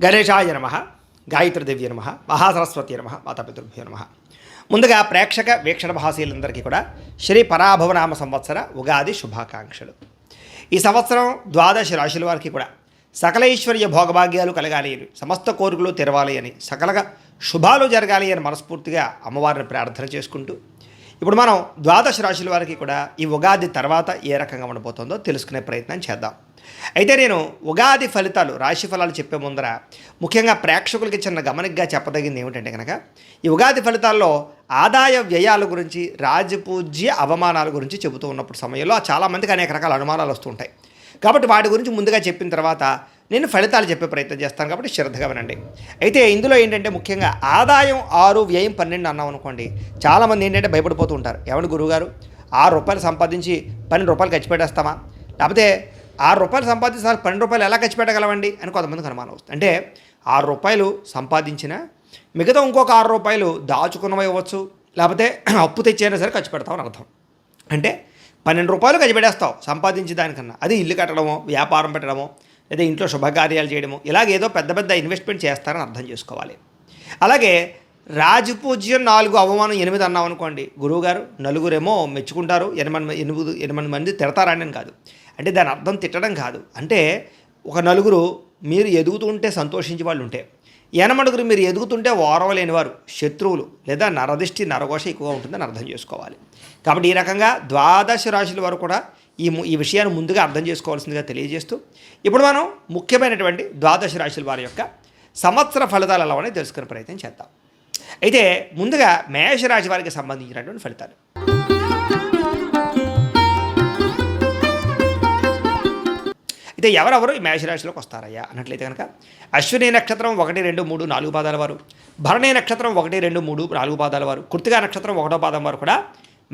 గణేశాయ నమ, గాయత్రీదేవి నమ, మహాసరస్వతి నమ, మాతాపితృభ్యో నమ. ముందుగా ప్రేక్షక వీక్షణ భాషలందరికీ కూడా శ్రీ పరాభవనామ సంవత్సర ఉగాది శుభాకాంక్షలు. ఈ సంవత్సరం ద్వాదశ రాశుల వారికి కూడా సకల ఐశ్వర్య భోగభాగ్యాలు కలగాలి అని, సమస్త కోరికలు తెరవాలి అని, సకలగా శుభాలు జరగాలి అని మనస్ఫూర్తిగా అమ్మవారిని ప్రార్థన చేసుకుంటూ ఇప్పుడు మనం ద్వాదశ రాశుల వారికి కూడా ఈ ఉగాది తర్వాత ఏ రకంగా ఉండబోతుందో తెలుసుకునే ప్రయత్నం చేద్దాం. అయితే నేను ఉగాది ఫలితాలు, రాశి ఫలాలు చెప్పే ముందర ముఖ్యంగా ప్రేక్షకులకి చిన్న గమనికగా చెప్పదగింది ఏమిటంటే కనుక, ఈ ఉగాది ఫలితాల్లో ఆదాయ వ్యయాల గురించి, రాజపూజ్య అవమానాల గురించి చెబుతూ ఉన్నప్పుడు సమయంలో చాలామందికి అనేక రకాల అనుమానాలు వస్తుంటాయి. కాబట్టి వాటి గురించి ముందుగా చెప్పిన తర్వాత నేను ఫలితాలు చెప్పే ప్రయత్నం చేస్తాను, కాబట్టి శ్రద్ధగా వినండి. అయితే ఇందులో ఏంటంటే ముఖ్యంగా ఆదాయం 6, వ్యయం 12 అన్నాం అనుకోండి, చాలామంది ఏంటంటే భయపడిపోతూ ఉంటారు. ఏమంటే గురువుగారు, ₹6 సంపాదించి ₹12 ఖర్చు పెట్టేస్తామా, లేకపోతే ₹6 సంపాదించి ₹12 ఎలా ఖర్చు పెట్టగలవండి అని కొంతమందికి అనుమానం వస్తుంది. అంటే ₹6 సంపాదించిన మిగతా ఇంకొక ₹6 దాచుకున్నవి ఇవ్వచ్చు, లేకపోతే అప్పు తెచ్చైనా సరే ఖర్చు పెడతామని అర్థం. అంటే ₹12 ఖర్చు పెట్టేస్తావు సంపాదించి దానికన్నా, అది ఇల్లు కట్టడమో, వ్యాపారం పెట్టడమో, లేదా ఇంట్లో శుభకార్యాలు చేయడమో, ఇలాగేదో పెద్ద పెద్ద ఇన్వెస్ట్మెంట్ చేస్తారని అర్థం చేసుకోవాలి. అలాగే రాజపూజ్యం 4, అవమానం 8 అన్నాం అనుకోండి, గురువుగారు నలుగురేమో మెచ్చుకుంటారు, 8 మంది తిడతారని కాదు. అంటే దాని అర్థం తిట్టడం కాదు. అంటే ఒక నలుగురు మీరు ఎదుగుతుంటే సంతోషించే వాళ్ళు ఉంటే, 8 మీరు ఎదుగుతుంటే ఓరవలేని వారు, శత్రువులు లేదా నరదిష్టి నరఘోష ఎక్కువగా ఉంటుందని అర్థం చేసుకోవాలి. కాబట్టి ఈ రకంగా ద్వాదశ రాశుల వారు కూడా ఈ విషయాన్ని ముందుగా అర్థం చేసుకోవాల్సిందిగా తెలియజేస్తూ ఇప్పుడు మనం ముఖ్యమైనటువంటి ద్వాదశ రాశుల వారి యొక్క సంవత్సర ఫలితాలు ఎలా ఉన్నాయో తెలుసుకునే ప్రయత్నం చేద్దాం. అయితే ముందుగా మేషరాశి వారికి సంబంధించినటువంటి ఫలితాలు. అయితే ఎవరెవరు ఈ మేషరాశిలోకి వస్తారయ్యా అన్నట్లయితే కనుక, అశ్విని నక్షత్రం 1, 2, 3, 4 పాదాల వారు, భరణి నక్షత్రం 1, 2, 3, 4 పాదాల వారు, కృత్తికా నక్షత్రం 1వ పాదం వారు కూడా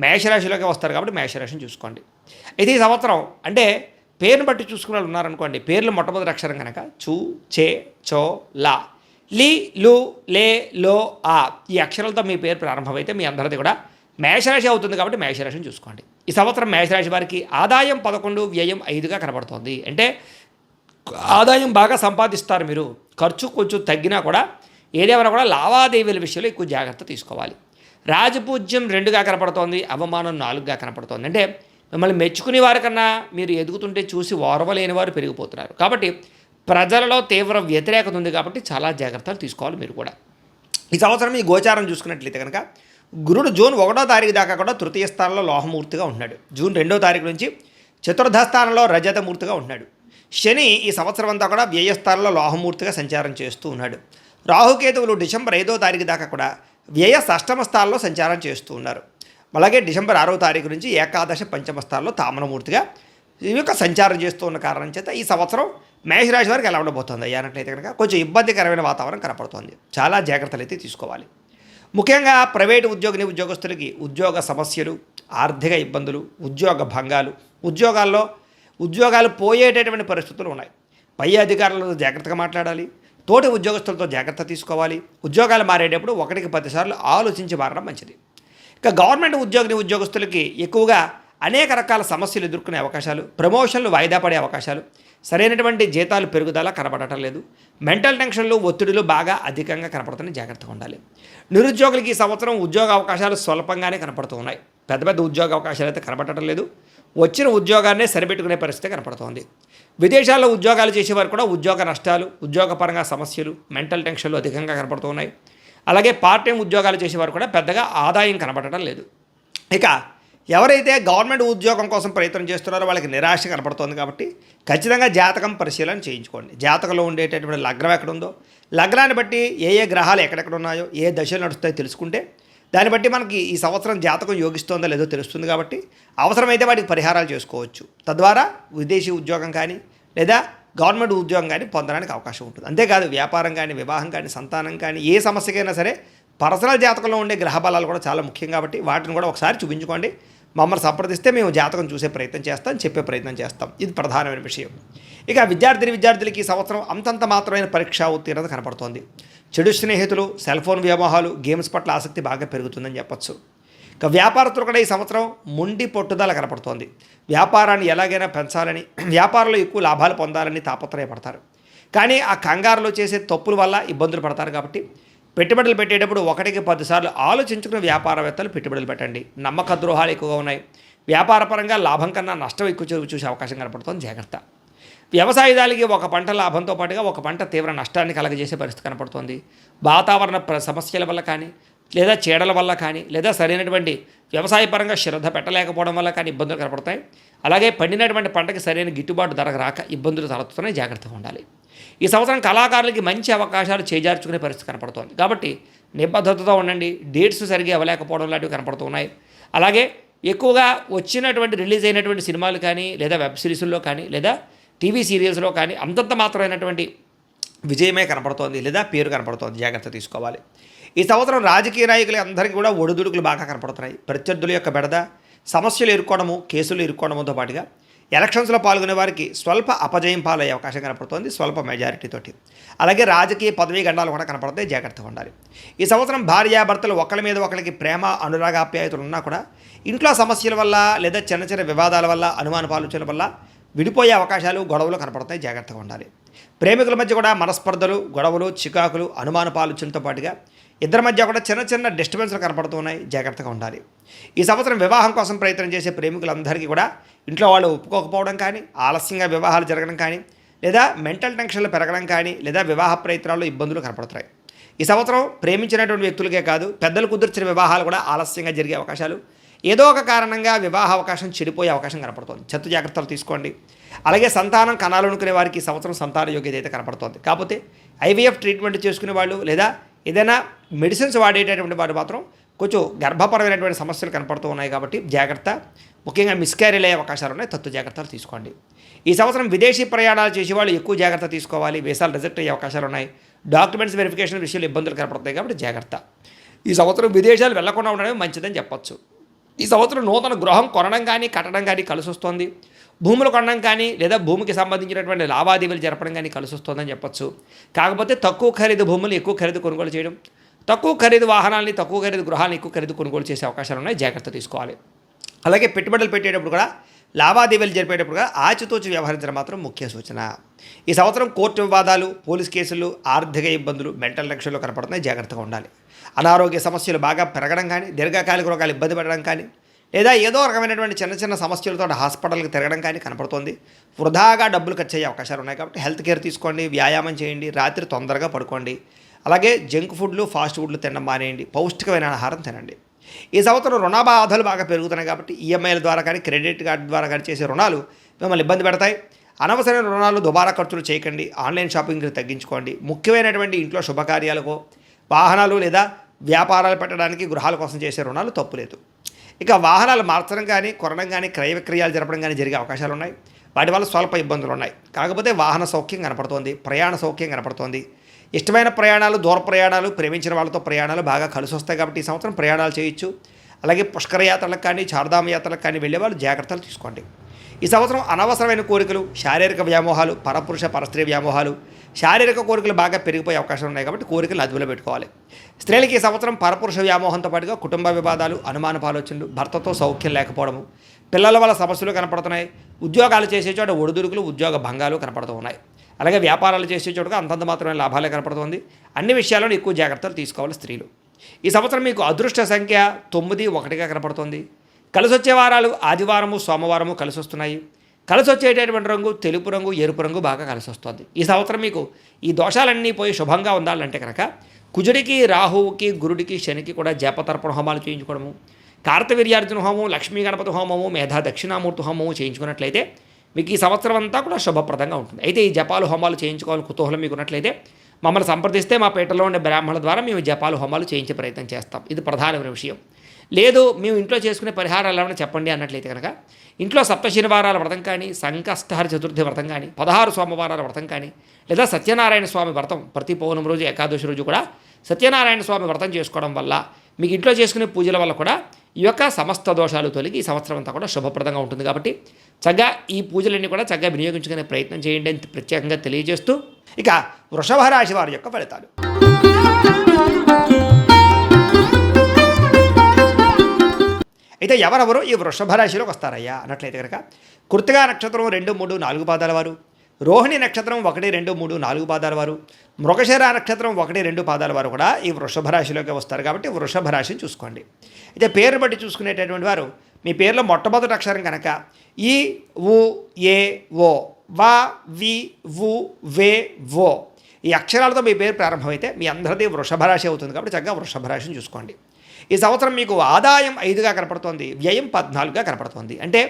మేషరాశిలోకి వస్తారు. కాబట్టి మేషరాశిని చూసుకోండి. అయితే ఈ సంవత్సరం అంటే పేరుని బట్టి చూసుకునే వాళ్ళు ఉన్నారనుకోండి, పేర్లు మొట్టమొదటి అక్షరం కనుక చూ, చే, చో, లా, లి, లు, లే, లో, ఆ, ఈ అక్షరాలతో మీ పేరు ప్రారంభమైతే మీ అందరిది కూడా మేషరాశి అవుతుంది. కాబట్టి మేషరాశిని చూసుకోండి. ఈ సంవత్సరం మేషరాశి వారికి ఆదాయం 11, వ్యయం 5గా కనబడుతోంది. అంటే ఆదాయం బాగా సంపాదిస్తారు మీరు, ఖర్చు కొంచెం తగ్గినా కూడా ఏదేమైనా కూడా లావాదేవీల విషయంలో ఎక్కువ జాగ్రత్త తీసుకోవాలి. రాజపూజ్యం 2గా కనపడుతోంది, అవమానం 4గా కనపడుతోంది. అంటే మిమ్మల్ని మెచ్చుకునే వారికన్నా మీరు ఎదుగుతుంటే చూసి ఓర్వలేని వారు పెరిగిపోతున్నారు. కాబట్టి ప్రజలలో తీవ్ర వ్యతిరేకత ఉంది. కాబట్టి చాలా జాగ్రత్తలు తీసుకోవాలి మీరు కూడా. ఈ సంవత్సరం ఈ గోచారం చూసుకున్నట్లయితే కనుక, గురుడు జూన్ 1వ తారీఖు దాకా కూడా తృతీయ స్థానంలో లోహమూర్తిగా ఉంటున్నాడు. జూన్ 2వ తారీఖు నుంచి చతుర్థ స్థానంలో రజతమూర్తిగా ఉంటున్నాడు. శని ఈ సంవత్సరం అంతా కూడా వ్యయస్థానంలో లోహమూర్తిగా సంచారం చేస్తూ ఉన్నాడు. రాహుకేతువులు డిసెంబర్ 5వ తారీఖు దాకా కూడా వ్యయ షష్టమ స్థానంలో సంచారం చేస్తూ ఉన్నారు. అలాగే డిసెంబర్ 6వ తారీఖు నుంచి ఏకాదశ పంచమ స్థానంలో తామనమూర్తిగా ఈ యొక్క సంచారం చేస్తూ ఉన్న కారణం చేత ఈ సంవత్సరం మేషరాశి వారికి ఎలా ఉండబోతుంది అన్నట్లయితే కనుక కొంచెం ఇబ్బందికరమైన వాతావరణం కనపడుతోంది. చాలా జాగ్రత్తలు అయితే తీసుకోవాలి. ముఖ్యంగా ప్రైవేటు ఉద్యోగస్తులకి ఉద్యోగ సమస్యలు, ఆర్థిక ఇబ్బందులు, ఉద్యోగ భంగాలు, ఉద్యోగాలు పోయేటటువంటి పరిస్థితులు ఉన్నాయి. పై అధికారులతో జాగ్రత్తగా మాట్లాడాలి, తోటి ఉద్యోగస్తులతో జాగ్రత్త తీసుకోవాలి. ఉద్యోగాలు మారేటప్పుడు 1కి 10 సార్లు ఆలోచించి మారడం మంచిది. ఇక గవర్నమెంట్ ఉద్యోగస్తులకి ఎక్కువగా అనేక రకాల సమస్యలు ఎదుర్కొనే అవకాశాలు, ప్రమోషన్లు వాయిదా పడే అవకాశాలు, సరైనటువంటి జీతాలు పెరుగుదల కనబడటం లేదు, మెంటల్ టెన్షన్లు, ఒత్తిడులు బాగా అధికంగా కనపడుతున్నాయి, జాగ్రత్తగా ఉండాలి. నిరుద్యోగులకి ఈ సంవత్సరం ఉద్యోగ అవకాశాలు స్వల్పంగానే కనపడుతూ ఉన్నాయి. పెద్ద పెద్ద ఉద్యోగ అవకాశాలు అయితే కనపడటం లేదు. వచ్చిన ఉద్యోగాన్నే సరిపెట్టుకునే పరిస్థితి కనపడుతోంది. విదేశాల్లో ఉద్యోగాలు చేసేవారు కూడా ఉద్యోగ నష్టాలు, ఉద్యోగపరంగా సమస్యలు, మెంటల్ టెన్షన్లు అధికంగా కనపడుతూ ఉన్నాయి. అలాగే పార్ట్ టైం ఉద్యోగాలు చేసేవారు కూడా పెద్దగా ఆదాయం కనపడటం లేదు. ఇక ఎవరైతే గవర్నమెంట్ ఉద్యోగం కోసం ప్రయత్నం చేస్తున్నారో వాళ్ళకి నిరాశ కనపడుతోంది. కాబట్టి ఖచ్చితంగా జాతకం పరిశీలన చేయించుకోండి. జాతకంలో ఉండేటటువంటి లగ్నం ఎక్కడుందో, లగ్నాన్ని బట్టి ఏ గ్రహాలు ఎక్కడెక్కడ ఉన్నాయో, ఏ దశలు నడుస్తాయో తెలుసుకుంటే దాన్ని బట్టి మనకి ఈ సంవత్సరం జాతకం యోగిస్తుందో లేదో తెలుస్తుంది. కాబట్టి అవసరమైతే వాటికి పరిహారాలు చేసుకోవచ్చు. తద్వారా విదేశీ ఉద్యోగం కానీ లేదా గవర్నమెంట్ ఉద్యోగం కానీ పొందడానికి అవకాశం ఉంటుంది. అంతేకాదు వ్యాపారం కానీ, వివాహం కానీ, సంతానం కానీ, ఏ సమస్యకైనా సరే పర్సనల్ జాతకంలో ఉండే గ్రహ బలాలు కూడా చాలా ముఖ్యం. కాబట్టి వాటిని కూడా ఒకసారి చూపించుకోండి. మమ్మల్ని సంప్రదిస్తే మేము జాతకం చూసే ప్రయత్నం చేస్తాం, చెప్పే ప్రయత్నం చేస్తాం. ఇది ప్రధానమైన విషయం. ఇక విద్యార్థులకి ఈ సంవత్సరం అంతంత మాత్రమైన పరీక్షా ఉత్తీర్ణత కనపడుతోంది. చెడు స్నేహితులు, సెల్ ఫోన్ వ్యామోహాలు, గేమ్స్ పట్ల ఆసక్తి బాగా పెరుగుతుందని చెప్పచ్చు. ఇక వ్యాపారస్తులు కూడా ఈ సంవత్సరం మొండి పట్టుదల కనపడుతోంది. వ్యాపారాన్ని ఎలాగైనా పెంచాలని, వ్యాపారంలో ఎక్కువ లాభాలు పొందాలని తాపత్రయపడతారు. కానీ ఆ కంగారులో చేసే తప్పుల వల్ల ఇబ్బందులు పడతారు కాబట్టి పెట్టుబడులు పెట్టేటప్పుడు 1కి 10 సార్లు ఆలోచించుకుని వ్యాపారవేత్తలు పెట్టుబడులు పెట్టండి. నమ్మక ద్రోహాలు ఎక్కువగా ఉన్నాయి. వ్యాపారపరంగా లాభం కన్నా నష్టం ఎక్కువ చూసే అవకాశం కనపడుతుంది, జాగ్రత్త. వ్యవసాయదారులకి ఒక పంట లాభంతో పాటుగా ఒక పంట తీవ్ర నష్టాన్ని కలగజేసే పరిస్థితి కనపడుతోంది. వాతావరణ సమస్యల వల్ల కానీ, లేదా చీడల వల్ల కానీ, లేదా సరైనటువంటి వ్యవసాయపరంగా శ్రద్ధ పెట్టలేకపోవడం వల్ల కానీ ఇబ్బందులు కనపడతాయి. అలాగే పండినటువంటి పంటకి సరైన గిట్టుబాటు ధర రాక ఇబ్బందులు తలెత్తుతున్నాయి, జాగ్రత్తగా ఉండాలి. ఈ సంవత్సరం కళాకారులకి మంచి అవకాశాలు చేజార్చుకునే పరిస్థితి కనపడుతోంది కాబట్టి నిబద్ధతతో ఉండండి. డేట్స్ సరిగ్గా ఇవ్వలేకపోవడం లాంటివి కనపడుతున్నాయి. అలాగే ఎక్కువగా వచ్చినటువంటి రిలీజ్ అయినటువంటి సినిమాలు కానీ, లేదా వెబ్ సిరీస్లో కానీ, లేదా టీవీ సీరియల్స్లో కానీ అంతంత మాత్రమైనటువంటి విజయమే కనపడుతోంది, లేదా పేరు కనపడుతోంది, జాగ్రత్త తీసుకోవాలి. ఈ సంవత్సరం రాజకీయ నాయకులు అందరికీ కూడా ఒడిదుడుకులు బాగా కనపడుతున్నాయి. ప్రత్యర్థుల యొక్క బెడద, సమస్యలు ఎదుర్కోవడము, కేసులు ఎదుర్కోవడంతో పాటుగా ఎలక్షన్స్లో పాల్గొనే వారికి స్వల్ప అపజయం పాలయ్యే అవకాశం కనపడుతోంది, స్వల్ప మెజారిటీతోటి. అలాగే రాజకీయ పదవీ గండాలు కూడా కనపడతాయి, జాగ్రత్తగా ఉండాలి. ఈ సంవత్సరం భార్యాభర్తలు ఒకరి మీద ఒకరికి ప్రేమ అనురాగాప్యాయతలు ఉన్నా కూడా ఇంట్లో సమస్యల వల్ల, లేదా చిన్న చిన్న వివాదాల వల్ల, అనుమానపాలుచల వల్ల విడిపోయే అవకాశాలు, గొడవలు కనపడతాయి, జాగ్రత్తగా ఉండాలి. ప్రేమికుల మధ్య కూడా మనస్పర్ధలు, గొడవలు, చికాకులు, అనుమానపాలుచలతో పాటుగా ఇద్దరి మధ్య కూడా చిన్న చిన్న డిస్టర్బెన్స్లు కనపడుతున్నాయి, జాగ్రత్తగా ఉండాలి. ఈ సంవత్సరం వివాహం కోసం ప్రయత్నం చేసే ప్రేమికులందరికీ కూడా ఇంట్లో వాళ్ళు ఒప్పుకోకపోవడం కానీ, ఆలస్యంగా వివాహాలు జరగడం కానీ, లేదా మెంటల్ టెన్షన్లు పెరగడం కానీ, లేదా వివాహ ప్రయత్నాల్లో ఇబ్బందులు కనపడుతున్నాయి. ఈ సంవత్సరం ప్రేమించినటువంటి వ్యక్తులకే కాదు, పెద్దలు కుదిర్చిన వివాహాలు కూడా ఆలస్యంగా జరిగే అవకాశాలు, ఏదో ఒక కారణంగా వివాహ అవకాశం చెడిపోయే అవకాశం కనపడుతుంది, చెత్త జాగ్రత్తలు తీసుకోండి. అలాగే సంతానం కనాలనుకునే వారికి ఈ సంవత్సరం సంతాన యోగ్యత అయితే కనపడుతుంది. కాకపోతే ఐవీఎఫ్ ట్రీట్మెంట్ చేసుకునే వాళ్ళు, లేదా ఏదైనా మెడిసిన్స్ వాడేటటువంటి వారు మాత్రం కొంచెం గర్భపరమైనటువంటి సమస్యలు కనపడుతూ ఉన్నాయి కాబట్టి జాగ్రత్త. ముఖ్యంగా మిస్క్యారీలు అయ్యే అవకాశాలు ఉన్నాయి, తత్వ జాగ్రత్తలు తీసుకోండి. ఈ సంవత్సరం విదేశీ ప్రయాణాలు చేసేవాళ్ళు ఎక్కువ జాగ్రత్త తీసుకోవాలి. వీసాలు రిజెక్ట్ అయ్యే అవకాశాలు ఉన్నాయి. డాక్యుమెంట్స్ వెరిఫికేషన్ విషయంలో ఇబ్బందులు కనపడతాయి కాబట్టి జాగ్రత్త. ఈ సంవత్సరం విదేశాలు వెళ్లకుండా ఉండడం మంచిదని చెప్పొచ్చు. ఈ సంవత్సరం నూతన గృహం కొనడం కానీ, కట్టడం కానీ కలిసి వస్తుంది. భూములు కొనడం కానీ, లేదా భూమికి సంబంధించినటువంటి లావాదేవీలు జరపడం కానీ కలిసి వస్తుందని చెప్పొచ్చు. కాకపోతే తక్కువ ఖరీదు భూములు ఎక్కువ ఖరీదు కొనుగోలు చేయడం, తక్కువ ఖరీదు వాహనాలని, తక్కువ ఖరీదు గృహాలను ఎక్కువ ఖరీదు కొనుగోలు చేసే అవకాశాలు ఉన్నాయి, జాగ్రత్త తీసుకోవాలి. అలాగే పెట్టుబడులు పెట్టేటప్పుడు కూడా, లావాదేవీలు జరిపేటప్పుడు కూడా ఆచితూచి వ్యవహరించడం మాత్రం ముఖ్య సూచన. ఈ సంవత్సరం కోర్టు వివాదాలు, పోలీస్ కేసులు, ఆర్థిక ఇబ్బందులు, మెంటల్ టెన్షన్లు కనపడుతున్నాయి, జాగ్రత్తగా ఉండాలి. అనారోగ్య సమస్యలు బాగా పెరగడం కానీ, దీర్ఘకాలిక రోగాలు ఇబ్బంది పడడం కానీ, లేదా ఏదో రకమైనటువంటి చిన్న చిన్న సమస్యలతో హాస్పిటల్కి తిరగడం కానీ కనపడుతుంది. వృధాగా డబ్బులు ఖర్చు అయ్యే అవకాశాలు ఉన్నాయి కాబట్టి హెల్త్ కేర్ తీసుకోండి, వ్యాయామం చేయండి, రాత్రి తొందరగా పడుకోండి. అలాగే జంక్ ఫుడ్లు, ఫాస్ట్ ఫుడ్లు తినడం మానేయండి, పౌష్టికమైన ఆహారం తినండి. ఈ సంవత్సరం రుణ బాధలు బాగా పెరుగుతున్నాయి కాబట్టి ఈఎంఐల ద్వారా కానీ, క్రెడిట్ కార్డు ద్వారా కానీ చేసే రుణాలు మిమ్మల్ని ఇబ్బంది పెడతాయి. అనవసరమైన రుణాలు, దుబారా ఖర్చులు చేయకండి. ఆన్లైన్ షాపింగ్కి తగ్గించుకోండి. ముఖ్యమైనటువంటి ఇంట్లో శుభకార్యాలకు, వాహనాలు లేదా వ్యాపారాలు పెట్టడానికి, గృహాల కోసం చేసే రుణాలు తప్పులేదు. ఇక వాహనాలు మార్చడం కానీ, కొనడం కానీ, క్రయ విక్రయాలు జరపడం కానీ జరిగే అవకాశాలు ఉన్నాయి. వాటి వల్ల స్వల్ప ఇబ్బందులు ఉన్నాయి. కాకపోతే వాహన సౌఖ్యం కనపడుతోంది, ప్రయాణ సౌఖ్యం కనపడుతోంది. ఇష్టమైన ప్రయాణాలు, దూర ప్రయాణాలు, ప్రేమించిన వాళ్ళతో ప్రయాణాలు బాగా కలిసి వస్తాయి కాబట్టి ఈ సంవత్సరం ప్రయాణాలు చేయొచ్చు. అలాగే పుష్కర యాత్రలకు కానీ, చార్ధామ యాత్రలకు కానీ వెళ్ళే వాళ్ళు జాగ్రత్తలు తీసుకోండి. ఈ సంవత్సరం అనవసరమైన కోరికలు, శారీరక వ్యామోహాలు, పరపురుష పరస్త్రీ వ్యామోహాలు, శారీరక కోరికలు బాగా పెరిగిపోయే అవకాశం ఉన్నాయి కాబట్టి కోరికలు అదుపులో పెట్టుకోవాలి. స్త్రీలకి ఈ సంవత్సరం పరపురుష వ్యామోహంతో పాటుగా కుటుంబ వివాదాలు, అనుమానపు ఆలోచనలు, భర్తతో సౌఖ్యం లేకపోవడము, పిల్లల వల్ల సమస్యలు కనపడుతున్నాయి. ఉద్యోగాలు చేసే చోట ఒడిదుడుకులు, ఉద్యోగ భంగాలు కనపడుతూ ఉన్నాయి. అలాగే వ్యాపారాలు చేసే చోటుగా అంతంత మాత్రమే లాభాలే కనపడుతుంది. అన్ని విషయాలను ఎక్కువ జాగ్రత్తలు తీసుకోవాలి స్త్రీలు. ఈ సంవత్సరం మీకు అదృష్ట సంఖ్య 9, 1గా కనపడుతుంది. కలిసి వచ్చే వారాలు ఆదివారము, సోమవారము కలిసి వస్తున్నాయి. కలిసి వచ్చేటటువంటి రంగు తెలుపు రంగు, ఎరుపు రంగు బాగా కలిసి వస్తుంది. ఈ సంవత్సరం మీకు ఈ దోషాలన్నీ పోయి శుభంగా ఉండాలంటే కనుక కుజుడికి, రాహువుకి, గురుడికి, శనికి కూడా జపతర్పణ హోమాలు చేయించుకోవడము, కార్తవీర్యార్జున హోమం, లక్ష్మీ గణపతి హోమము, మేధా దక్షిణామూర్తి హోమము చేయించుకున్నట్లయితే మీకు ఈ సంవత్సరం అంతా కూడా శుభప్రదంగా ఉంటుంది. అయితే ఈ జపాలు హోమాలు చేయించుకోవాలని కుతూహలం మీకు ఉన్నట్లయితే మమ్మల్ని సంప్రదిస్తే మా పేటలో ఉండే బ్రాహ్మణుల ద్వారా మేము జపాలు హోమాలు చేయించే ప్రయత్నం చేస్తాం. ఇది ప్రధానమైన విషయం. లేదు మేము ఇంట్లో చేసుకునే పరిహారాలు ఏమైనా చెప్పండి అన్నట్లయితే కనుక ఇంట్లో సప్త శనివారాల వ్రతం కానీ, సంకష్టహర చతుర్థి వ్రతం కానీ, 16 సోమవారాల వ్రతం కానీ, లేదా సత్యనారాయణ స్వామి వ్రతం ప్రతి పౌర్ణమి రోజు, ఏకాదశి రోజు కూడా సత్యనారాయణ స్వామి వ్రతం చేసుకోవడం వల్ల మీకు ఇంట్లో చేసుకునే పూజల వల్ల కూడా ఈ యొక్క సమస్త దోషాలు తొలగి ఈ సంవత్సరం అంతా కూడా శుభప్రదంగా ఉంటుంది. కాబట్టి చక్కగా ఈ పూజలన్నీ కూడా చక్కగా వినియోగించుకునే ప్రయత్నం చేయండి అని ప్రత్యేకంగా తెలియజేస్తూ ఇక వృషభ రాశి వారి యొక్క ఫలితాలు. అయితే ఎవరెవరు ఈ వృషభ రాశిలోకి వస్తారయ్యా అన్నట్లయితే కనుక కృత్తికా నక్షత్రం 2, 3, 4 పాదాల వారు, రోహిణి నక్షత్రం 1, 2, 3, 4 పాదాల వారు, మృగశిర నక్షత్రం 1, 2 పాదాల వారు కూడా ఈ వృషభ రాశిలోకి వస్తారు కాబట్టి వృషభ రాశిని చూసుకోండి. అయితే పేరు బట్టి చూసుకునేటటువంటి వారు మీ పేరులో మొట్టమొదటి అక్షరం కనుక ఈ ఉ ఏ ఓ వా వి వు వే ఓ ఈ అక్షరాలతో మీ పేరు ప్రారంభమైతే మీ అందరిది వృషభ రాశి అవుతుంది కాబట్టి చక్కగా వృషభ రాశిని చూసుకోండి. ఈ సంవత్సరం మీకు ఆదాయం 5గా కనపడుతోంది, వ్యయం 14గా కనపడుతోంది. అంటే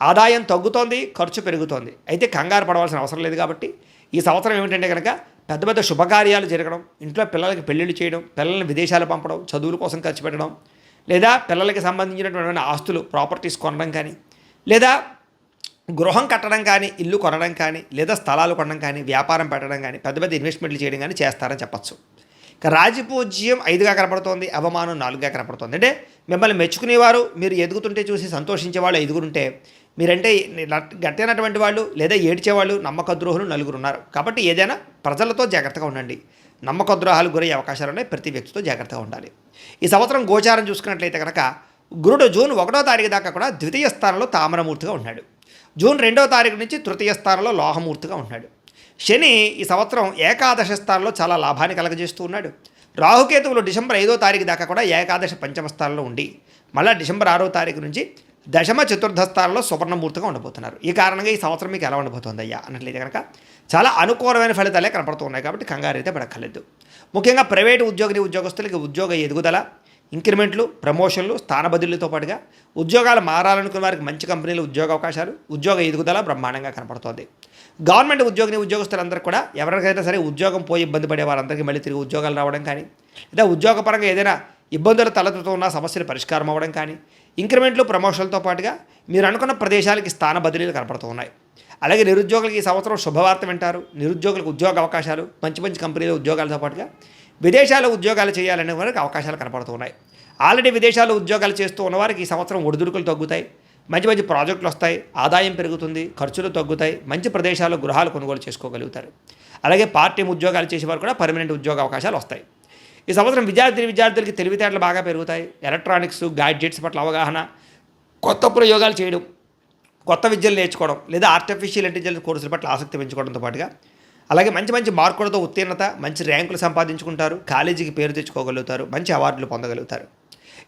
ఆదాయం తగ్గుతోంది, ఖర్చు పెరుగుతోంది. అయితే కంగారు పడవలసిన అవసరం లేదు కాబట్టి ఈ సంవత్సరం ఏమిటంటే కనుక పెద్ద పెద్ద శుభకార్యాలు జరగడం, ఇంట్లో పిల్లలకి పెళ్ళిళ్ళు చేయడం, పిల్లల్ని విదేశాలు పంపడం, చదువుల కోసం ఖర్చు పెట్టడం, లేదా పిల్లలకి సంబంధించినటువంటి ఆస్తులు ప్రాపర్టీస్ కొనడం కానీ, లేదా గృహం కట్టడం కానీ, ఇల్లు కొనడం కానీ, లేదా స్థలాలు కొనడం కానీ, వ్యాపారం పెట్టడం కానీ, పెద్ద పెద్ద ఇన్వెస్ట్మెంట్లు చేయడం కానీ చేస్తారని చెప్పచ్చు. ఇక రాజపూజ్యం 5గా కనపడుతోంది, అవమానం 4గా కనపడుతోంది. అంటే మిమ్మల్ని మెచ్చుకునేవారు, మీరు ఎదుగుతుంటే చూసి సంతోషించే వాళ్ళు 5గురు ఉంటే, మీరంటే గట్టైనటువంటి వాళ్ళు లేదా ఏడ్చేవాళ్ళు నమ్మకద్రోహులు 4 ఉన్నారు. కాబట్టి ఏదైనా ప్రజలతో జాగ్రత్తగా ఉండండి. నమ్మకద్రోహాలు గురయ్యే అవకాశాలు ఉన్నాయి. ప్రతి వ్యక్తితో జాగ్రత్తగా ఉండాలి. ఈ సంవత్సరం గోచారం చూసుకున్నట్లయితే కనుక గురుడు జూన్ 1వ తారీఖు దాకా కూడా ద్వితీయ స్థానంలో తామరమూర్తిగా ఉన్నాడు. జూన్ 2వ తారీఖు నుంచి తృతీయ స్థానంలో లోహమూర్తిగా ఉన్నాడు. శని ఈ సంవత్సరం ఏకాదశ స్థానంలో చాలా లాభాన్ని కలగజేస్తూ ఉన్నాడు. రాహుకేతువులు డిసెంబర్ 5వ తారీఖు దాకా కూడా ఏకాదశ పంచమ స్థానంలో ఉండి మళ్ళీ డిసెంబర్ 6వ తారీఖు నుంచి దశమ చతుర్థ స్థానంలో సువర్ణమూర్తిగా ఉండబోతున్నారు. ఈ కారణంగా ఈ సంవత్సరం మీకు ఎలా ఉండబోతుంది అయ్యా అన్నట్లయితే కనుక చాలా అనుకూలమైన ఫలితాలే కనపడుతున్నాయి కాబట్టి కంగారు అయితే పడక్కర్లేదు. ముఖ్యంగా ప్రైవేటు ఉద్యోగస్తులకి ఉద్యోగ ఎదుగుదల, ఇంక్రిమెంట్లు, ప్రమోషన్లు, స్థాన బదిలీతో పాటుగా ఉద్యోగాలు మారాలనుకున్న వారికి మంచి కంపెనీలు ఉద్యోగ అవకాశాలు, ఉద్యోగ ఎదుగుదల బ్రహ్మాండంగా కనపడుతోంది. గవర్నమెంట్ ఉద్యోగస్తులందరూ కూడా ఎవరికైనా సరే ఉద్యోగం పోయి ఇబ్బంది పడే వారందరికీ మళ్ళీ తిరిగి ఉద్యోగాలు రావడం కానీ, లేదా ఉద్యోగపరంగా ఏదైనా ఇబ్బందులు తలెత్తుతూ ఉన్న సమస్యలు పరిష్కారం అవ్వడం కానీ, ఇంక్రిమెంట్లు, ప్రమోషన్లతో పాటుగా మీరు అనుకున్న ప్రదేశాలకి స్థాన బదిలీలు కనపడుతూ ఉన్నాయి. అలాగే నిరుద్యోగులకి ఈ సంవత్సరం శుభవార్త వింటారు. నిరుద్యోగులకు ఉద్యోగ అవకాశాలు, మంచి మంచి కంపెనీల ఉద్యోగాలతో పాటుగా విదేశాల్లో ఉద్యోగాలు చేయాలనే వారికి అవకాశాలు కనపడుతూ ఉన్నాయి. ఆల్రెడీ విదేశాల్లో ఉద్యోగాలు చేస్తూ ఉన్నవారికి ఈ సంవత్సరం ఒడిదుడుకులు తగ్గుతాయి, మంచి మంచి ప్రాజెక్టులు వస్తాయి, ఆదాయం పెరుగుతుంది, ఖర్చులు తగ్గుతాయి, మంచి ప్రదేశాల్లో గృహాలు కొనుగోలు చేసుకోగలుగుతారు. అలాగే పార్ట్ టైం ఉద్యోగాలు చేసేవారు కూడా పర్మనెంట్ ఉద్యోగ అవకాశాలు వస్తాయి. ఈ సంవత్సరం విద్యార్థులకి తెలివితేటలు బాగా పెరుగుతాయి. ఎలక్ట్రానిక్స్, గాడ్జెట్స్ పట్ల అవగాహన, కొత్త ప్రయోగాలు చేయడం, కొత్త విద్యలు నేర్చుకోవడం, లేదా ఆర్టిఫిషియల్ ఇంటెలిజెన్స్ కోర్సుల పట్ల ఆసక్తి పెంచుకోవడంతో పాటుగా అలాగే మంచి మంచి మార్కులతో ఉత్తీర్ణత, మంచి ర్యాంకులు సంపాదించుకుంటారు, కాలేజీకి పేరు తెచ్చుకోగలుగుతారు, మంచి అవార్డులు పొందగలుగుతారు.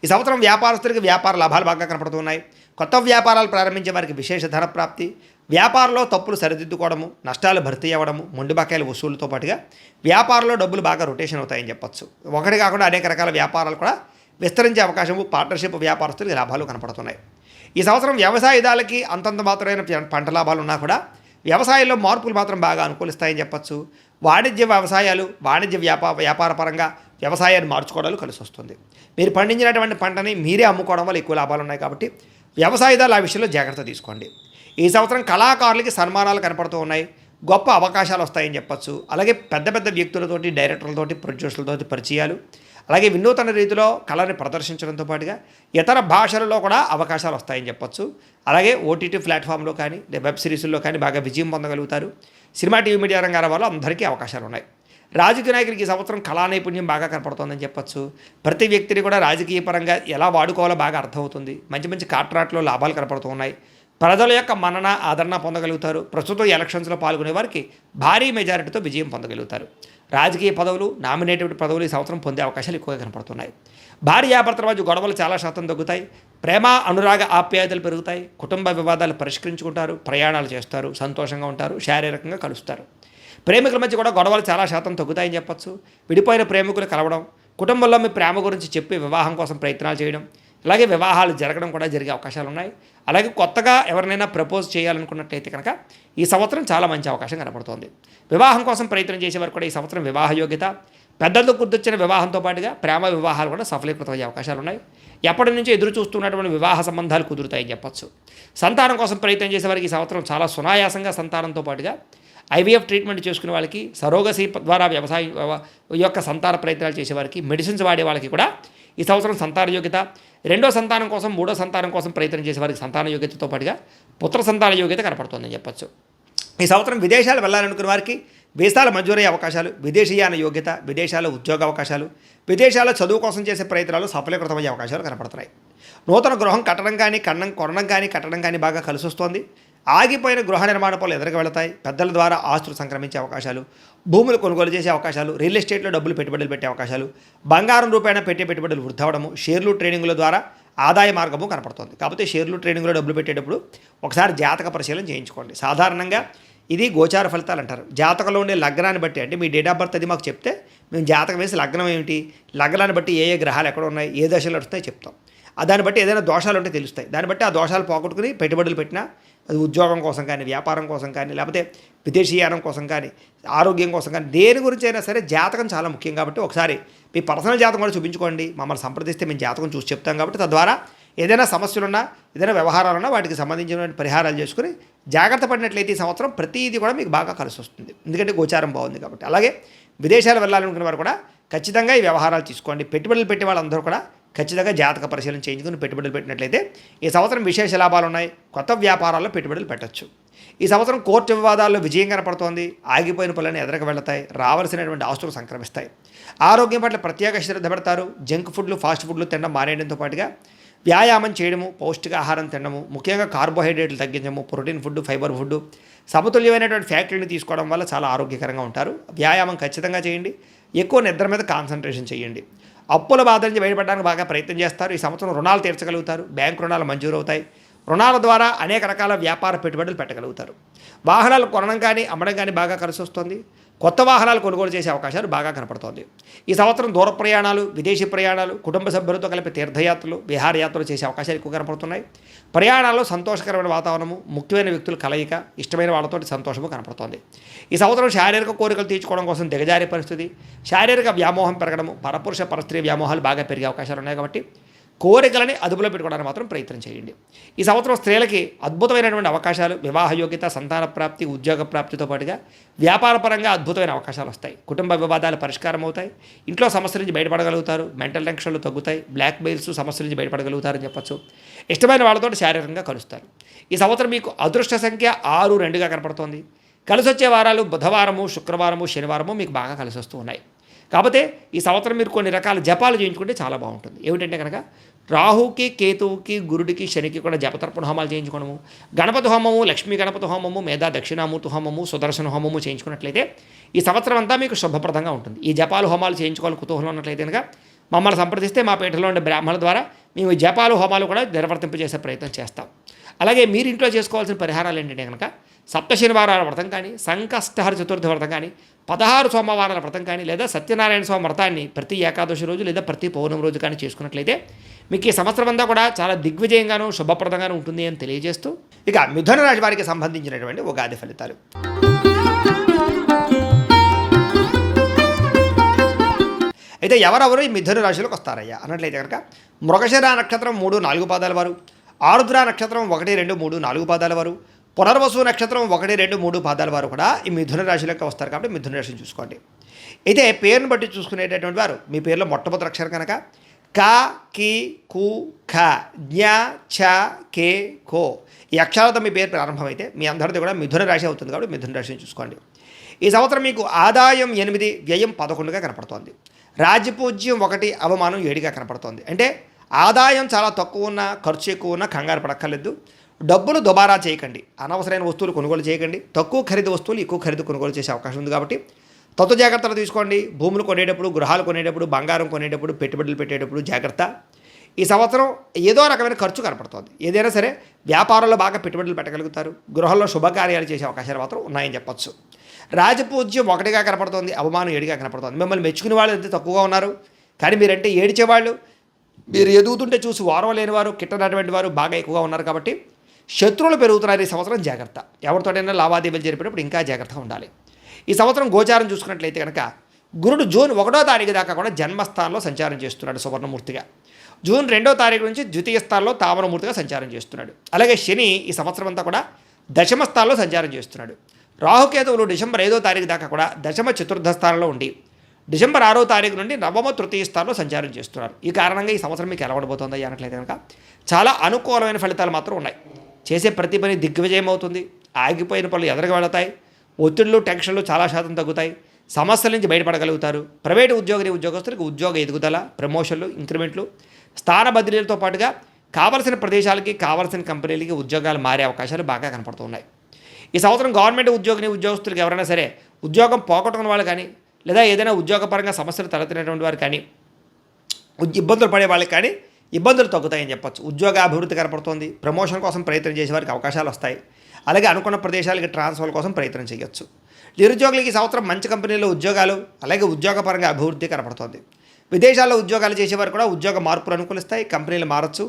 ఈ సంవత్సరం వ్యాపారస్తులకి వ్యాపార లాభాలు బాగా కనపడుతున్నాయి. కొత్త వ్యాపారాలు ప్రారంభించే వారికి విశేష ధన ప్రాప్తి, వ్యాపారంలో తప్పులు సరిదిద్దుకోవడము, నష్టాలు భర్తీ అవ్వడము, మొండి బకాయిల వసూలుతో పాటుగా వ్యాపారంలో డబ్బులు బాగా రొటేషన్ అవుతాయని చెప్పచ్చు. ఒకటి కాకుండా అనేక రకాల వ్యాపారాలు కూడా విస్తరించే అవకాశము, పార్ట్నర్షిప్ వ్యాపారస్తులకి లాభాలు కనపడుతున్నాయి. ఈ సంవత్సరం వ్యవసాయదారులకి అంతంత మాత్రమైన పంట లాభాలు ఉన్నా కూడా వ్యవసాయంలో మార్పులు మాత్రం బాగా అనుకూలిస్తాయని చెప్పచ్చు. వాణిజ్య వ్యవసాయాలు, వాణిజ్య వ్యాపార పరంగా వ్యవసాయాన్ని మార్చుకోవడాలు కలిసి వస్తుంది. మీరు పండించినటువంటి పంటని మీరే అమ్ముకోవడం వల్ల ఎక్కువ లాభాలు ఉన్నాయి కాబట్టి వ్యవసాయదారులు ఆ విషయంలో జాగ్రత్త తీసుకోండి. ఈ సంవత్సరం కళాకారులకి సన్మానాలు కనపడుతూ ఉన్నాయి, గొప్ప అవకాశాలు వస్తాయని చెప్పచ్చు. అలాగే పెద్ద పెద్ద వ్యక్తులతోటి, డైరెక్టర్లతోటి, ప్రొడ్యూసర్లతోటి పరిచయాలు, అలాగే వినూతన రీతిలో కళని ప్రదర్శించడంతో పాటుగా ఇతర భాషలలో కూడా అవకాశాలు వస్తాయని చెప్పచ్చు. అలాగే ఓటీటీ ప్లాట్ఫామ్లో కానీ, వెబ్ సిరీస్లో కానీ బాగా విజయం పొందగలుగుతారు. సినిమా, టీవీ మీడియా రంగాల వల్ల అందరికీ అవకాశాలు ఉన్నాయి. రాజకీయ నాయకులకి ఈ సంవత్సరం కళా నైపుణ్యం బాగా కనపడుతుందని చెప్పచ్చు. ప్రతి వ్యక్తిని కూడా రాజకీయ పరంగా ఎలా వాడుకోవాలో బాగా అర్థమవుతుంది. మంచి మంచి కాంట్రాక్ట్లో లాభాలు కనపడుతూ ఉన్నాయి. ప్రజల యొక్క మన్నన, ఆదరణ పొందగలుగుతారు. ప్రస్తుతం ఎలక్షన్స్లో పాల్గొనే వారికి భారీ మెజారిటీతో విజయం పొందగలుగుతారు. రాజకీయ పదవులు, నామినేటెడ్ పదవులు ఈ సంవత్సరం పొందే అవకాశాలు ఎక్కువగా కనపడుతున్నాయి. భార్యాభర్తల మధ్య గొడవలు చాలా శాతం తగ్గుతాయి. ప్రేమ, అనురాగ, ఆప్యాయతలు పెరుగుతాయి. కుటుంబ వివాదాలు పరిష్కరించుకుంటారు, ప్రయాణాలు చేస్తారు, సంతోషంగా ఉంటారు, శారీరకంగా కలుస్తారు. ప్రేమికుల మధ్య కూడా గొడవలు చాలా శాతం తగ్గుతాయని చెప్పచ్చు. విడిపోయిన ప్రేమికులు కలవడం, కుటుంబంలో మీ ప్రేమ గురించి చెప్పి వివాహం కోసం ప్రయత్నాలు చేయడం, అలాగే వివాహాలు జరగడం కూడా జరిగే అవకాశాలు ఉన్నాయి. అలాగే కొత్తగా ఎవరినైనా ప్రపోజ్ చేయాలనుకున్నట్లయితే కనుక ఈ సంవత్సరం చాలా మంచి అవకాశం కనపడుతోంది. వివాహం కోసం ప్రయత్నం చేసేవారు కూడా ఈ సంవత్సరం వివాహ యోగ్యత, పెద్దలతో గుర్తొచ్చిన వివాహంతో పాటుగా ప్రేమ వివాహాలు కూడా సఫలీకృతమయ్యే అవకాశాలు ఉన్నాయి. ఎప్పటి నుంచో ఎదురు చూస్తున్నటువంటి వివాహ సంబంధాలు కుదురుతాయని చెప్పచ్చు. సంతానం కోసం ప్రయత్నం చేసేవారికి ఈ సంవత్సరం చాలా సునాయాసంగా సంతానంతో పాటుగా ఐవీఎఫ్ ట్రీట్మెంట్ చేసుకునే వాళ్ళకి, సరోగసీ ద్వారా వ్యవసాయం యొక్క సంతాన ప్రయత్నాలు చేసేవారికి, మెడిసిన్స్ వాడే వాళ్ళకి కూడా ఈ సంవత్సరం సంతాన యోగ్యత, రెండో సంతానం కోసం, మూడో సంతానం కోసం ప్రయత్నం చేసే వారికి సంతాన యోగ్యతతో పాటుగా పుత్ర సంతాన యోగ్యత కనపడుతుందని చెప్పచ్చు. ఈ సంవత్సరం విదేశాలు వెళ్ళాలనుకున్న వారికి వీసాల మంజూరయ్యే అవకాశాలు, విదేశీయాన యోగ్యత, విదేశాల్లో ఉద్యోగ అవకాశాలు, విదేశాల్లో చదువు కోసం చేసే ప్రయత్నాలు సఫలీకృతమయ్యే అవకాశాలు కనపడుతున్నాయి. నూతన గృహం కట్టడం కానీ, కొనడం కానీ, కట్టడం కానీ బాగా కలిసి వస్తోంది. ఆగిపోయిన గృహ నిర్మాణ పనులు ఎదురుకు వెళతాయి. పెద్దల ద్వారా ఆస్తులు సంక్రమించే అవకాశాలు, భూములు కొనుగోలు చేసే అవకాశాలు, రియల్ ఎస్టేట్లో డబ్బులు పెట్టుబడులు పెట్టే అవకాశాలు, బంగారం రూపాయన పెట్టే పెట్టుబడులు వృద్ధి అవ్వడము, షేర్లు ట్రేడింగ్ల ద్వారా ఆదాయ మార్గము కనపడుతుంది. కాకపోతే షేర్లు ట్రేడింగ్లో డబ్బులు పెట్టేటప్పుడు ఒకసారి జాతక పరిశీలన చేయించుకోండి. సాధారణంగా ఇది గోచార ఫలితాలు అంటారు. జాతకంలో ఉండే లగ్నాన్ని బట్టి, అంటే మీ డేట్ ఆఫ్ బర్త్ అది మాకు చెప్తే మేము జాతకం వేసి లగ్నం ఏమిటి, లగ్నాన్ని బట్టి ఏ ఏ గ్రహాలు ఎక్కడ ఉన్నాయి, ఏ దశలు నడుస్తాయో చెప్తాం. దాన్ని బట్టి ఏదైనా దోషాలు ఉంటే తెలుస్తాయి. దాన్ని బట్టి ఆ దోషాలు పోగొట్టుకుని పెట్టుబడులు పెట్టినా, అది ఉద్యోగం కోసం కానీ, వ్యాపారం కోసం కానీ, లేకపోతే విదేశీయానం కోసం కానీ, ఆరోగ్యం కోసం కానీ, దేని గురించి అయినా సరే జాతకం చాలా ముఖ్యం. కాబట్టి ఒకసారి మీ పర్సనల్ జాతకం కూడా చూపించుకోండి. మమ్మల్ని సంప్రదిస్తే మేము జాతకం చూసి చెప్తాం. కాబట్టి తద్వారా ఏదైనా సమస్యలున్నా, ఏదైనా వ్యవహారాలున్నా వాటికి సంబంధించిన పరిహారాలు చేసుకుని జాగ్రత్త పడినట్లయితే ఈ సంవత్సరం ప్రతిదీ కూడా మీకు బాగా కలిసి వస్తుంది. ఎందుకంటే గోచారం బాగుంది కాబట్టి. అలాగే విదేశాలు వెళ్ళాలనుకునే వారు కూడా ఖచ్చితంగా ఈ వ్యవహారాలు తీసుకోండి. పెట్టుబడులు పెట్టే వాళ్ళందరూ కూడా ఖచ్చితంగా జాతక పరిశీలన చేయించుకుని పెట్టుబడులు పెట్టినట్లయితే ఈ సంవత్సరం విశేష లాభాలు ఉన్నాయి. కొత్త వ్యాపారాల్లో పెట్టుబడులు పెట్టచ్చు. ఈ సంవత్సరం కోర్టు వివాదాల్లో విజయం కనపడుతోంది. ఆగిపోయిన పనులను ఎదురుకు వెళతాయి. రావాల్సినటువంటి ఆస్తులు సంక్రమిస్తాయి. ఆరోగ్యం పట్ల ప్రత్యేక శ్రద్ధ పెడతారు. జంక్ ఫుడ్లు, ఫాస్ట్ ఫుడ్లు తినడం మానేయడంతో పాటుగా వ్యాయామం చేయడము, పౌష్టికాహారం తినడము, ముఖ్యంగా కార్బోహైడ్రేట్లు తగ్గించడము, ప్రోటీన్ ఫుడ్, ఫైబర్ ఫుడ్, సమతుల్యమైనటువంటి ఫ్యాక్టరీని తీసుకోవడం వల్ల చాలా ఆరోగ్యకరంగా ఉంటారు. వ్యాయామం ఖచ్చితంగా చేయండి. ఎక్కువ నిద్ర మీద కాన్సన్ట్రేషన్ చేయండి. అప్పుల బాధ నుంచి బయటపడడానికి బాగా ప్రయత్నం చేస్తారు. ఈ సంవత్సరం రుణాలు తీర్చగలుగుతారు. బ్యాంకు రుణాలు మంజూరు అవుతాయి. రుణాల ద్వారా అనేక రకాల వ్యాపార పెట్టుబడులు పెట్టగలుగుతారు. వాహనాలు కొనడం కానీ, అమ్మడం కానీ బాగా కలిసి వస్తుంది. కొత్త వాహనాలు కొనుగోలు చేసే అవకాశాలు బాగా కనపడుతోంది. ఈ సంవత్సరం దూర ప్రయాణాలు, విదేశీ ప్రయాణాలు, కుటుంబ సభ్యులతో కలిపి తీర్థయాత్రలు, విహారయాత్రలు చేసే అవకాశాలు ఎక్కువ కనపడుతున్నాయి. ప్రయాణాల్లో సంతోషకరమైన వాతావరణము, ముఖ్యమైన వ్యక్తుల కలయిక, ఇష్టమైన వాళ్ళతో సంతోషము కనపడుతోంది. ఈ సంవత్సరం శారీరక కోరికలు తీర్చుకోవడం కోసం దిగజారే పరిస్థితి, శారీరక వ్యామోహం పెరగడము, పరపురుష పరస్త్రీ వ్యామోహాలు బాగా పెరిగే అవకాశాలు ఉన్నాయి. కాబట్టి కోరికలని అదుపులో పెట్టుకోవడానికి మాత్రం ప్రయత్నం చేయండి. ఈ సంవత్సరం స్త్రీలకి అద్భుతమైనటువంటి అవకాశాలు, వివాహ యోగ్యత, సంతాన ప్రాప్తి, ఉద్యోగ ప్రాప్తితో పాటుగా వ్యాపారపరంగా అద్భుతమైన అవకాశాలు వస్తాయి. కుటుంబ వివాదాలు పరిష్కారం అవుతాయి. ఇంట్లో సమస్యల నుంచి బయటపడగలుగుతారు. మెంటల్ టెన్షన్లు తగ్గుతాయి. బ్లాక్ మెయిల్స్ సమస్యల నుంచి బయటపడగలుగుతారని చెప్పచ్చు. ఇష్టమైన వాళ్ళతో శారీరకంగా కలుస్తారు. ఈ సంవత్సరం మీకు అదృష్ట సంఖ్య 6, 2గా కనపడుతోంది. కలిసి వచ్చే వారాలు బుధవారము, శుక్రవారము, శనివారము మీకు బాగా కలిసి వస్తూ ఉన్నాయి. కాకపోతే ఈ సంవత్సరం మీరు కొన్ని రకాల జపాలు చేయించుకుంటే చాలా బాగుంటుంది. ఏమిటంటే కనుక రాహుకి, కేతువుకి, గురుడికి, శనికి కూడా జపతర్పణ హోమాలు చేయించుకోవడము, గణపతి హోమము, లక్ష్మీ గణపతి హోమము, మేధా దక్షిణామూర్తి హోమము, సుదర్శన హోమము చేయించుకున్నట్లయితే ఈ సంవత్సరం అంతా మీకు శుభప్రదంగా ఉంటుంది. ఈ జపాలు హోమాలు చేయించుకోవాలని కుతూహలం ఉన్నట్లయితే కనుక మమ్మల్ని సంప్రదిస్తే మా పీఠలో ఉండే బ్రాహ్మణుల ద్వారా మేము ఈ జపాలు హోమాలు కూడా నిర్వర్తింపజేసే ప్రయత్నం చేస్తాం. అలాగే మీరు ఇంట్లో చేసుకోవాల్సిన పరిహారాలు ఏంటంటే కనుక సప్తశనివారాల వ్రతం కానీ, సంకష్టహర చతుర్థి వ్రతం కానీ, 16 సోమవారాల వ్రతం కానీ, లేదా సత్యనారాయణ స్వామి వ్రతాన్ని ప్రతి ఏకాదశి రోజు లేదా ప్రతి పౌర్ణమి రోజు కానీ చేసుకున్నట్లయితే మీకు ఈ సంవత్సరం అంతా కూడా చాలా దిగ్విజయంగాను శుభప్రదంగాను ఉంటుంది అని తెలియజేస్తూ ఇక మిథున రాశి వారికి సంబంధించినటువంటి ఉగాది ఫలితాలు. అయితే ఎవరెవరు ఈ మిథున రాశిలోకి వస్తారయ్యా అన్నట్లయితే కనుక మృగశిర నక్షత్రం 3, 4 పాదాల వారు, ఆరుద్ర నక్షత్రం 1, 2, 3, 4 పాదాల వారు, పునర్వసు నక్షత్రం 1, 2, 3 పాదాల వారు కూడా ఈ మిథున రాశిలోకి వస్తారు. కాబట్టి మిథున రాశిని చూసుకోండి. అయితే పేరును బట్టి చూసుకునేటటువంటి వారు మీ పేరులో మొట్టమొదటి అక్షరం కనుక క, కి, కు, ఖ, జ్ఞ, ఛ, కే, కో ఈ అక్షరాలతో మీ పేరు ప్రారంభమైతే మీ అందరిది కూడా మిథున రాశి అవుతుంది. కాబట్టి మిథున రాశిని చూసుకోండి. ఈ సంవత్సరం మీకు ఆదాయం 8, వ్యయం 11గా కనపడుతోంది. రాజ్యపూజ్యం 1, అవమానం 7గా కనపడుతోంది. అంటే ఆదాయం చాలా తక్కువ ఉన్న, ఖర్చు ఎక్కువ ఉన్న కంగారు పడక్కర్లేదు. డబ్బులు దుబారా చేయకండి. అనవసరమైన వస్తువులు కొనుగోలు చేయకండి. తక్కువ ఖరీదు వస్తువులు ఎక్కువ ఖరీదు కొనుగోలు చేసే అవకాశం ఉంది. కాబట్టి తత్వ జాగ్రత్తలు తీసుకోండి. భూములు కొనేటప్పుడు, గృహాలు కొనేటప్పుడు, బంగారం కొనేటప్పుడు, పెట్టుబడులు పెట్టేటప్పుడు జాగ్రత్త. ఈ సంవత్సరం ఏదో రకమైన ఖర్చు కనపడుతోంది. ఏదైనా సరే వ్యాపారంలో బాగా పెట్టుబడులు పెట్టగలుగుతారు. గృహంలో శుభకార్యాలు చేసే అవకాశాలు మాత్రం ఉన్నాయని చెప్పచ్చు. రాజపూజ్యం 1గా కనపడుతోంది. అవమానం 7గా కనపడుతోంది. మిమ్మల్ని మెచ్చుకునే వాళ్ళు ఎంత తక్కువగా ఉన్నారు. కానీ మీరంటే ఏడిచేవాళ్ళు, మీరు ఎదుగుతుంటే చూసి వారం లేనివారు, కిట్టనటువంటి వారు బాగా ఎక్కువగా ఉన్నారు. కాబట్టి శత్రువులు పెరుగుతున్నారు. ఈ సంవత్సరం జాగ్రత్త. ఎవరితోటైనా లావాదేవీలు జరిపేటప్పుడు ఇంకా జాగ్రత్తగా ఉండాలి. ఈ సంవత్సరం గోచారం చూసుకున్నట్లయితే కనుక గురుడు జూన్ 1వ తారీఖు దాకా కూడా జన్మస్థానంలో సంచారం చేస్తున్నాడు సువర్ణమూర్తిగా. జూన్ 2వ తారీఖు నుంచి ద్వితీయ స్థానంలో తామరమూర్తిగా సంచారం చేస్తున్నాడు. అలాగే శని ఈ సంవత్సరం అంతా కూడా దశమ స్థానంలో సంచారం చేస్తున్నాడు. రాహుకేతువులు డిసెంబర్ 5వ తారీఖు దాకా కూడా దశమ చతుర్థ స్థానంలో ఉండి డిసెంబర్ 6వ తారీఖు నుండి నవమ తృతీయ స్థానంలో సంచారం చేస్తున్నారు. ఈ కారణంగా ఈ సంవత్సరం మీకు ఎలా ఉండబోతుందో అన్నట్లయితే కనుక చాలా అనుకూలమైన ఫలితాలు మాత్రం ఉన్నాయి. చేసే ప్రతి పని దిగ్విజయం అవుతుంది. ఆగిపోయిన పనులు ఎదురుగా వెళతాయి. ఒత్తిళ్లు, టెన్షన్లు చాలా శాతం తగ్గుతాయి. సమస్యల నుంచి బయటపడగలుగుతారు. ప్రైవేటు ఉద్యోగులకు ఉద్యోగ ఎదుగుదల, ప్రమోషన్లు, ఇంక్రిమెంట్లు, స్థాన బదిలీలతో పాటుగా కావలసిన ప్రదేశాలకి కావలసిన కంపెనీలకి ఉద్యోగాలు మారే అవకాశాలు బాగా కనపడుతున్నాయి. ఈ సంవత్సరం గవర్నమెంట్ ఉద్యోగస్తులకు ఎవరైనా సరే ఉద్యోగం పోగొట్టుకున్న వాళ్ళు కానీ, లేదా ఏదైనా ఉద్యోగపరంగా సమస్యలు తలెత్తినటువంటి వారు కానీ, ఇబ్బందులు పడే వాళ్ళకి కానీ ఇబ్బందులు తగ్గుతాయని చెప్పొచ్చు. ఉద్యోగ అభివృద్ధి కనపడుతుంది. ప్రమోషన్ కోసం ప్రయత్నం చేసే వారికి అవకాశాలు వస్తాయి. అలాగే అనుకున్న ప్రదేశాలకి ట్రాన్స్ఫర్ కోసం ప్రయత్నం చేయొచ్చు. నిరుద్యోగులకి ఈ సంవత్సరం మంచి కంపెనీలో ఉద్యోగాలు, అలాగే ఉద్యోగపరంగా అభివృద్ధి కనపడుతుంది. విదేశాల్లో ఉద్యోగాలు చేసేవారు కూడా ఉద్యోగ మార్పులు అనుకూలిస్తాయి. కంపెనీలు మారచ్చు.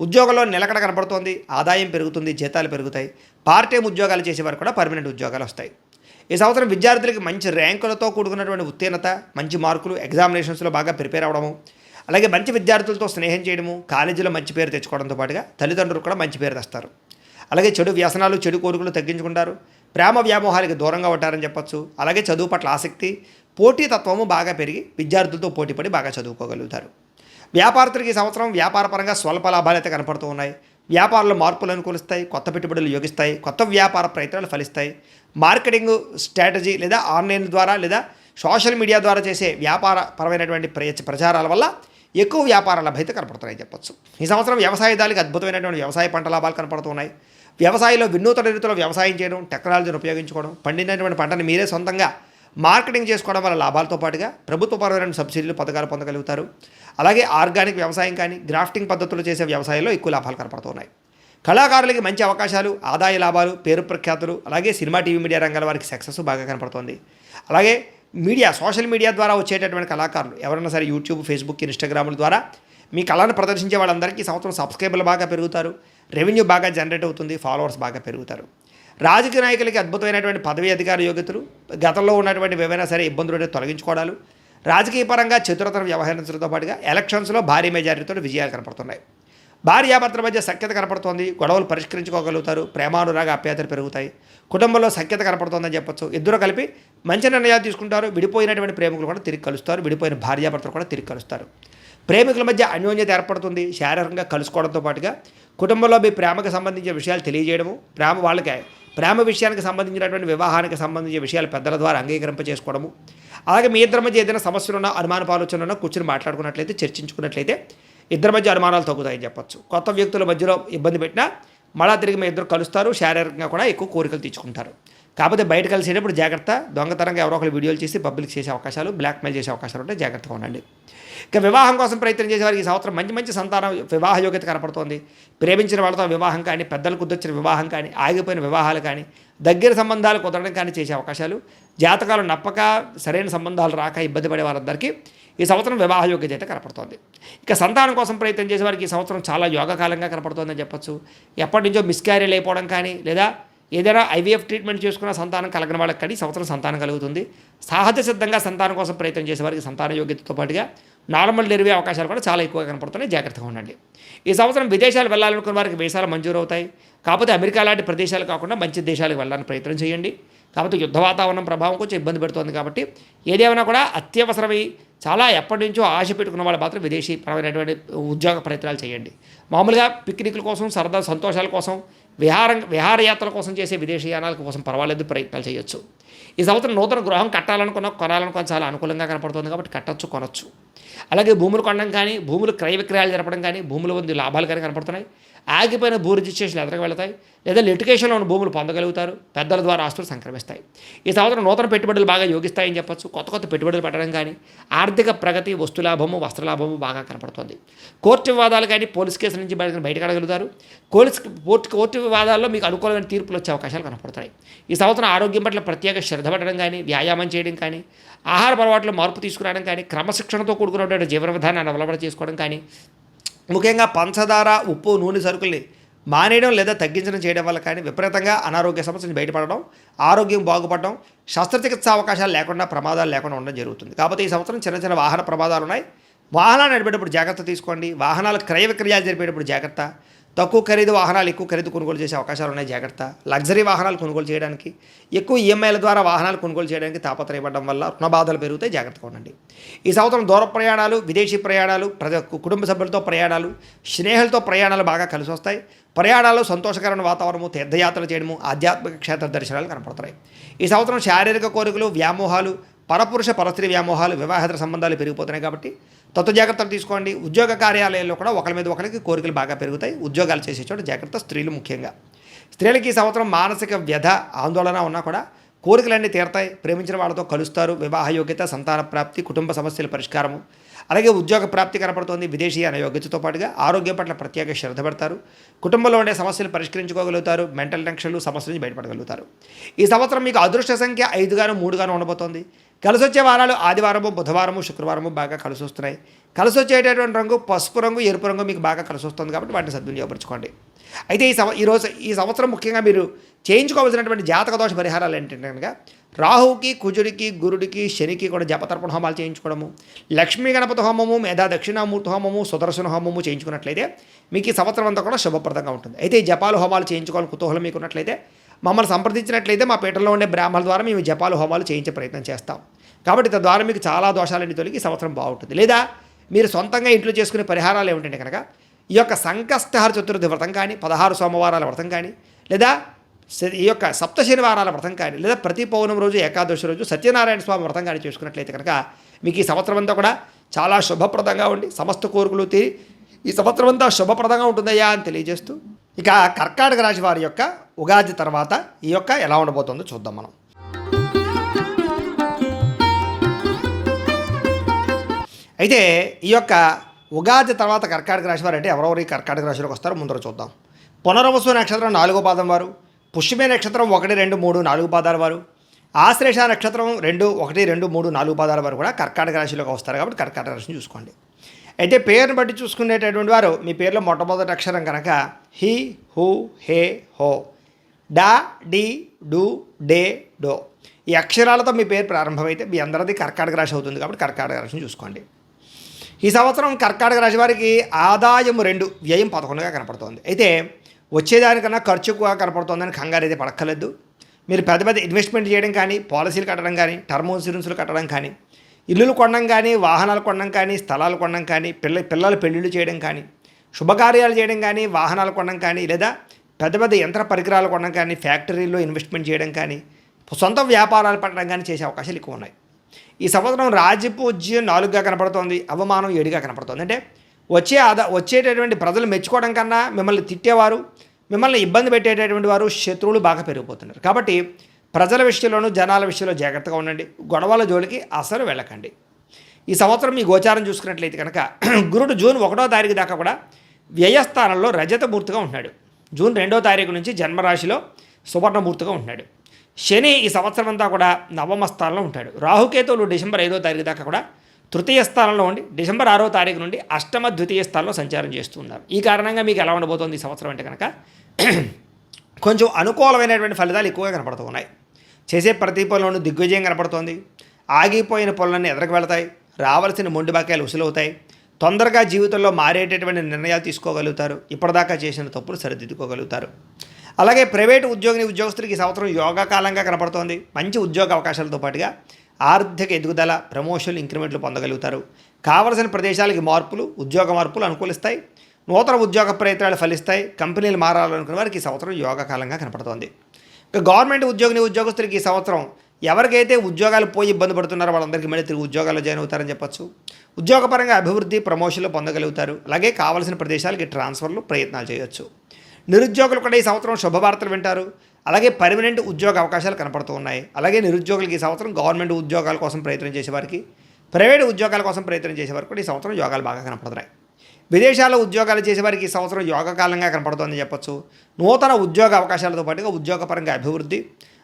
ఉద్యోగంలో నిలకడ కనపడుతుంది. ఆదాయం పెరుగుతుంది. జీతాలు పెరుగుతాయి. పార్ట్ టైం ఉద్యోగాలు చేసేవారు కూడా పర్మనెంట్ ఉద్యోగాలు వస్తాయి. ఈ సంవత్సరం విద్యార్థులకి మంచి ర్యాంకులతో కూడుకున్నటువంటి ఉత్తీర్ణత, మంచి మార్కులు, ఎగ్జామినేషన్స్లో బాగా ప్రిపేర్ అవ్వడము, అలాగే మంచి విద్యార్థులతో స్నేహం చేయడము, కాలేజీలో మంచి పేరు తెచ్చుకోవడంతో పాటుగా తల్లిదండ్రులు కూడా మంచి పేరు తెస్తారు. అలాగే చెడు వ్యసనాలు, చెడు కోరికలు తగ్గించుకుంటారు. ప్రేమ వ్యామోహాలకి దూరంగా ఉంటారని చెప్పొచ్చు. అలాగే చదువు పట్ల ఆసక్తి, పోటీతత్వము బాగా పెరిగి విద్యార్థులతో పోటీపడి బాగా చదువుకోగలుగుతారు. వ్యాపారస్తులకి ఈ సంవత్సరం వ్యాపారపరంగా స్వల్ప లాభాలు అయితే కనపడుతూ ఉన్నాయి. వ్యాపారంలో మార్పులు అనుకూలిస్తాయి. కొత్త పెట్టుబడులు యోగిస్తాయి. కొత్త వ్యాపార ప్రయత్నాలు ఫలిస్తాయి. మార్కెటింగ్ స్ట్రాటజీ లేదా ఆన్లైన్ ద్వారా లేదా సోషల్ మీడియా ద్వారా చేసే వ్యాపారపరమైనటువంటి ప్రచారాల వల్ల ఎక్కువ వ్యాపార లాభం అయితే కనపడుతున్నాయి చెప్పొచ్చు. ఈ సంవత్సరం వ్యవసాయదారులకు అద్భుతమైనటువంటి వ్యవసాయ పంట లాభాలు కనపడుతున్నాయి. వ్యవసాయంలో వినూతన రీతిలో వ్యవసాయం చేయడం, టెక్నాలజీని ఉపయోగించుకోవడం, పండినటువంటి పంటను మీరే సొంతంగా మార్కెటింగ్ చేసుకోవడం వల్ల లాభాలతో పాటుగా ప్రభుత్వపరమైన సబ్సిడీలు, పథకాలు పొందగలుగుతారు. అలాగే ఆర్గానిక్ వ్యవసాయం కానీ, గ్రాఫ్టింగ్ పద్ధతులు చేసే వ్యవసాయంలో ఎక్కువ లాభాలు కనపడుతున్నాయి. కళాకారులకి మంచి అవకాశాలు, ఆదాయ లాభాలు, పేరు ప్రఖ్యాతులు, అలాగే సినిమా, టీవీ, మీడియా రంగాల వారికి సక్సెస్ బాగా కనపడుతుంది. అలాగే సోషల్ మీడియా ద్వారా వచ్చేటటువంటి కళాకారులు ఎవరైనా సరే యూట్యూబ్, ఫేస్బుక్, ఇన్స్టాగ్రాముల ద్వారా మీ కళను ప్రదర్శించే వాళ్ళందరికీ సంవత్సరం సబ్స్క్రైబర్లు బాగా పెరుగుతారు. రెవెన్యూ బాగా జనరేట్ అవుతుంది. ఫాలోవర్స్ బాగా పెరుగుతారు. రాజకీయ నాయకులకి అద్భుతమైనటువంటి పదవి, అధికార యోగ్యతలు, గతంలో ఉన్నటువంటి ఏవైనా సరే ఇబ్బందులు తొలగించుకోవడాలు, రాజకీయ పరంగా చతురతను వ్యవహరించడంతో పాటుగా ఎలక్షన్స్లో భారీ మెజారిటీతో విజయాలు కనపడుతున్నాయి. భార్యాభర్తల మధ్య సఖ్యత కనపడుతోంది. గొడవలు పరిష్కరించుకోగలుగుతారు. ప్రేమానురాగ ఆప్యాయతలు పెరుగుతాయి. కుటుంబంలో సఖ్యత కనపడుతోందని చెప్పొచ్చు. ఇద్దరు కలిపి మంచి నిర్ణయాలు తీసుకుంటారు. విడిపోయినటువంటి ప్రేమికులు కూడా తిరిగి కలుస్తారు. విడిపోయిన భార్యాభర్తలు కూడా తిరిగి కలుస్తారు. ప్రేమికుల మధ్య అన్యోన్యత ఏర్పడుతుంది. శారీరకంగా కలుసుకోవడంతో పాటుగా కుటుంబంలో మీ ప్రేమకు సంబంధించిన విషయాలు తెలియజేయడము, ప్రేమ విషయానికి సంబంధించినటువంటి వివాహానికి సంబంధించిన విషయాలు పెద్దల ద్వారా అంగీకరింప చేసుకోవడము, అలాగే మీ ఇద్దరి మధ్య ఏదైనా సమస్యలున్నా, అనుమానపు ఆలోచనలున్నా కూర్చొని మాట్లాడుకున్నట్లయితే, చర్చించుకున్నట్లయితే ఇద్దరి మధ్య అనుమానాలు తగ్గుతాయని చెప్పొచ్చు. కొత్త వ్యక్తుల మధ్యలో ఇబ్బంది పెట్టినా మళ్ళా తిరిగి మీ ఇద్దరు కలుస్తారు. శారీరకంగా కూడా ఎక్కువ కోరికలు తీర్చుకుంటారు. కాకపోతే బయట కలిసేటప్పుడు జాగ్రత్త. దొంగతనంగా ఎవరో ఒకరు వీడియోలు చేసి పబ్లిక్ చేసే అవకాశాలు, బ్లాక్మెయిల్ చేసే అవకాశాలు ఉంటే జాగ్రత్తగా ఉండండి. ఇక వివాహం కోసం ప్రయత్నం చేసేవారికి ఈ సంవత్సరం మంచి సంతానం, వివాహ యోగ్యత కనపడుతోంది. ప్రేమించిన వాళ్ళతో వివాహం కానీ, పెద్దలు కుదొచ్చిన వివాహం కానీ, ఆగిపోయిన వివాహాలు కానీ, దగ్గర సంబంధాలు కుదరడం కానీ చేసే అవకాశాలు, జాతకాలు నప్పక సరైన సంబంధాలు రాక ఇబ్బంది పడే వారందరికీ ఈ సంవత్సరం వివాహ యోగ్యత అయితే కనపడుతోంది. ఇక సంతానం కోసం ప్రయత్నం చేసే వారికి ఈ సంవత్సరం చాలా యోగకాలంగా కనపడుతోందని చెప్పొచ్చు. ఎప్పటి నుంచో మిస్క్యారీలు అయిపోవడం కానీ, లేదా ఏదైనా ఐవీఎఫ్ ట్రీట్మెంట్ చేసుకున్న సంతానం కలగని వాళ్ళకి కానీ సంవత్సరం సంతానం కలుగుతుంది. సహజ సిద్ధంగా సంతానం కోసం ప్రయత్నం చేసే వారికి సంతాన యోగ్యతతో పాటుగా నార్మల్ డెలివరీ అవకాశాలు కూడా చాలా ఎక్కువగా కనపడుతున్నాయి. జాగ్రత్తగా ఉండండి. ఈ సంవత్సరం విదేశాలు వెళ్ళాలనుకున్న వారికి వీసాలు మంజూరు అవుతాయి. కాకపోతే అమెరికా లాంటి ప్రదేశాలు కాకుండా మంచి దేశాలకు వెళ్ళడానికి ప్రయత్నం చేయండి. కాకపోతే యుద్ధ వాతావరణం ప్రభావం కొంచెం ఇబ్బంది పెడుతుంది కాబట్టి ఏదేమైనా కూడా అత్యవసరమై చాలా ఎప్పటి నుంచో ఆశ పెట్టుకున్న వాళ్ళు మాత్రం విదేశీ పరమైనటువంటి ఉద్యోగ ప్రయత్నాలు చేయండి. మామూలుగా పిక్నిక్ల కోసం, సరదా సంతోషాల కోసం, విహారయాత్రల కోసం చేసే విదేశీయానాల కోసం పర్వాలేదు, ప్రయత్నాలు చేయొచ్చు. ఈ సంవత్సరం నూతన గృహం కొనాలనుకున్న చాలా అనుకూలంగా కనపడుతుంది కాబట్టి కట్టొచ్చు, కొనొచ్చు. అలాగే భూములు కొనడం కానీ, భూములు క్రయ విక్రయాలు జరపడం కానీ, భూముల పొంది లాభాలు కానీ కనపడుతున్నాయి. ఆగిపోయిన భూ రిజిస్ట్రేషన్లు ఎదురుకు వెళతాయి, లేదా లిటిగేషన్లో ఉన్న భూములు పొందగలుగుతారు. పెద్దల ద్వారా ఆస్తులు సంక్రమిస్తాయి. ఈ సంవత్సరం నూతన పెట్టుబడులు బాగా యోగిస్తాయని చెప్పొచ్చు. కొత్త పెట్టుబడులు పెట్టడం కానీ, ఆర్థిక ప్రగతి, వస్తులాభము, వస్త్రలాభము బాగా కనపడుతుంది. కోర్టు వివాదాలు కానీ, పోలీస్ కేసుల నుంచి బయటకడగలుగుతారు. కోర్టు వివాదాల్లో మీకు అనుకూలమైన తీర్పులు వచ్చే అవకాశాలు కనపడుతున్నాయి. ఈ సంవత్సరం ఆరోగ్యం పట్ల ప్రత్యేక శ్రద్ధ పెట్టడం కానీ, వ్యాయామం చేయడం కానీ, ఆహార అలవాట్లో మార్పు తీసుకురావడం కానీ, క్రమశిక్షణతో కూడుకున్నటువంటి జీవన విధానాన్ని అలవాటు చేసుకోవడం కానీ, ముఖ్యంగా పంచదార, ఉప్పు, నూనె సరుకుల్ని మానేయడం లేదా తగ్గించడం చేయడం వల్ల కానీ విపరీతంగా అనారోగ్య సమస్య నుంచి బయటపడడం, ఆరోగ్యం బాగుపడడం, శస్త్రచికిత్స అవకాశాలు లేకుండా, ప్రమాదాలు లేకుండా ఉండడం జరుగుతుంది. కాకపోతే ఈ సంవత్సరం చిన్న వాహన ప్రమాదాలు ఉన్నాయి. వాహనాలు నడిపేటప్పుడు జాగ్రత్త తీసుకోండి. వాహనాలు క్రయ విక్రయాలు జరిపేటప్పుడు జాగ్రత్త. తక్కువ ఖరీదు వాహనాలు ఎక్కువ ఖరీదు కొనుగోలు చేసే అవకాశాలు ఉన్నాయి, జాగ్రత్త. లగ్జరీ వాహనాలు కొనుగోలు చేయడానికి, ఎక్కువ ఈఎంఐల ద్వారా వాహనాలు కొనుగోలు చేయడానికి తాపత్రయపడడం వల్ల రుణ బాధలు పెరుగుతాయి, జాగ్రత్తగా ఉండండి. ఈ సంవత్సరం దూర ప్రయాణాలు, విదేశీ ప్రయాణాలు, కుటుంబ సభ్యులతో ప్రయాణాలు, స్నేహితులతో ప్రయాణాలు బాగా కలిసి వస్తాయి. ప్రయాణాలు, సంతోషకరమైన వాతావరణము, తీర్థయాత్రలు చేయడము, ఆధ్యాత్మిక క్షేత్ర దర్శనాలు కనపడుతున్నాయి. ఈ సంవత్సరం శారీరక కోరికలు, వ్యామోహాలు, పరపురుష పరస్త్రీ వ్యామోహాలు, వివాహేతర సంబంధాలు పెరిగిపోతున్నాయి కాబట్టి తత్వ జాగ్రత్తలు తీసుకోండి. ఉద్యోగ కార్యాలయాల్లో కూడా ఒకరి మీద ఒకరికి కోరికలు బాగా పెరుగుతాయి. ఉద్యోగాలు చేసే చోట జాగ్రత్త, స్త్రీలు ముఖ్యంగా. స్త్రీలకి ఈ సంవత్సరం మానసిక వ్యధ, ఆందోళన ఉన్నా కూడా కోరికలన్నీ తీరతాయి. ప్రేమించిన వాళ్ళతో కలుస్తారు. వివాహ యోగ్యత, సంతాన ప్రాప్తి, కుటుంబ సమస్యల పరిష్కారము, అలాగే ఉద్యోగ ప్రాప్తి కనపడుతోంది. విదేశీయాన యోగ్యతతో పాటుగా ఆరోగ్యం పట్ల ప్రత్యేక శ్రద్ధ పెడతారు. కుటుంబంలో ఉండే సమస్యలు పరిష్కరించుకోగలుగుతారు. మెంటల్ టెన్షన్లు, సమస్యల నుంచి బయటపడగలుగుతారు. ఈ సంవత్సరం మీకు అదృష్ట సంఖ్య 5గాను 3గాను ఉండబోతోంది. కలిసి వచ్చే వారాలు ఆదివారము, బుధవారము, శుక్రవారము బాగా కలిసి వస్తున్నాయి. కలిసి వచ్చేటటువంటి రంగు పసుపు రంగు, ఎరుపు రంగు మీకు బాగా కలిసి వస్తుంది కాబట్టి వాటిని సద్వినియోగపరచుకోండి. అయితే ఈ సంవత్సరం ముఖ్యంగా మీరు చేయించుకోవాల్సినటువంటి జాతక దోష పరిహారాలు ఏంటంటే కనుక రాహువుకి, కుజుడికి, గురుడికి, శనికి కూడా జపతర్పణ హోమాలు చేయించుకోవడము, లక్ష్మీ గణపతి హోమము, మేధా దక్షిణామూర్తి హోమము, సుదర్శన హోమము చేయించుకున్నట్లయితే మీకు ఈ సంవత్సరం అంతా కూడా శుభప్రదంగా ఉంటుంది. అయితే ఈ జపాలు హోమాలు చేయించుకోవాలని కుతూహలం మీకు ఉన్నట్లయితే మమ్మల్ని సంప్రదించినట్లయితే మా పీఠంలో ఉండే బ్రాహ్మణుల ద్వారా మేము జపాలు హోమాలు చేయించే ప్రయత్నం చేస్తాం. కాబట్టి తద్వారా మీకు చాలా దోషాలన్నీ తొలగి సంవత్సరం బాగుంటుంది. లేదా మీరు సొంతంగా ఇంట్లో చేసుకునే పరిహారాలు ఏమిటంటే కనుక ఈ యొక్క సంకష్టహర చతుర్థి వ్రతం కానీ, 16 సోమవారాల వ్రతం కానీ, లేదా ఈ యొక్క సప్త శనివారాల వ్రతం కానీ, లేదా ప్రతి పౌర్ణమి రోజు, ఏకాదశి రోజు సత్యనారాయణ స్వామి వ్రతం కానీ చేసుకున్నట్లయితే కనుక మీకు ఈ సంవత్సరం అంతా కూడా చాలా శుభప్రదంగా ఉండి సమస్త కోరికలు తీరి ఈ సంవత్సరం అంతా శుభప్రదంగా ఉంటుందయ్యా అని తెలియజేస్తూ ఇక కర్కాటక రాశి వారి యొక్క ఉగాది తర్వాత ఈ యొక్క ఎలా ఉండబోతుందో చూద్దాం మనం. అయితే ఈ యొక్క ఉగాది తర్వాత కర్కాటక రాశి వారు అంటే ఎవరెవరు ఈ కర్కాటక రాశిలోకి వస్తారో ముందర చూద్దాం. పునర్వసు నక్షత్రం 4వ పాదం వారు, పుష్యమే నక్షత్రం 1, 2, 3, 4 పాదాల వారు, ఆశ్లేష నక్షత్రం 2, 1, 2, 3, 4 పాదాల వారు కూడా కర్కాటక రాశిలోకి వస్తారు కాబట్టి కర్కాటక రాశిని చూసుకోండి. అయితే పేరుని బట్టి చూసుకునేటటువంటి వారు మీ పేరులో మొట్టమొదటి అక్షరం కనుక హి, హు, హే, హో, డా, డి, డు, డే, డో ఈ అక్షరాలతో మీ పేరు ప్రారంభమైతే మీ అందరిది కర్కాటక రాశి అవుతుంది కాబట్టి కర్కాటక రాశిని చూసుకోండి. ఈ సంవత్సరం కర్కాటక రాశి వారికి ఆదాయం 2, వ్యయం 11గా కనపడుతోంది. అయితే వచ్చేదానికన్నా ఖర్చు ఎక్కువగా కనపడుతోందని కంగారు అయితే పడక్కర్లేదు. మీరు పెద్ద పెద్ద ఇన్వెస్ట్మెంట్ చేయడం కానీ, పాలసీలు కట్టడం కానీ, టర్మ్ ఇన్సూరెన్స్లు కట్టడం కానీ, ఇల్లులు కొనడం కానీ, వాహనాలు కొనడం కానీ, స్థలాలు కొనడం కానీ, పిల్లల పెళ్ళిళ్ళు చేయడం కానీ, శుభకార్యాలు చేయడం కానీ, వాహనాలు కొనడం కానీ, లేదా పెద్ద పెద్ద యంత్ర పరికరాలు కొనడం కానీ, ఫ్యాక్టరీల్లో ఇన్వెస్ట్మెంట్ చేయడం కానీ, సొంత వ్యాపారాలు పెట్టడం కానీ చేసే అవకాశాలు ఎక్కువ ఉన్నాయి. ఈ సంవత్సరం రాజపూజ్యం 4గా కనపడుతోంది, అవమానం 7గా కనపడుతోంది. అంటే వచ్చేటటువంటి ప్రజలు మెచ్చుకోవడం కన్నా మిమ్మల్ని తిట్టేవారు, మిమ్మల్ని ఇబ్బంది పెట్టేటటువంటి వారు, శత్రువులు బాగా పెరిగిపోతున్నారు. కాబట్టి ప్రజల విషయంలోనూ జనాల విషయంలో జాగ్రత్తగా ఉండండి. గొడవల జోలికి అసలు వెళ్ళకండి. ఈ సంవత్సరం మీ గోచారం చూసుకున్నట్లయితే కనుక గురుడు జూన్ 1వ తారీఖు దాకా కూడా వ్యయస్థానంలో రజతమూర్తిగా ఉంటున్నాడు. జూన్ 2వ తారీఖు నుంచి జన్మరాశిలో సువర్ణమూర్తిగా ఉంటున్నాడు. శని ఈ సంవత్సరం అంతా కూడా నవమ స్థానంలో ఉంటాడు. రాహుకేతువులు డిసెంబర్ 5వ తారీఖు దాకా కూడా తృతీయ స్థానంలో ఉండి డిసెంబర్ 6వ తారీఖు నుండి అష్టమ ద్వితీయ స్థానంలో సంచారం చేస్తున్నారు. ఈ కారణంగా మీకు ఎలా ఉండబోతోంది ఈ సంవత్సరం అంటే కనుక కొంచెం అనుకూలమైనటువంటి ఫలితాలు ఎక్కువగా కనపడుతూ ఉన్నాయి. చేసే ప్రతి పనులను దిగ్విజయం కనపడుతోంది. ఆగిపోయిన పనులన్నీ ఎదరకు వెళతాయి. రావాల్సిన మొండి బాకాయలు ఉసులవుతాయి. తొందరగా జీవితంలో మారేటటువంటి నిర్ణయాలు తీసుకోగలుగుతారు. ఇప్పటిదాకా చేసిన తప్పులు సరిదిద్దుకోగలుగుతారు. అలాగే ప్రైవేటు ఉద్యోగస్తులకి ఈ సంవత్సరం యోగా కాలంగా కనపడుతోంది. మంచి ఉద్యోగ అవకాశాలతో పాటుగా ఆర్థిక ఎదుగుదల, ప్రమోషన్లు, ఇంక్రిమెంట్లు పొందగలుగుతారు. కావలసిన ప్రదేశాలకి ఉద్యోగ మార్పులు అనుకూలిస్తాయి. నూతన ఉద్యోగ ప్రయత్నాలు ఫలిస్తాయి. కంపెనీలు మారాలనుకున్న వారికి ఈ సంవత్సరం యోగా కాలంగా కనపడుతోంది. ఇక గవర్నమెంట్ ఉద్యోగస్తులకి ఈ సంవత్సరం ఎవరికైతే ఉద్యోగాలు పోయి ఇబ్బంది పడుతున్నారో వాళ్ళందరికీ మళ్ళీ తిరిగి ఉద్యోగాల్లో జాయిన్ అవుతారని చెప్పొచ్చు. ఉద్యోగపరంగా అభివృద్ధి, ప్రమోషన్లు పొందగలుగుతారు. అలాగే కావాల్సిన ప్రదేశాలకి ట్రాన్స్ఫర్లు ప్రయత్నాలు చేయొచ్చు. నిరుద్యోగులు కూడా ఈ సంవత్సరం శుభవార్తలు వింటారు. అలాగే పర్మనెంట్ ఉద్యోగ అవకాశాలు కనపడుతూ ఉన్నాయి. అలాగే నిరుద్యోగులకి ఈ సంవత్సరం గవర్నమెంట్ ఉద్యోగాల కోసం ప్రయత్నం చేసేవారికి, ప్రైవేటు ఉద్యోగాల కోసం ప్రయత్నం చేసేవారికి కూడా ఈ సంవత్సరం యోగాలు బాగా కనపడుతున్నాయి. విదేశాల్లో ఉద్యోగాలు చేసేవారికి ఈ సంవత్సరం యోగకాలంగా కనపడుతుందని చెప్పొచ్చు. నూతన ఉద్యోగ అవకాశాలతో పాటుగా ఉద్యోగపరంగా అభివృద్ధి,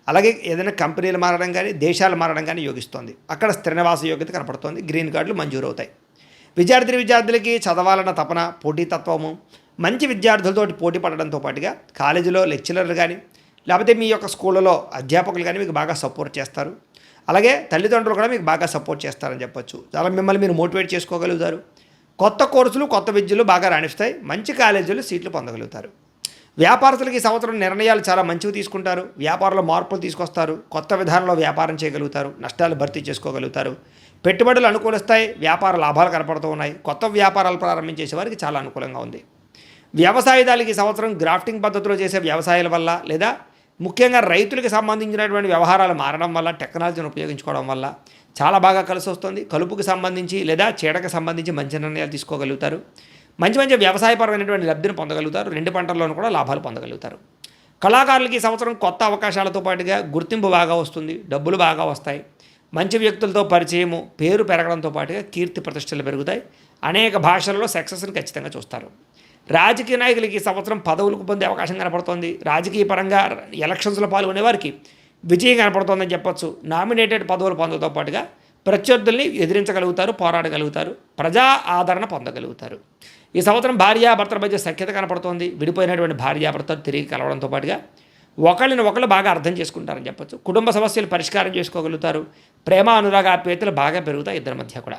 అలాగే ఏదైనా కంపెనీలు మారడం కానీ, దేశాలు మారడం కానీ యోగిస్తోంది. అక్కడ స్థిర నివాస యోగ్యత కనపడుతోంది. గ్రీన్ కార్డులు మంజూరు అవుతాయి. విద్యార్థులకి చదవాలన్న తపన, పోటీతత్వము, మంచి విద్యార్థులతోటి పోటీ పడడంతో పాటుగా కాలేజీలో లెక్చరర్లు కానీ, లేకపోతే మీ యొక్క స్కూళ్ళలో అధ్యాపకులు కానీ మీకు బాగా సపోర్ట్ చేస్తారు. అలాగే తల్లిదండ్రులు కూడా మీకు బాగా సపోర్ట్ చేస్తారని చెప్పొచ్చు. చాలా మిమ్మల్ని మీరు మోటివేట్ చేసుకోగలుగుతారు. కొత్త కోర్సులు, కొత్త విద్యలు బాగా రాణిస్తాయి. మంచి కాలేజీలు సీట్లు పొందగలుగుతారు. వ్యాపారస్తులకి ఈ సంవత్సరం నిర్ణయాలు చాలా మంచివి తీసుకుంటారు. వ్యాపారంలో మార్పులు తీసుకొస్తారు. కొత్త విధానంలో వ్యాపారం చేయగలుగుతారు. నష్టాలు భర్తీ చేసుకోగలుగుతారు. పెట్టుబడులు అనుకూలిస్తాయి. వ్యాపార లాభాలు కనపడుతూ ఉన్నాయి. కొత్త వ్యాపారాలు ప్రారంభించేసే వారికి చాలా అనుకూలంగా ఉంది. వ్యవసాయదారులకి ఈ సంవత్సరం గ్రాఫ్టింగ్ పద్ధతిలో చేసే వ్యవసాయాల వల్ల, లేదా ముఖ్యంగా రైతులకు సంబంధించినటువంటి వ్యవహారాలు మారడం వల్ల, టెక్నాలజీని ఉపయోగించుకోవడం వల్ల చాలా బాగా కలిసి వస్తుంది. కలుపుకి సంబంధించి లేదా చీడకు సంబంధించి మంచి నిర్ణయాలు తీసుకోగలుగుతారు. మంచి మంచి వ్యవసాయపరమైనటువంటి లబ్ధిని పొందగలుగుతారు. 2 పంటల్లోనూ కూడా లాభాలు పొందగలుగుతారు. కళాకారులకి ఈ సంవత్సరం కొత్త అవకాశాలతో పాటుగా గుర్తింపు బాగా వస్తుంది. డబ్బులు బాగా వస్తాయి. మంచి వ్యక్తులతో పరిచయము, పేరు పెరగడంతో పాటుగా కీర్తి ప్రతిష్టలు పెరుగుతాయి. అనేక భాషల్లో సక్సెస్ని ఖచ్చితంగా చూస్తారు. రాజకీయ నాయకులకి ఈ సంవత్సరం పదవులకు పొందే అవకాశం కనపడుతోంది. రాజకీయ పరంగా ఎలక్షన్స్లో పాల్గొనే వారికి విజయం కనపడుతోందని చెప్పొచ్చు. నామినేటెడ్ పదవులు పొందడంతో పాటుగా ప్రత్యర్థుల్ని ఎదిరించగలుగుతారు, పోరాడగలుగుతారు, ప్రజా ఆదరణ పొందగలుగుతారు. ఈ సంవత్సరం భార్యాభర్తల మధ్య సఖ్యత కనపడుతోంది. విడిపోయినటువంటి భార్యాభర్తలు తిరిగి కలవడంతో పాటుగా ఒకళ్ళని ఒకళ్ళు బాగా అర్థం చేసుకుంటారని చెప్పొచ్చు. కుటుంబ సమస్యలు పరిష్కారం చేసుకోగలుగుతారు. ప్రేమ అనురాగ ఆప్యాయతలు బాగా పెరుగుతాయి ఇద్దరి మధ్య కూడా.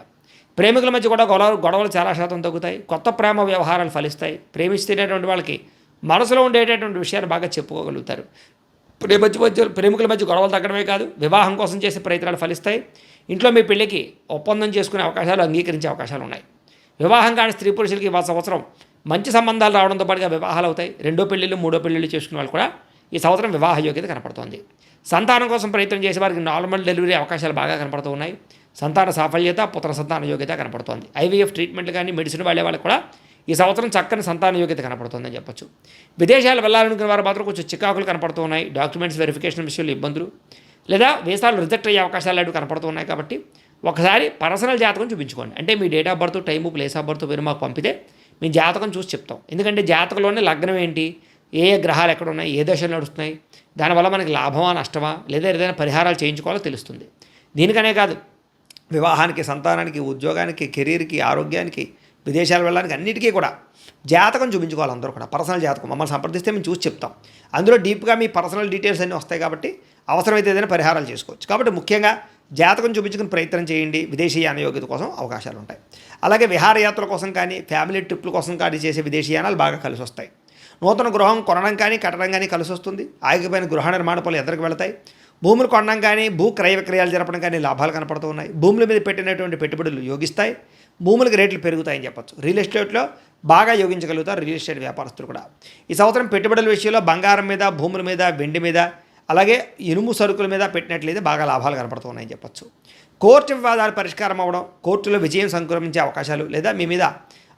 ప్రేమికుల మధ్య కూడా గొడవలు చాలా శాతం తగ్గుతాయి. కొత్త ప్రేమ వ్యవహారాలు ఫలిస్తాయి. ప్రేమిస్తున్నటువంటి వాళ్ళకి మనసులో ఉండేటటువంటి విషయాలు బాగా చెప్పుకోగలుగుతారు. ప్రేమికుల మధ్య గొడవలు తగ్గడమే కాదు, వివాహం కోసం చేసే ప్రయత్నాలు ఫలిస్తాయి. ఇంట్లో మీ పెళ్ళికి ఒప్పందం చేసుకునే అవకాశాలు, అంగీకరించే అవకాశాలు ఉన్నాయి. వివాహం కాని స్త్రీ పురుషులకి ఈ సంవత్సరం మంచి సంబంధాలు రావడంతో పాటుగా వివాహాలు అవుతాయి. 2వ పెళ్ళిళ్ళు 3వ పెళ్ళిళ్ళు చేసుకునే వాళ్ళు కూడా ఈ సంవత్సరం వివాహ యోగ్యత కనపడుతోంది. సంతానం కోసం ప్రయత్నం చేసే వారికి నార్మల్ డెలివరీ అవకాశాలు బాగా కనపడుతూ ఉన్నాయి. సంతాన సాఫల్యత, పుత్ర సంతాన యోగ్యత కనపడుతోంది. ఐవీఎఫ్ ట్రీట్మెంట్లు కానీ మెడిసిన్ వాడే వాళ్ళకి కూడా ఈ సంవత్సరం చక్కని సంతాన యోగ్యత కనపడుతుందని చెప్పొచ్చు. విదేశాలు వెళ్ళాలనుకునే వారు మాత్రం కొంచెం చికాకులు కనపడుతూ ఉన్నాయి. డాక్యుమెంట్స్ వెరిఫికేషన్ విషయంలో ఇబ్బందులు లేదా వీసాలు రిజెక్ట్ అయ్యే అవకాశాలు అవి కనపడుతూ ఉన్నాయి. కాబట్టి ఒకసారి పర్సనల్ జాతకం చూపించుకోండి. అంటే మీ date of birth, time, place of birth మీరు మాకు పంపితే మీ జాతకం చూసి చెప్తాం. ఎందుకంటే జాతకంలోనే లగ్నం ఏంటి, ఏ గ్రహాలు ఎక్కడ ఉన్నాయి, ఏ దశలు నడుస్తున్నాయి, దానివల్ల మనకి లాభమా నష్టమా లేదా ఏదైనా పరిహారాలు చేయించుకోవాలో తెలుస్తుంది. దీనికనే కాదు, వివాహానికి, సంతానానికి, ఉద్యోగానికి, కెరీర్కి, ఆరోగ్యానికి, విదేశాలు వెళ్ళడానికి అన్నిటికీ కూడా జాతకం చూపించుకోవాలి. అందరూ కూడా పర్సనల్ జాతకం మమ్మల్ని సంప్రదిస్తే మేము చూసి చెప్తాం. అందులో డీప్గా మీ పర్సనల్ డీటెయిల్స్ అన్నీ వస్తాయి కాబట్టి అవసరమైతే ఏదైనా పరిహారాలు చేసుకోవచ్చు. కాబట్టి ముఖ్యంగా జాతకం చూపించుకుని ప్రయత్నం చేయండి. విదేశీయాన యోగ్యత కోసం అవకాశాలు ఉంటాయి. అలాగే విహారయాత్రల కోసం కానీ, ఫ్యామిలీ ట్రిప్ల కోసం కానీ చేసే విదేశీయానాలు బాగా కలిసి వస్తాయి. నూతన గృహం కొనడం కానీ, కట్టడం కానీ కలిసి వస్తుంది. ఆగిపోయిన గృహ నిర్మాణ పనులు ఎదురుకు వెళతాయి. భూములు కొనడం కానీ, భూ క్రయ విక్రయాలు జరపడం కానీ లాభాలు కనపడుతూ ఉన్నాయి. భూముల మీద పెట్టినటువంటి పెట్టుబడులు యోగిస్తాయి. భూములకు రేట్లు పెరుగుతాయని చెప్పొచ్చు. రియల్ ఎస్టేట్లో బాగా యోగించగలుగుతారు రియల్ ఎస్టేట్ వ్యాపారస్తులు కూడా. ఈ సంవత్సరం పెట్టుబడుల విషయంలో బంగారం మీద, భూముల మీద, వెండి మీద, అలాగే ఇనుము సరుకుల మీద పెట్టినట్లయితే బాగా లాభాలు కనపడుతూ ఉన్నాయని చెప్పొచ్చు. కోర్టు వివాదాలు పరిష్కారం అవ్వడం, కోర్టులో విజయం సంక్రమించే అవకాశాలు లేదా మీ మీద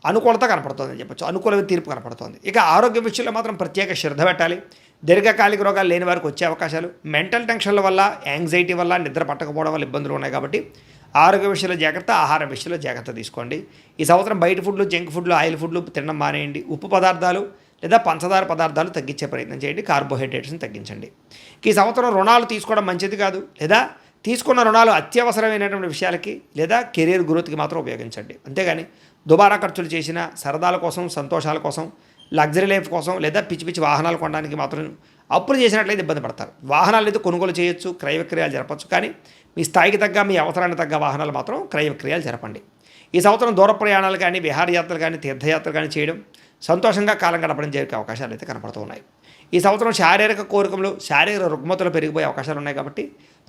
అనుకూలత కనపడుతుందని చెప్పొచ్చు. అనుకూల తీర్పు కనపడుతుంది. ఇక ఆరోగ్య విషయంలో మాత్రం ప్రత్యేక శ్రద్ధ పెట్టాలి. దీర్ఘకాలిక రోగాలు లేని వారికి వచ్చే అవకాశాలు, మెంటల్ టెన్షన్ల వల్ల, యాంగ్జైటీ వల్ల, నిద్ర పట్టకపోవడం వల్ల ఇబ్బందులు ఉన్నాయి. కాబట్టి ఆరోగ్య విషయంలో జాగ్రత్త, ఆహార విషయంలో జాగ్రత్త తీసుకోండి. ఈ సంవత్సరం బయట ఫుడ్లు, జంక్ ఫుడ్లు, ఆయిల్ ఫుడ్లు తినడం మానేయండి. ఉప్పు పదార్థాలు లేదా పంచదార పదార్థాలు తగ్గించే ప్రయత్నం చేయండి. కార్బోహైడ్రేట్స్ని తగ్గించండి. ఈ సంవత్సరం రుణాలు తీసుకోవడం మంచిది కాదు, లేదా తీసుకున్న రుణాలు అత్యవసరమైనటువంటి విషయాలకి లేదా కెరీర్ గ్రోత్కి మాత్రం ఉపయోగించండి. అంతేగాని దుబారా ఖర్చులు చేసిన సరదాల కోసం, సంతోషాల కోసం, లగ్జరీ లైఫ్ కోసం లేదా పిచ్చి పిచ్చి వాహనాలు కొనడానికి మాత్రం అప్పులు చేసినట్లయితే ఇబ్బంది పడతారు. వాహనాలు అయితే కొనుగోలు చేయొచ్చు, క్రయ విక్రయాలు జరపచ్చు. కానీ మీ స్థాయికి తగ్గ, మీ అవసరానికి తగ్గ వాహనాలు మాత్రం క్రయ విక్రయాలు జరపండి. ఈ సంవత్సరం దూర ప్రయాణాలు కానీ, విహారయాత్రలు కానీ, తీర్థయాత్రలు కానీ చేయడం, సంతోషంగా కాలం గడపడం జరిగే అవకాశాలు అయితే కనపడుతూ ఉన్నాయి. ఈ సంవత్సరం శారీరక కోరికలు, శారీరక రుగ్మతలు పెరిగిపోయే అవకాశాలు ఉన్నాయి. కాబట్టి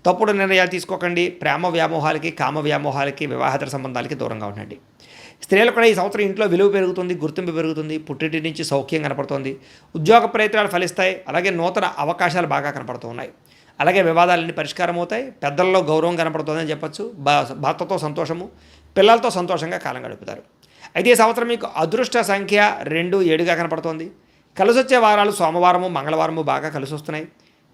తప్పుడు నిర్ణయాలు తీసుకోకండి. ప్రేమ వ్యామోహాలకి, కామ వ్యామోహాలకి, వివాహేతర సంబంధాలకి దూరంగా ఉండండి. స్త్రీలు కూడా ఈ సంవత్సరం ఇంట్లో విలువ పెరుగుతుంది, గుర్తింపు పెరుగుతుంది, పుట్టింటి నుంచి సౌఖ్యం కనపడుతుంది, ఉద్యోగ ప్రయత్నాలు ఫలిస్తాయి. అలాగే నూతన అవకాశాలు బాగా కనపడుతూ ఉన్నాయి. అలాగే వివాదాలన్నీ పరిష్కారం అవుతాయి. పెద్దల్లో గౌరవం కనపడుతుందని చెప్పచ్చు. భర్తతో సంతోషము, పిల్లలతో సంతోషంగా కాలం గడుపుతారు. అయితే ఈ సంవత్సరం మీకు అదృష్ట సంఖ్య 2, 7గా కనపడుతోంది. కలిసి వచ్చే వారాలు సోమవారము, మంగళవారము బాగా కలిసి వస్తున్నాయి.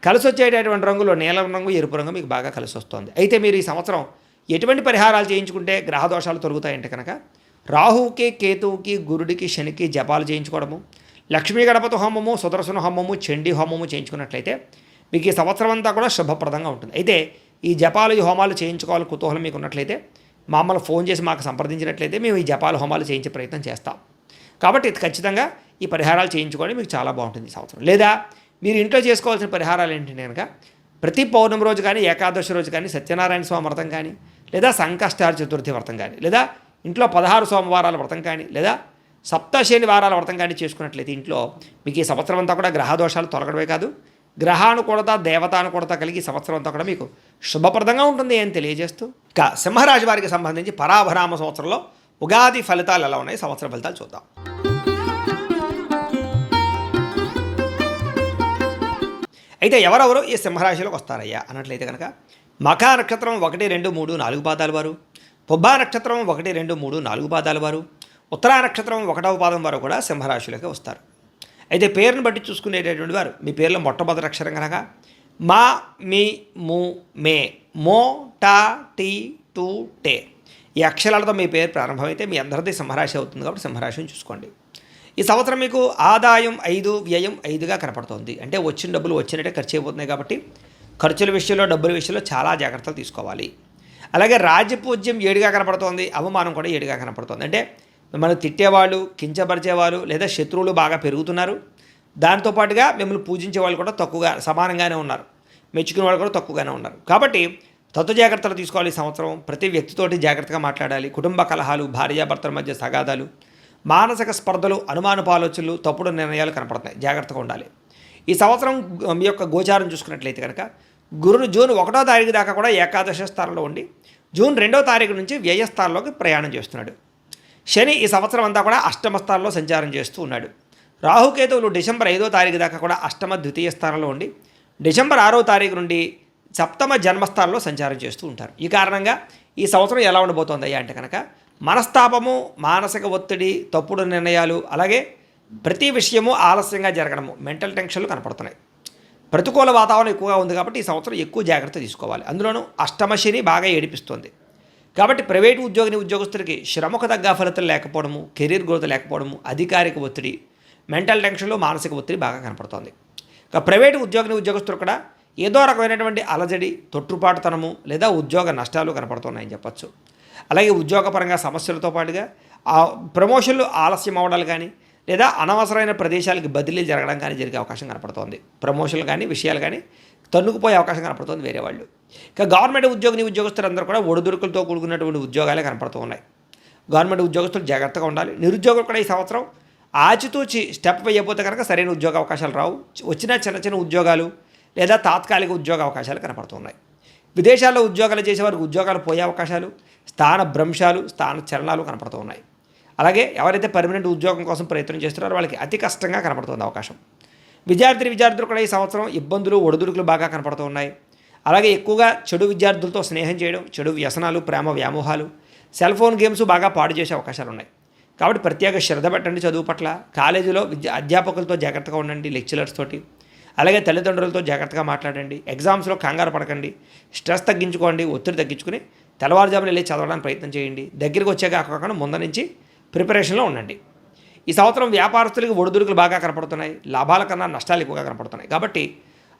కలిసి వచ్చేటటువంటి రంగులో నీలం రంగు, ఎరుపు రంగు మీకు బాగా కలిసి వస్తుంది. అయితే మీరు ఈ సంవత్సరం ఎటువంటి పరిహారాలు చేయించుకుంటే గ్రహదోషాలు తొలగుతాయంటే కనుక రాహువుకి, కేతువుకి, గురుడికి, శనికి జపాలు చేయించుకోవడము, లక్ష్మీ గణపతి హోమము, సుదర్శన హోమము, చండీ హోమము చేయించుకున్నట్లయితే మీకు ఈ సంవత్సరం అంతా కూడా శుభప్రదంగా ఉంటుంది. అయితే ఈ జపాలు, ఈ హోమాలు చేయించుకోవాలి కుతూహలం మీకు ఉన్నట్లయితే మమ్మల్ని ఫోన్ చేసి మాకు సంప్రదించినట్లయితే మేము ఈ జపాలు, హోమాలు చేయించే ప్రయత్నం చేస్తాం. కాబట్టి ఖచ్చితంగా ఈ పరిహారాలు చేయించుకోవడం మీకు చాలా బాగుంటుంది ఈ సంవత్సరం. లేదా మీరు ఇంట్లో చేసుకోవాల్సిన పరిహారాలు ఏంటంటే కనుక ప్రతి పౌర్ణమి రోజు కానీ, ఏకాదశి రోజు కానీ, సత్యనారాయణ స్వామి వ్రతం కానీ, లేదా సంకష్టార చతుర్థి వ్రతం కానీ, లేదా ఇంట్లో 16 సోమవారాల వ్రతం కానీ, లేదా సప్తశని వారాల వ్రతం కానీ చేసుకున్నట్లయితే ఇంట్లో మీకు ఈ సంవత్సరం అంతా కూడా గ్రహదోషాలు తొలగడమే కాదు, గ్రహానుకూలత, దేవతానుకూలత కలిగి సంవత్సరం అంతా కూడా మీకు శుభప్రదంగా ఉంటుంది అని తెలియజేస్తూ ఇక సింహరాశి వారికి సంబంధించి పరాభరామ సంవత్సరంలో ఉగాది ఫలితాలు ఎలా ఉన్నాయి, సంవత్సర ఫలితాలు చూద్దాం. అయితే ఎవరెవరు ఈ సింహరాశిలోకి వస్తారయ్యా అన్నట్లయితే కనుక మఖా నక్షత్రం 1, 2, 3, 4 పాదాల వారు, పుబ్బా నక్షత్రం 1, 2, 3, 4 పాదాల వారు, ఉత్తరా నక్షత్రం 1వ పాదం వారు కూడా సింహరాశిలోకి వస్తారు. అయితే పేరును బట్టి చూసుకునేటటువంటి వారు మీ పేరులో మొట్టమొదటి అక్షరం కనుక మా, మీ, ము, మే, మో, టా, టీ, టూ, టే ఈ అక్షరాలతో మీ పేరు ప్రారంభమైతే మీ అందరిది సింహరాశి అవుతుంది. కాబట్టి సింహరాశిని చూసుకోండి. ఈ సంవత్సరం మీకు ఆదాయం 5, వ్యయం 5గా కనపడుతోంది. అంటే వచ్చిన డబ్బులు వచ్చినట్టే ఖర్చు అయిపోతున్నాయి. కాబట్టి ఖర్చుల విషయంలో, డబ్బుల విషయంలో చాలా జాగ్రత్తలు తీసుకోవాలి. అలాగే రాజ్యపూజ్యం 7గా కనపడుతోంది, అవమానం కూడా 7గా కనపడుతోంది. అంటే మిమ్మల్ని తిట్టేవాళ్ళు, కించపరిచేవాళ్ళు లేదా శత్రువులు బాగా పెరుగుతున్నారు. దాంతోపాటుగా మిమ్మల్ని పూజించే వాళ్ళు కూడా తక్కువగా సమానంగానే ఉన్నారు, మెచ్చుకునే వాళ్ళు కూడా తక్కువగానే ఉన్నారు. కాబట్టి తత్వ జాగ్రత్తలు తీసుకోవాలి. ఈ సంవత్సరం ప్రతి వ్యక్తితోటి జాగ్రత్తగా మాట్లాడాలి. కుటుంబ కలహాలు, భార్యాభర్తల మధ్య తగాదాలు, మానసిక స్పర్ధలు, అనుమానపు ఆలోచనలు, తప్పుడు నిర్ణయాలు కనపడుతున్నాయి. జాగ్రత్తగా ఉండాలి. ఈ సంవత్సరం మీ యొక్క గోచారం చూసుకున్నట్లయితే కనుక గురుడు జూన్ 1వ తారీఖు దాకా కూడా ఏకాదశ స్థానంలో ఉండి జూన్ 2వ తారీఖు నుంచి వ్యయస్థానంలోకి ప్రయాణం చేస్తున్నాడు. శని ఈ సంవత్సరం అంతా కూడా అష్టమ స్థానంలో సంచారం చేస్తూ ఉన్నాడు. రాహుకేతువులు డిసెంబర్ 5వ తారీఖు దాకా కూడా అష్టమ ద్వితీయ స్థానంలో ఉండి డిసెంబర్ 6వ తారీఖు నుండి సప్తమ జన్మస్థానంలో సంచారం చేస్తూ ఉంటారు. ఈ కారణంగా ఈ సంవత్సరం ఎలా ఉండబోతోందయ్యా అంటే కనుక మనస్తాపము, మానసిక ఒత్తిడి, తప్పుడు నిర్ణయాలు, అలాగే ప్రతి విషయము ఆలస్యంగా జరగడము, మెంటల్ టెన్షన్లు కనపడుతున్నాయి. ప్రతికూల వాతావరణం ఎక్కువగా ఉంది కాబట్టి ఈ సంవత్సరం ఎక్కువ జాగ్రత్త తీసుకోవాలి. అందులోనూ అష్టమ శని బాగా ఏడిపిస్తుంది. కాబట్టి ప్రైవేటు ఉద్యోగస్తులకి శ్రమకు తగ్గ ఫలితాలు లేకపోవడము, కెరీర్ గ్రోత్ లేకపోవడము, అధికారిక ఒత్తిడి, మెంటల్ టెన్షన్లు, మానసిక ఒత్తిడి బాగా కనపడుతోంది. ఇక ప్రైవేటు ఉద్యోగస్తులు కూడా ఏదో రకమైనటువంటి అలజడి, తొట్టుపాటుతనము లేదా ఉద్యోగ నష్టాలు కనపడుతున్నాయని చెప్పచ్చు. అలాగే ఉద్యోగపరంగా సమస్యలతో పాటుగా ప్రమోషన్లు ఆలస్యం అవ్వడాలు కానీ లేదా అనవసరమైన ప్రదేశాలకి బదిలీలు జరగడం కానీ జరిగే అవకాశం కనపడుతోంది. ప్రమోషన్లు కానీ విషయాలు కానీ తన్నుకుపోయే అవకాశం కనపడుతుంది వేరే వాళ్ళు. ఇక గవర్నమెంట్ ఉద్యోగస్తులందరూ కూడా ఒడిదుడుకులతో కూడుకున్నటువంటి ఉద్యోగాలే కనపడుతూ ఉన్నాయి. గవర్నమెంట్ ఉద్యోగస్తులు జాగ్రత్తగా ఉండాలి. నిరుద్యోగులు కూడా ఈ సంవత్సరం ఆచితూచి స్టెప్ వేయకపోతే కనుక సరైన ఉద్యోగ అవకాశాలు రావు. వచ్చిన చిన్న చిన్న ఉద్యోగాలు లేదా తాత్కాలిక ఉద్యోగ అవకాశాలు కనపడుతున్నాయి. విదేశాల్లో ఉద్యోగాలు చేసేవారికి ఉద్యోగాలు పోయే అవకాశాలు, స్థాన భ్రంశాలు, స్థాన చలనాలు కనపడుతూ ఉన్నాయి. అలాగే ఎవరైతే పర్మనెంట్ ఉద్యోగం కోసం ప్రయత్నం చేస్తున్నారో వాళ్ళకి అతి కష్టంగా కనపడుతుంది అవకాశం. విద్యార్థులు కూడా ఈ సంవత్సరం ఇబ్బందులు, ఒడిదుడుకులు బాగా కనపడుతూ ఉన్నాయి. అలాగే ఎక్కువగా చెడు విద్యార్థులతో స్నేహం చేయడం, చెడు వ్యసనాలు, ప్రేమ వ్యామోహాలు, సెల్ ఫోన్ గేమ్స్ బాగా పాడు చేసే అవకాశాలు ఉన్నాయి. కాబట్టి ప్రత్యేక శ్రద్ధ పెట్టండి చదువు పట్ల. కాలేజీలో అధ్యాపకులతో జాగ్రత్తగా ఉండండి, లెక్చరర్స్ తోటి. అలాగే తల్లిదండ్రులతో జాగ్రత్తగా మాట్లాడండి. ఎగ్జామ్స్లో కంగారు పడకండి, స్ట్రెస్ తగ్గించుకోండి, ఒత్తిడి తగ్గించుకుని తెల్లవారుజామున వెళ్ళి చదవడానికి ప్రయత్నం చేయండి. దగ్గరికి వచ్చాక కాకుండా ముందు నుంచి ప్రిపరేషన్లో ఉండండి. ఈ సంవత్సరం వ్యాపారస్తులకి ఒడిదుడుకులు బాగా కనపడుతున్నాయి. లాభాల కన్నా నష్టాలు ఎక్కువగా కనపడుతున్నాయి. కాబట్టి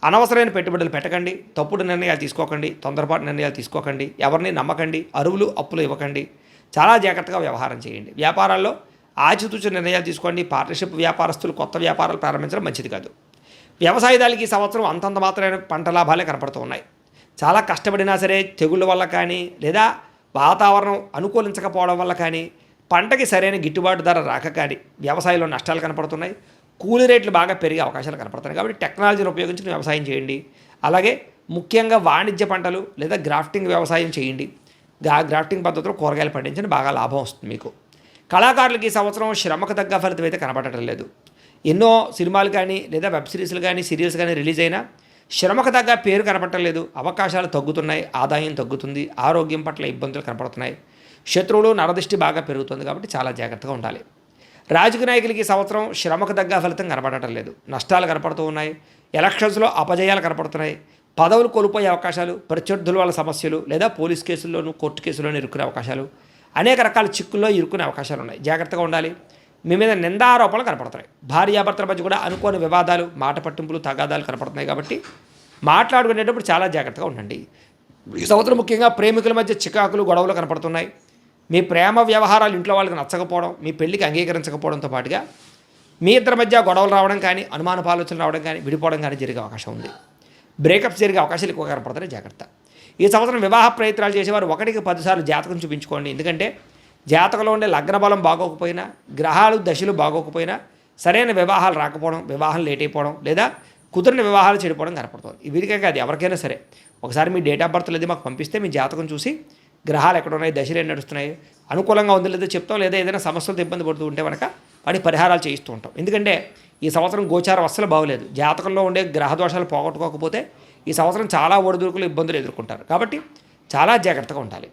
అనవసరమైన పెట్టుబడులు పెట్టకండి, తప్పుడు నిర్ణయాలు తీసుకోకండి, తొందరపాటు నిర్ణయాలు తీసుకోకండి, ఎవరిని నమ్మకండి, అరువులు అప్పులు ఇవ్వకండి. చాలా జాగ్రత్తగా వ్యవహారం చేయండి. వ్యాపారాల్లో ఆచితూచి నిర్ణయాలు తీసుకోండి. పార్ట్నర్షిప్ వ్యాపారస్తులు కొత్త వ్యాపారాలు ప్రారంభించడం మంచిది కాదు. వ్యవసాయదారులకి ఈ సంవత్సరం అంతంత మాత్రమే పంట లాభాలే కనపడుతూ ఉన్నాయి. చాలా కష్టపడినా సరే తెగుళ్ళ వల్ల కానీ లేదా వాతావరణం అనుకూలించకపోవడం వల్ల కానీ పంటకి సరైన గిట్టుబాటు ధర రాక కానీ వ్యవసాయంలో నష్టాలు కనపడుతున్నాయి. కూలీ రేట్లు బాగా పెరిగే అవకాశాలు కనపడుతున్నాయి. కాబట్టి టెక్నాలజీని ఉపయోగించి వ్యవసాయం చేయండి. అలాగే ముఖ్యంగా వాణిజ్య పంటలు లేదా గ్రాఫ్టింగ్ వ్యవసాయం చేయండి. గ్రాఫ్టింగ్ పద్ధతిలో కూరగాయలు పండించండి, బాగా లాభం వస్తుంది మీకు. కళాకారులకి ఈ సంవత్సరం శ్రమకు తగ్గ ఫలితం అయితే కనపడటం లేదు. ఎన్నో సినిమాలు కానీ లేదా వెబ్ సిరీస్లు కానీ సీరియల్స్ కానీ రిలీజ్ అయినా శ్రమకు తగ్గ పేరు కనపడటం లేదు. అవకాశాలు తగ్గుతున్నాయి, ఆదాయం తగ్గుతుంది, ఆరోగ్యం పట్ల ఇబ్బందులు కనపడుతున్నాయి, శత్రువులు నరదృష్టి బాగా పెరుగుతుంది. కాబట్టి చాలా జాగ్రత్తగా ఉండాలి. రాజకీయ నాయకులకి ఈ సంవత్సరం శ్రమకు తగ్గ ఫలితం కనపడటం లేదు. నష్టాలు కనపడుతూ ఉన్నాయి. ఎలక్షన్స్లో అపజయాలు కనపడుతున్నాయి. పదవులు కోల్పోయే అవకాశాలు, ప్రత్యర్థుల వల్ల సమస్యలు లేదా పోలీస్ కేసుల్లోనూ కోర్టు కేసుల్లోనూ ఇరుక్కునే అవకాశాలు, అనేక రకాల చిక్కుల్లో ఇరుక్కునే అవకాశాలు ఉన్నాయి. జాగ్రత్తగా ఉండాలి. మీ మీద నిందారోపణలు కనపడుతున్నాయి. భార్యాభర్తల మధ్య కూడా అనుకోని వివాదాలు, మాట పట్టింపులు, తగాదాలు కనపడుతున్నాయి. కాబట్టి మాట్లాడుకునేటప్పుడు చాలా జాగ్రత్తగా ఉండండి. ఈ సంవత్సరం ముఖ్యంగా ప్రేమికుల మధ్య చికాకులు, గొడవలు కనపడుతున్నాయి. మీ ప్రేమ వ్యవహారాలు ఇంట్లో వాళ్ళకి నచ్చకపోవడం, మీ పెళ్లికి అంగీకరించకపోవడంతో పాటుగా మీ ఇద్దరి మధ్య గొడవలు రావడం కానీ, అనుమానపు ఆలోచనలు రావడం కానీ, విడిపోవడం కానీ జరిగే అవకాశం ఉంది. బ్రేకప్స్ జరిగే అవకాశాలు ఎక్కువ కనపడుతున్నాయి. జాగ్రత్త. ఈ సంవత్సరం వివాహ ప్రయత్నాలు చేసేవారు 1కి 10 సార్లు జాతకం చూపించుకోండి. ఎందుకంటే జాతకంలో ఉండే లగ్న బలం బాగోకపోయినా, గ్రహాలు దశలు బాగోకపోయినా సరైన వివాహాలు రాకపోవడం, వివాహం లేట్ అయిపోవడం లేదా కుదిరిన వివాహాలు చెడిపోవడం కనపడుతుంది. వీరికే కాదు, ఎవరికైనా సరే ఒకసారి మీ డేట్ ఆఫ్ బర్త్ లేదు మాకు పంపిస్తే మీ జాతకం చూసి గ్రహాలు ఎక్కడ ఉన్నాయి, దశలు ఏం నడుస్తున్నాయి, అనుకూలంగా ఉంది లేదో చెప్తాం. లేదా ఏదైనా సమస్యలతో ఇబ్బంది పడుతూ ఉంటే కనుక వాటి పరిహారాలు చేయిస్తూ ఉంటాం. ఎందుకంటే ఈ సంవత్సరం గోచారం అస్సలు బాగోలేదు. జాతకంలో ఉండే గ్రహ దోషాలు పోగొట్టుకోకపోతే ఈ సంవత్సరం చాలా ఒడిదుడుకులు ఇబ్బందులు ఎదుర్కొంటారు. కాబట్టి చాలా జాగ్రత్తగా ఉండాలి.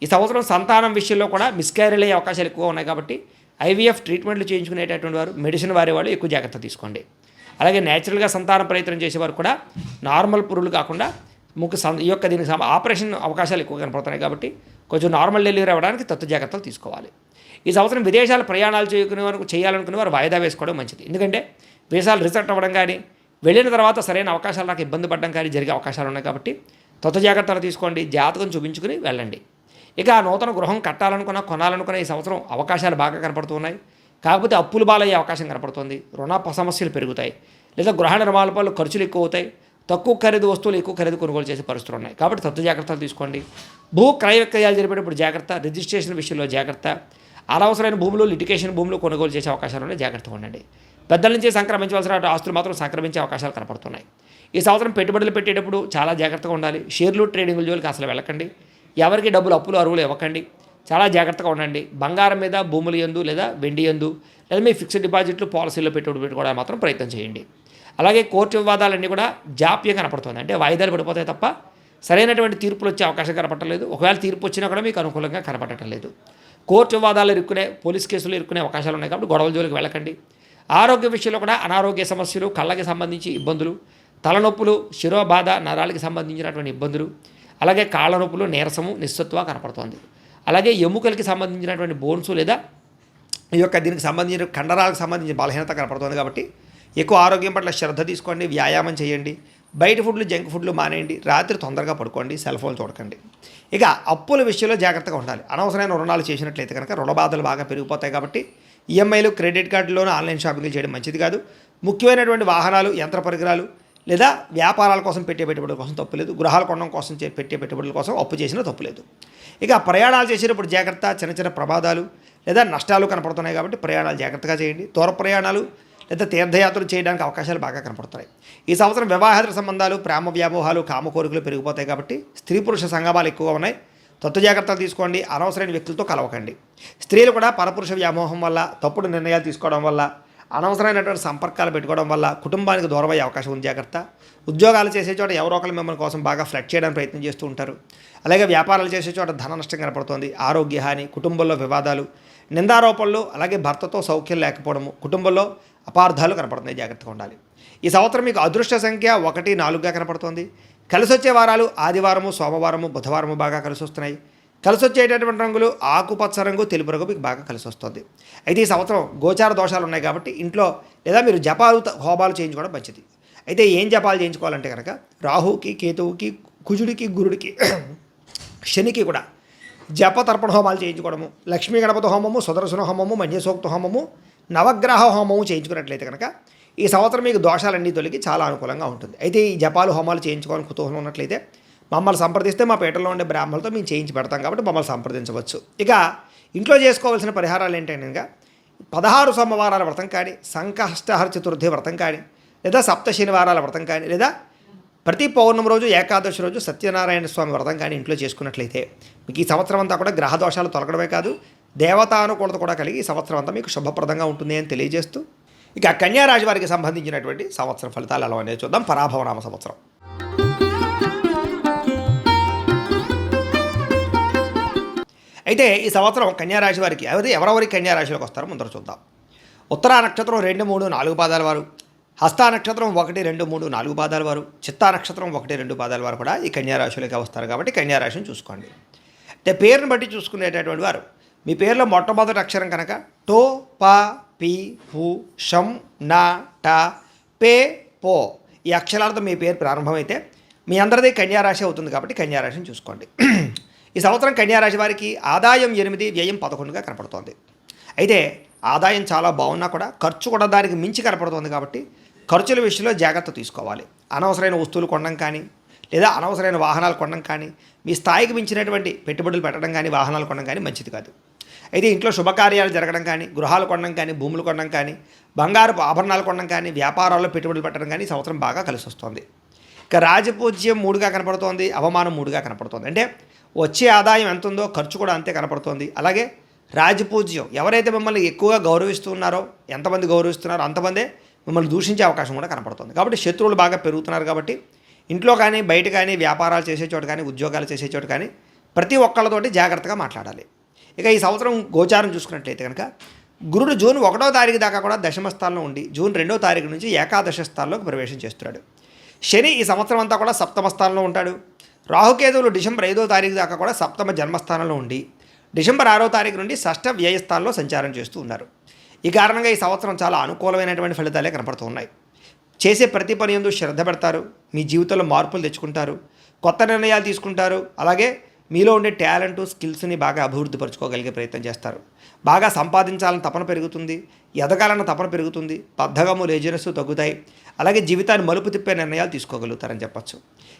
ఈ సంవత్సరం సంతానం విషయంలో కూడా మిస్క్యారీలు అయ్యే అవకాశాలు ఎక్కువ ఉన్నాయి. కాబట్టి ఐవీఎఫ్ ట్రీట్మెంట్లు చేయించుకునేటటువంటి వారు, మెడిసిన్ వాడేవాళ్ళు ఎక్కువ జాగ్రత్త తీసుకోండి. అలాగే నేచురల్గా సంతాన ప్రయత్నం చేసేవారు కూడా నార్మల్ పురులు కాకుండా ఈ యొక్క దీనికి ఆపరేషన్ అవకాశాలు ఎక్కువ కనపడుతున్నాయి. కాబట్టి కొంచెం నార్మల్ డెలివరీ అవ్వడానికి జాగ్రత్తలు తీసుకోవాలి. ఈ సంవత్సరం విదేశాల ప్రయాణాలు చేయాలనుకునే వారు వాయిదా వేసుకోవడం మంచిది. ఎందుకంటే వీసాలు రిజెక్ట్ అవ్వడం కానీ, వెళ్ళిన తర్వాత సరైన అవకాశాలు నాకు ఇబ్బంది పడడం కానీ జరిగే అవకాశాలు ఉన్నాయి. కాబట్టి జాగ్రత్తలు తీసుకోండి. జాతకం చూపించుకుని వెళ్ళండి. ఇక నూతన గృహం కొనాలనుకున్న ఈ సంవత్సరం అవకాశాలు బాగా కనపడుతున్నాయి. కాకపోతే అప్పులు బాలయ్యే అవకాశం కనపడుతుంది. రుణ సమస్యలు పెరుగుతాయి. లేదా గృహ నిర్మాణ పనులు ఖర్చులు ఎక్కువ అవుతాయి. తక్కువ ఖరీదు వస్తువులు ఎక్కువ ఖరీదు కొనుగోలు చేసే పరిస్థితులు ఉన్నాయి. కాబట్టి జాగ్రత్తలు తీసుకోండి. భూ క్రయ విక్రయాలు జరిపేటప్పుడు జాగ్రత్త. రిజిస్ట్రేషన్ విషయంలో జాగ్రత్త. అనవసరమైన భూములు, లిటిగేషన్ భూములు కొనుగోలు చేసే అవకాశాలు ఉన్నాయి. జాగ్రత్తగా ఉండండి. పెద్దల నుంచి సంక్రమించవలసిన ఆస్తులు మాత్రం సంక్రమించే అవకాశాలు కనపడుతున్నాయి. ఈ సంవత్సరం పెట్టుబడులు పెట్టేటప్పుడు చాలా జాగ్రత్తగా ఉండాలి. షేర్లు, ట్రేడింగ్ల జోలికి అసలు వెళ్ళకండి. ఎవరికి డబ్బులు అప్పులు అరువులు ఇవ్వకండి. చాలా జాగ్రత్తగా ఉండండి. బంగారం మీద, భూముల యందు లేదా వెండి యందు లేదా మీ ఫిక్స్డ్ డిపాజిట్లు, పాలసీల్లో పెట్టుకోవడానికి మాత్రం ప్రయత్నం చేయండి. అలాగే కోర్టు వివాదాలన్నీ కూడా జాప్యం కనపడుతుంది. అంటే వాయిదాలు పడిపోతాయి తప్ప సరైనటువంటి తీర్పులు వచ్చే అవకాశం కనపడలేదు. ఒకవేళ తీర్పు వచ్చినా కూడా మీకు అనుకూలంగా కనపడటం లేదు. కోర్టు వివాదాలు పోలీస్ కేసులు ఇరుక్కునే అవకాశాలు ఉన్నాయి. కాబట్టి గొడవల జోలికి వెళ్ళకండి. ఆరోగ్య విషయంలో కూడా అనారోగ్య సమస్యలు, కళ్ళకి సంబంధించి ఇబ్బందులు, తలనొప్పులు, శిరోబాధ, నరాలకి సంబంధించినటువంటి ఇబ్బందులు, అలాగే కాళ్ళ నొప్పులు, నీరసము, నిస్సత్వ కనపడుతోంది. అలాగే ఎముకలకి సంబంధించినటువంటి బోన్స్ లేదా ఈ యొక్క దీనికి సంబంధించిన కండరాలకు సంబంధించిన బలహీనత కనపడుతుంది. కాబట్టి ఎక్కువ ఆరోగ్యం పట్ల శ్రద్ధ తీసుకోండి. వ్యాయామం చేయండి. బయట ఫుడ్లు, జంక్ ఫుడ్లు మానేయండి. రాత్రి తొందరగా పడుకోండి. సెల్ ఫోన్ చూడకండి. ఇక అప్పుల విషయంలో జాగ్రత్తగా ఉండాలి. అనవసరమైన రుణాలు చేసినట్లయితే కనుక రుణ బాధలు బాగా పెరిగిపోతాయి. కాబట్టి ఈఎంఐలు, క్రెడిట్ కార్డులోనూ ఆన్లైన్ షాపింగ్లు చేయడం మంచిది కాదు. ముఖ్యమైనటువంటి వాహనాలు, యంత్ర పరికరాలు లేదా వ్యాపారాల కోసం పెట్టే పెట్టుబడుల కోసం తప్పులేదు. గృహాలు కొనడం కోసం పెట్టే పెట్టుబడుల కోసం అప్పు చేసినా తప్పులేదు. ఇక ప్రయాణాలు చేసేటప్పుడు జాగ్రత్త. చిన్న ప్రమాదాలు లేదా నష్టాలు కనపడుతున్నాయి. కాబట్టి ప్రయాణాలు జాగ్రత్తగా చేయండి. దూర ప్రయాణాలు లేదా తీర్థయాత్రలు చేయడానికి అవకాశాలు బాగా కనపడుతున్నాయి. ఈ సంవత్సరం వివాహేతర సంబంధాలు, ప్రేమ వ్యామోహాలు, కామ కోరికలు పెరిగిపోతాయి. కాబట్టి స్త్రీ పురుష సంగమాలు ఎక్కువగా ఉన్నాయి. జాగ్రత్తలు తీసుకోండి. అనవసరమైన వ్యక్తులతో కలవకండి. స్త్రీలు కూడా పరపురుష వ్యామోహం వల్ల, తప్పుడు నిర్ణయాలు తీసుకోవడం వల్ల, అనవసరమైనటువంటి సంపర్కాలు పెట్టుకోవడం వల్ల కుటుంబానికి దూరం అయ్యే అవకాశం ఉంది. జాగ్రత్త. ఉద్యోగాలు చేసే చోట ఎవరో ఒకరు మిమ్మల్ని కోసం బాగా ఫ్లడ్ చేయడానికి ప్రయత్నం చేస్తూ ఉంటారు. అలాగే వ్యాపారాలు చేసే చోట ధన నష్టం కనపడుతుంది. ఆరోగ్య హాని, కుటుంబంలో వివాదాలు, నిందారోపణలు, అలాగే భర్తతో సౌఖ్యం లేకపోవడము, కుటుంబంలో అపార్థాలు కనపడుతున్నాయి. జాగ్రత్తగా ఉండాలి. ఈ సంవత్సరం మీకు అదృష్ట సంఖ్య 1, 4గా కనపడుతుంది. కలిసి వచ్చే వారాలు ఆదివారము, సోమవారము, బుధవారము బాగా కలిసి వస్తున్నాయి. కలిసి వచ్చేటటువంటి రంగులు ఆకుపచ్చ రంగు, తెలుపు రంగు మీకు బాగా కలిసి వస్తుంది. అయితే ఈ సంవత్సరం గోచార దోషాలు ఉన్నాయి. కాబట్టి ఇంట్లో లేదా మీరు జపాలు, హోమాలు చేయించుకోవడం మంచిది. అయితే ఏం జపాలు చేయించుకోవాలంటే కనుక రాహుకి, కేతువుకి, కుజుడికి, గురుడికి, శనికి కూడా జపతర్పణ హోమాలు చేయించుకోవడము, లక్ష్మీ గణపతి హోమము, సుదర్శన హోమము, మన్యసూక్త హోమము, నవగ్రహ హోమము చేయించుకున్నట్లయితే కనుక ఈ సంవత్సరం మీకు దోషాలన్నీ తొలగి చాలా అనుకూలంగా ఉంటుంది. అయితే ఈ జపాలు, హోమాలు చేయించుకోవాలని కుతూహలం ఉన్నట్లయితే మమ్మల్ని సంప్రదిస్తే మా పేటలో ఉండే బ్రాహ్మణులతో మేము చేయించి పెడతాం. కాబట్టి మమ్మల్ని సంప్రదించవచ్చు. ఇక ఇంట్లో చేసుకోవాల్సిన పరిహారాలు ఏంటంటే కనుక 16 సోమవారాల వ్రతం కానీ, సంకష్టహర చతుర్థి వ్రతం కానీ, లేదా సప్త శనివారాల వ్రతం కానీ, లేదా ప్రతి పౌర్ణమి రోజు, ఏకాదశి రోజు సత్యనారాయణ స్వామి వ్రతం కానీ ఇంట్లో చేసుకున్నట్లయితే మీకు ఈ సంవత్సరం అంతా కూడా గ్రహ దోషాలు తొలగడమే కాదు, దేవతానుకూలత కూడా కలిగి ఈ సంవత్సరం అంతా మీకు శుభప్రదంగా ఉంటుంది అని తెలియజేస్తూ ఇక కన్యారాశి వారికి సంబంధించినటువంటి సంవత్సరం ఫలితాలు ఎలా అనేది చూద్దాం. పరాభవనామ సంవత్సరం. అయితే ఈ సంవత్సరం కన్యారాశి వారికి ఎవరెవరికి కన్యారాశిలోకి వస్తారో ముందర చూద్దాం. ఉత్తరా నక్షత్రం 2, 3, 4 పాదాల వారు, హస్తా నక్షత్రం 1, 2, 3, 4 పాదాల వారు, చిత్తా నక్షత్రం 1, 2 పాదాల వారు కూడా ఈ కన్యారాశిలోకి వస్తారు. కాబట్టి కన్యారాశిని చూసుకోండి. అంటే పేరుని బట్టి చూసుకునేటటువంటి వారు మీ పేరులో మొట్టమొదటి అక్షరం కనుక టో, ప, పి, హు, షం, నా, ట, పే, పో ఈ అక్షరాలతో మీ పేరు ప్రారంభమైతే మీ అందరిది కన్యారాశి అవుతుంది. కాబట్టి కన్యారాశిని చూసుకోండి. ఈ సంవత్సరం కన్యారాశి వారికి ఆదాయం 8, వ్యయం 11గా కనపడుతోంది. అయితే ఆదాయం చాలా బాగున్నా కూడా ఖర్చు కూడా దానికి మించి కనపడుతుంది. కాబట్టి ఖర్చుల విషయంలో జాగ్రత్త తీసుకోవాలి. అనవసరమైన వస్తువులు కొనడం కానీ, లేదా అనవసరమైన వాహనాలు కొనడం కానీ, మీ స్థాయికి మించినటువంటి పెట్టుబడులు పెట్టడం కానీ, వాహనాలు కొనడం కానీ మంచిది కాదు. అయితే ఇంట్లో శుభకార్యాలు జరగడం కానీ, గృహాలు కొనడం కానీ, భూములు కొనడం కానీ, బంగారపు ఆభరణాలు కొనడం కానీ, వ్యాపారాల్లో పెట్టుబడులు పెట్టడం కానీ సంవత్సరం బాగా కలిసి వస్తుంది. ఇక రాజపూజ్యం 3గా కనపడుతోంది, అవమానం 3గా కనపడుతోంది. అంటే వచ్చే ఆదాయం ఎంత ఉందో ఖర్చు కూడా అంతే కనపడుతోంది. అలాగే రాజపూజ్యం ఎవరైతే మిమ్మల్ని ఎక్కువగా గౌరవిస్తున్నారో, ఎంతమంది గౌరవిస్తున్నారో అంతమందే మిమ్మల్ని దూషించే అవకాశం కూడా కనపడుతుంది. కాబట్టి శత్రువులు బాగా పెరుగుతున్నారు. కాబట్టి ఇంట్లో కానీ బయట కానీ వ్యాపారాలు చేసే చోట కానీ ఉద్యోగాలు చేసే చోట కానీ ప్రతి ఒక్కళ్ళతోటి జాగ్రత్తగా మాట్లాడాలి. ఇక ఈ సంవత్సరం గోచారం చూసుకున్నట్లయితే కనుక గురుడు జూన్ 1వ తారీఖు దాకా కూడా దశమ స్థానంలో ఉండి జూన్ 2వ తారీఖు నుంచి ఏకాదశ స్థానంలోకి ప్రవేశం చేస్తున్నాడు. శని ఈ సంవత్సరం అంతా కూడా సప్తమ స్థానంలో ఉంటాడు. రాహుకేతువులు డిసెంబర్ 5వ తారీఖు దాకా కూడా సప్తమ జన్మస్థానంలో ఉండి డిసెంబర్ 6వ తారీఖు నుండి షష్ఠ వ్యయస్థానంలో సంచారం చేస్తూ ఉన్నారు. ఈ కారణంగా ఈ సంవత్సరం చాలా అనుకూలమైనటువంటి ఫలితాలే కనపడుతూ ఉన్నాయి. చేసే ప్రతి పని యందు శ్రద్ధ పెడతారు, మీ జీవితంలో మార్పులు తెచ్చుకుంటారు, కొత్త నిర్ణయాలు తీసుకుంటారు. అలాగే మీలో ఉండే టాలెంట్ స్కిల్స్ని బాగా అభివృద్ధి పరచుకోగలిగే ప్రయత్నం చేస్తారు. బాగా సంపాదించాలని తపన పెరుగుతుంది, ఎదగాలన్న తపన పెరుగుతుంది, బద్ధకము లేజినెస్ తగ్గుతాయి. అలాగే జీవితాన్ని మలుపు తిప్పే నిర్ణయాలు తీసుకోగలుగుతారని చెప్పచ్చు.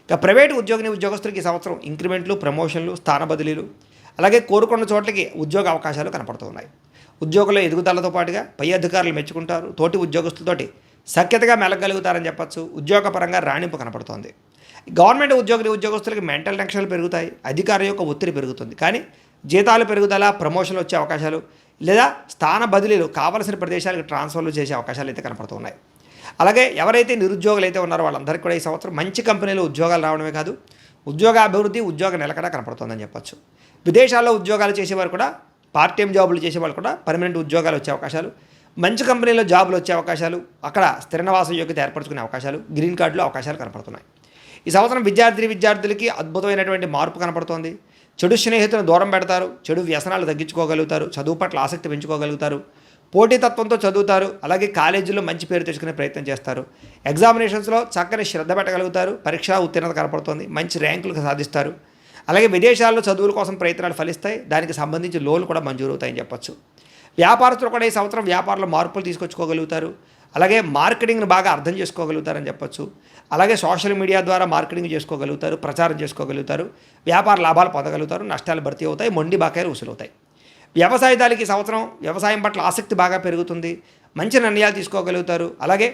ఇక ప్రైవేటు ఉద్యోగస్తులకి ఈ సంవత్సరం ఇంక్రిమెంట్లు, ప్రమోషన్లు, స్థాన బదిలీలు, అలాగే కోరుకున్న చోట్లకి ఉద్యోగ అవకాశాలు కనపడుతున్నాయి. ఉద్యోగుల ఎదుగుదలతో పాటుగా పై అధికారులు మెచ్చుకుంటారు, తోటి ఉద్యోగస్తులతోటి సఖ్యతగా మెలగలుగుతారని చెప్పచ్చు. ఉద్యోగపరంగా రాణింపు కనపడుతోంది. గవర్నమెంట్ ఉద్యోగస్తులకి మెంటల్ టెన్షన్లు పెరుగుతాయి, అధికారుల యొక్క ఒత్తిడి పెరుగుతుంది. కానీ జీతాలు పెరుగుదల, ప్రమోషన్లు వచ్చే అవకాశాలు లేదా స్థాన బదిలీలు, కావలసిన ప్రదేశాలకు ట్రాన్స్ఫర్లు చేసే అవకాశాలు అయితే కనపడుతున్నాయి. అలాగే ఎవరైతే నిరుద్యోగులు అయితే ఉన్నారో వాళ్ళందరికీ కూడా ఈ సంవత్సరం మంచి కంపెనీలో ఉద్యోగాలు రావడమే కాదు, ఉద్యోగాభివృద్ధి, ఉద్యోగ నిలకడ కనపడుతుందని చెప్పచ్చు. విదేశాల్లో ఉద్యోగాలు చేసేవారు కూడా, పార్ట్ టైం జాబులు చేసేవాళ్ళు కూడా పర్మనెంట్ ఉద్యోగాలు వచ్చే అవకాశాలు, మంచి కంపెనీలో జాబులు వచ్చే అవకాశాలు, అక్కడ స్థిర నివాస యోగ్యత ఏర్పరచుకునే అవకాశాలు, గ్రీన్ కార్డులో అవకాశాలు కనపడుతున్నాయి. ఈ సంవత్సరం విద్యార్థులకి అద్భుతమైనటువంటి మార్పు కనపడుతోంది. చెడు స్నేహితులను దూరం పెడతారు, చెడు వ్యసనాలు తగ్గించుకోగలుగుతారు, చదువు పట్ల ఆసక్తి పెంచుకోగలుగుతారు, పోటీతత్వంతో చదువుతారు. అలాగే కాలేజీలో మంచి పేరు తెచ్చుకునే ప్రయత్నం చేస్తారు. ఎగ్జామినేషన్స్లో చక్కని శ్రద్ధ పెట్టగలుగుతారు, పరీక్షా ఉత్తీర్ణత కనపడుతుంది, మంచి ర్యాంకులు సాధిస్తారు. అలాగే విదేశాల్లో చదువుల కోసం ప్రయత్నాలు ఫలిస్తాయి, దానికి సంబంధించి లోన్లు కూడా మంజూరవుతాయని చెప్పచ్చు. వ్యాపారస్తులు కూడా ఈ సంవత్సరం వ్యాపారంలో మార్పులు తీసుకొచ్చుకోగలుగుతారు. అలాగే మార్కెటింగ్ను బాగా అర్థం చేసుకోగలుగుతారని చెప్పచ్చు. అలాగే సోషల్ మీడియా ద్వారా మార్కెటింగ్ చేసుకోగలుగుతారు, ప్రచారం చేసుకోగలుగుతారు, వ్యాపార లాభాలు పొందగలుగుతారు, నష్టాలు భర్తీ అవుతాయి, మొండి బాకాయలు వసూలవుతాయి. వ్యవసాయదారులకి ఈ సంవత్సరం వ్యవసాయం పట్ల ఆసక్తి బాగా పెరుగుతుంది, మంచి నిర్ణయాలు తీసుకోగలుగుతారు. అలాగే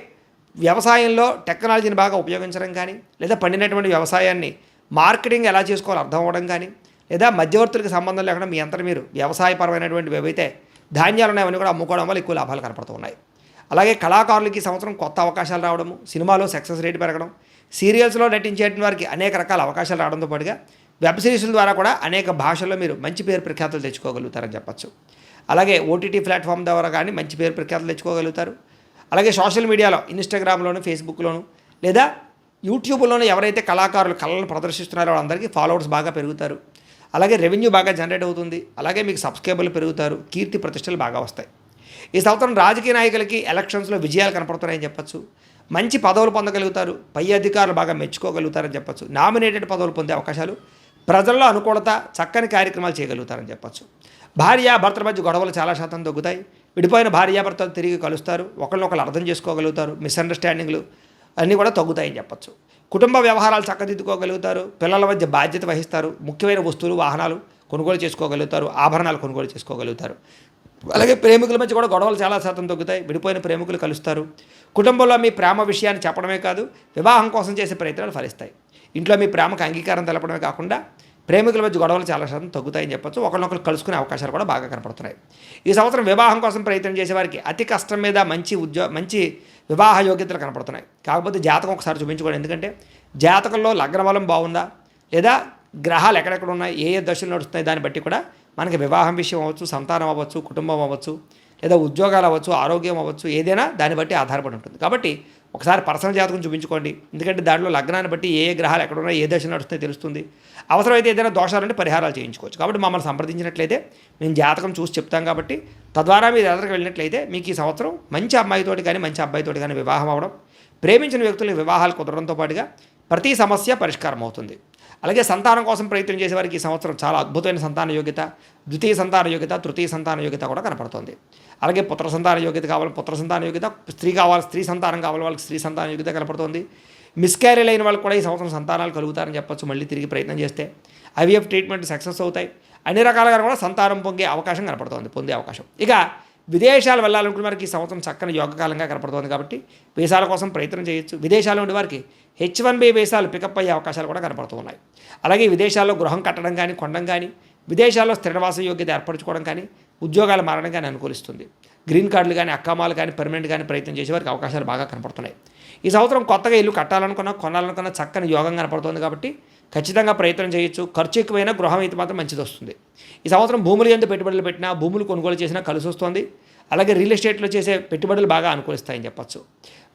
వ్యవసాయంలో టెక్నాలజీని బాగా ఉపయోగించడం కానీ, లేదా పండినటువంటి వ్యవసాయాన్ని మార్కెటింగ్ ఎలా చేసుకోవాలో అర్థం అవ్వడం కానీ, లేదా మధ్యవర్తులకు సంబంధం లేకుండా మీ అంతా మీరు వ్యవసాయపరమైనటువంటివి ఏవైతే ధాన్యాలు ఉన్నాయని కూడా అమ్ముకోవడం వల్ల ఎక్కువ లాభాలు కనపడుతూ ఉన్నాయి. అలాగే కళాకారులకి ఈ సంవత్సరం కొత్త అవకాశాలు రావడము, సినిమాలో సక్సెస్ రేట్ పెరగడం, సీరియల్స్లో నటించే వారికి అనేక రకాల అవకాశాలు రావడంతో పాటుగా వెబ్ సిరీస్ల ద్వారా కూడా అనేక భాషల్లో మీరు మంచి పేరు ప్రఖ్యాతులు తెచ్చుకోగలుగుతారని చెప్పచ్చు. అలాగే ఓటీటీ ప్లాట్ఫామ్ ద్వారా కానీ మంచి పేరు ప్రఖ్యాతులు తెచ్చుకోగలుగుతారు. అలాగే సోషల్ మీడియాలో ఇన్స్టాగ్రామ్లోను, ఫేస్బుక్లోను లేదా యూట్యూబ్లోనూ ఎవరైతే కళాకారులు కళలను ప్రదర్శిస్తున్నారో వాళ్ళందరికీ ఫాలోవర్స్ బాగా పెరుగుతారు. అలాగే రెవెన్యూ బాగా జనరేట్ అవుతుంది. అలాగే మీకు సబ్స్క్రైబర్లు పెరుగుతారు, కీర్తి ప్రతిష్టలు బాగా వస్తాయి. ఈ సంవత్సరం రాజకీయ నాయకులకి ఎలక్షన్స్లో విజయాలు కనపడుతున్నాయని చెప్పచ్చు. మంచి పదవులు పొందగలుగుతారు, పై అధికారులు బాగా మెచ్చుకోగలుగుతారని చెప్పచ్చు. నామినేటెడ్ పదవులు పొందే అవకాశాలు, ప్రజల్లో అనుకూలత, చక్కని కార్యక్రమాలు చేయగలుగుతారని చెప్పచ్చు. భార్యాభర్తల మధ్య గొడవలు చాలా శాతం తగ్గుతాయి. విడిపోయిన భార్యాభర్తలు తిరిగి కలుస్తారు, ఒకరినొకరు అర్థం చేసుకోగలుగుతారు, మిస్అండర్స్టాండింగ్లు అన్నీ కూడా తగ్గుతాయని చెప్పచ్చు. కుటుంబ వ్యవహారాలు చక్కదిద్దుకోగలుగుతారు, పిల్లల మధ్య బాధ్యత వహిస్తారు, ముఖ్యమైన వస్తువులు, వాహనాలు కొనుగోలు చేసుకోగలుగుతారు, ఆభరణాలు కొనుగోలు చేసుకోగలుగుతారు. అలాగే ప్రేమికుల మధ్య కూడా గొడవలు చాలా శాతం తగ్గుతాయి, విడిపోయిన ప్రేమికులు కలుస్తారు. కుటుంబంలో మీ ప్రేమ విషయాన్ని చెప్పడమే కాదు, వివాహం కోసం చేసే ప్రయత్నాలు ఫలిస్తాయి. ఇంట్లో మీ ప్రేమకు అంగీకారం తెలపడమే కాకుండా ప్రేమికుల మధ్య గొడవలు చాలా శాతం తగ్గుతాయని చెప్పచ్చు. ఒకరినొకరు కలుసుకునే అవకాశాలు కూడా బాగా కనపడుతున్నాయి. ఈ సంవత్సరం వివాహం కోసం ప్రయత్నం చేసేవారికి అతి కష్టం మీద మంచి వివాహ యోగ్యతలు కనపడుతున్నాయి. కాకపోతే జాతకం ఒకసారి చూపించుకోండి. ఎందుకంటే జాతకంలో లగ్న బలం బాగుందా, లేదా గ్రహాలు ఎక్కడెక్కడ ఉన్నాయి, ఏ దశలు నడుస్తున్నాయి, దాన్ని బట్టి కూడా మనకి వివాహం విషయం అవ్వచ్చు, సంతానం అవ్వచ్చు, కుటుంబం అవ్వచ్చు, లేదా ఉద్యోగాలు అవ్వచ్చు, ఆరోగ్యం అవ్వచ్చు, ఏదైనా దాన్ని బట్టి ఆధారపడి ఉంటుంది. కాబట్టి ఒకసారి పర్సనల్ జాతకం చూపించుకోండి. ఎందుకంటే దాంట్లో లగ్నాన్ని బట్టి ఏ గ్రహాలు ఎక్కడ ఉన్నాయి, ఏ దశ నడుస్తున్నాయో తెలుస్తుంది. అవసరమైతే ఏదైనా దోషాలుంటే పరిహారాలు చేయించుకోవచ్చు. కాబట్టి మమ్మల్ని సంప్రదించినట్లయితే మేము జాతకం చూసి చెప్తాం. కాబట్టి తద్వారా మీరు ఎదురుకు వెళ్ళినట్లయితే మీకు ఈ సంవత్సరం మంచి అమ్మాయితోటి కానీ మంచి అబ్బాయితోటి కానీ వివాహం అవ్వడం, ప్రేమించిన వ్యక్తులు వివాహాలు కుదరడంతో పాటుగా ప్రతి సమస్య పరిష్కారం అవుతుంది. అలాగే సంతానం కోసం ప్రయత్నం చేసేవారికి ఈ సంవత్సరం చాలా అద్భుతమైన సంతాన యోగ్యత, ద్వితీయ సంతాన యోగ్యత, తృతీయ సంతాన యోగ్యత కూడా కనపడుతుంది. అలాగే పుత్ర సంతాన యోగ్యత కావాలి, పుత్ర సంతాన యోగ్యత, స్త్రీ సంతానం కావాలి వాళ్ళకి స్త్రీ సంతాన యోగ్యత కనపడుతుంది. మిస్క్యారేజ్ అయిన వాళ్ళకి కూడా ఈ సంవత్సరం సంతానాలు కలుగుతారని చెప్పచ్చు. మళ్ళీ తిరిగి ప్రయత్నం చేస్తే ఐవీఎఫ్ ట్రీట్మెంట్ సక్సెస్ అవుతాయి. అన్ని రకాలుగా కూడా సంతానం పొందే అవకాశం పొందే అవకాశం. ఇక విదేశాలు వెళ్ళాలనుకున్న వారికి ఈ సంవత్సరం చక్కని యోగకాలంగా కనపడుతుంది. కాబట్టి వీసాల కోసం ప్రయత్నం చేయొచ్చు. విదేశాల్లో ఉండే వారికి H1B వీసాలు పికప్ అయ్యే అవకాశాలు కూడా కనపడుతూ ఉన్నాయి. అలాగే విదేశాల్లో గృహం కట్టడం కానీ, కొనడం కానీ, విదేశాల్లో స్థిర నివాస యోగ్యత ఏర్పరచుకోవడం కానీ, ఉద్యోగాలు మారడం కానీ అనుకూలిస్తుంది. గ్రీన్ కార్డులు కానీ అక్కామాలు కానీ పర్మనెంట్ కానీ ప్రయత్నం చేసే వారికి అవకాశాలు బాగా కనపడుతున్నాయి. ఈ సంవత్సరం కొత్తగా ఇల్లు కట్టాలనుకున్నా కొనాలనుకున్నా చక్కని యోగం కనపడుతుంది కాబట్టి ఖచ్చితంగా ప్రయత్నం చేయొచ్చు. ఖర్చు ఎక్కువైనా గృహం అయితే మాత్రం మంచిది వస్తుంది. ఈ సంవత్సరం భూములు ఎంత పెట్టుబడులు పెట్టినా భూములు కొనుగోలు చేసినా కలిసి వస్తుంది. అలాగే రియల్ ఎస్టేట్లో చేసే పెట్టుబడులు బాగా అనుకూలిస్తాయని చెప్పచ్చు.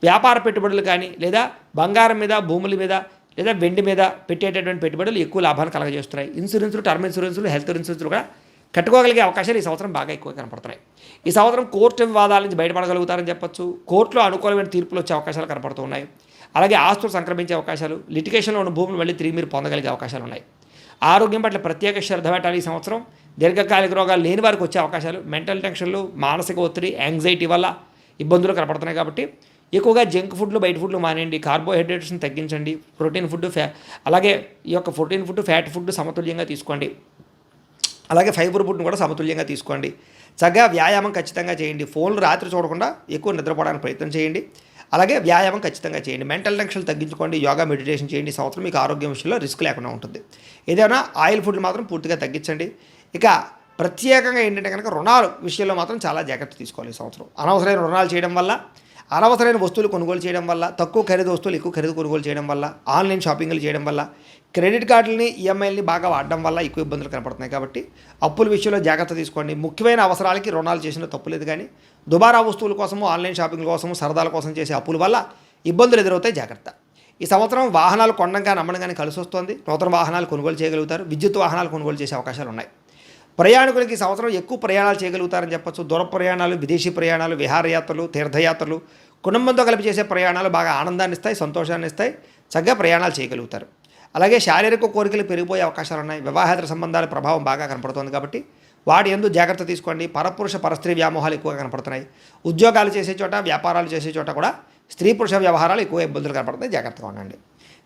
వ్యాపార పెట్టుబడులు కానీ లేదా బంగారం మీద భూముల మీద లేదా వెండి మీద పెట్టేటటువంటి పెట్టుబడులు ఎక్కువ లాభాలు కలగజేస్తున్నాయి. ఇన్సూరెన్సులు, టర్మ్ ఇన్సూరెన్సులు, హెల్త్ ఇన్సూరెన్సులు కూడా కట్టుకోగలిగే అవకాశాలు ఈ సంవత్సరం బాగా ఎక్కువ కనపడుతున్నాయి. ఈ సంవత్సరం కోర్టు వివాదాల నుంచి బయటపడగలుగుతారని చెప్పొచ్చు. కోర్టులో అనుకూలమైన తీర్పులు వచ్చే అవకాశాలు కనపడుతూ ఉన్నాయి. అలాగే ఆస్తులు సంక్రమించే అవకాశాలు, లిటిగేషన్లో ఉన్న భూములు మళ్ళీ తిరిగి మీరు పొందగలిగే అవకాశాలు ఉన్నాయి. ఆరోగ్యం పట్ల ప్రత్యేక శ్రద్ధ పెట్టాలి. ఈ సంవత్సరం దీర్ఘకాలిక రోగాలు లేని వారికి వచ్చే అవకాశాలు, మెంటల్ టెన్షన్లు, మానసిక ఒత్తిడి, యాంగ్జైటీ వల్ల ఇబ్బందులు కనపడుతున్నాయి కాబట్టి ఎక్కువగా జంక్ ఫుడ్లు, బయట ఫుడ్లు మానేయండి. కార్బోహైడ్రేట్స్ని తగ్గించండి. ప్రోటీన్ ఫుడ్, అలాగే ఈ యొక్క ప్రోటీన్ ఫుడ్, ఫ్యాట్ ఫుడ్ సమతుల్యంగా తీసుకోండి. అలాగే ఫైబర్ ఫుడ్ని కూడా సమతుల్యంగా తీసుకోండి. చక్కగా వ్యాయామం ఖచ్చితంగా చేయండి. ఫోన్లు రాత్రి చూడకుండా ఎక్కువ నిద్రపోవడానికి ప్రయత్నం చేయండి. అలాగే వ్యాయామం ఖచ్చితంగా చేయండి. మెంటల్ టెన్షన్ తగ్గించుకోండి. యోగా, మెడిటేషన్ చేయండి. సంవత్సరం మీకు ఆరోగ్యం విషయంలో రిస్క్ లేకుండా ఉంటుంది. ఏదైనా ఆయిల్ ఫుడ్లు మాత్రం పూర్తిగా తగ్గించండి. ఇక ప్రత్యేకంగా ఏంటంటే కనుక రుణాలు విషయంలో మాత్రం చాలా జాగ్రత్త తీసుకోవాలి. ఈ సంవత్సరం అనవసరమైన రుణాలు చేయడం వల్ల, అనవసరమైన వస్తువులు కొనుగోలు చేయడం వల్ల, తక్కువ ఖరీదు వస్తువులు ఎక్కువ ఖరీదు కొనుగోలు చేయడం వల్ల, ఆన్లైన్ షాపింగ్లు చేయడం వల్ల, క్రెడిట్ కార్డులని, ఈఎంఐలని బాగా వాడడం వల్ల ఎక్కువ ఇబ్బందులు కనపడుతున్నాయి. కాబట్టి అప్పుల విషయంలో జాగ్రత్త తీసుకోండి. ముఖ్యమైన అవసరాలకి రుణాలు చేసిన తప్పులేదు, కానీ దుబారా వస్తువుల కోసము, ఆన్లైన్ షాపింగ్ కోసము, సరదాల కోసం చేసే అప్పుల వల్ల ఇబ్బందులు ఎదురవుతాయి. జాగ్రత్త. ఈ సంవత్సరం వాహనాలు కొనడం కానీ అమ్మడం కానీ కలిసి వస్తుంది. నూతన వాహనాలు కొనుగోలు చేయగలుగుతారు. విద్యుత్ వాహనాలు కొనుగోలు చేసే అవకాశాలు ఉన్నాయి. ప్రయాణికులకి ఈ సంవత్సరం ఎక్కువ ప్రయాణాలు చేయగలుగుతారని చెప్పచ్చు. దూర ప్రయాణాలు, విదేశీ ప్రయాణాలు, విహారయాత్రలు, తీర్థయాత్రలు, కుటుంబంతో కలిపి చేసే ప్రయాణాలు బాగా ఆనందాన్ని ఇస్తాయి, సంతోషాన్ని ఇస్తాయి. చక్కగా ప్రయాణాలు చేయగలుగుతారు. అలాగే శారీరక కోరికలు పెరిగిపోయే అవకాశాలు ఉన్నాయి. వివాహేతర సంబంధాల ప్రభావం బాగా కనపడుతుంది కాబట్టి వాటి యందు జాగ్రత్త తీసుకోండి. పరపురుష పరస్త్రీ వ్యామోహాలు ఎక్కువగా కనపడుతున్నాయి. ఉద్యోగాలు చేసే చోట, వ్యాపారాలు చేసే చోట కూడా స్త్రీ పురుష వ్యవహారాలు ఎక్కువ ఇబ్బందులు కనపడుతున్నాయి. జాగ్రత్తగా ఉండండి.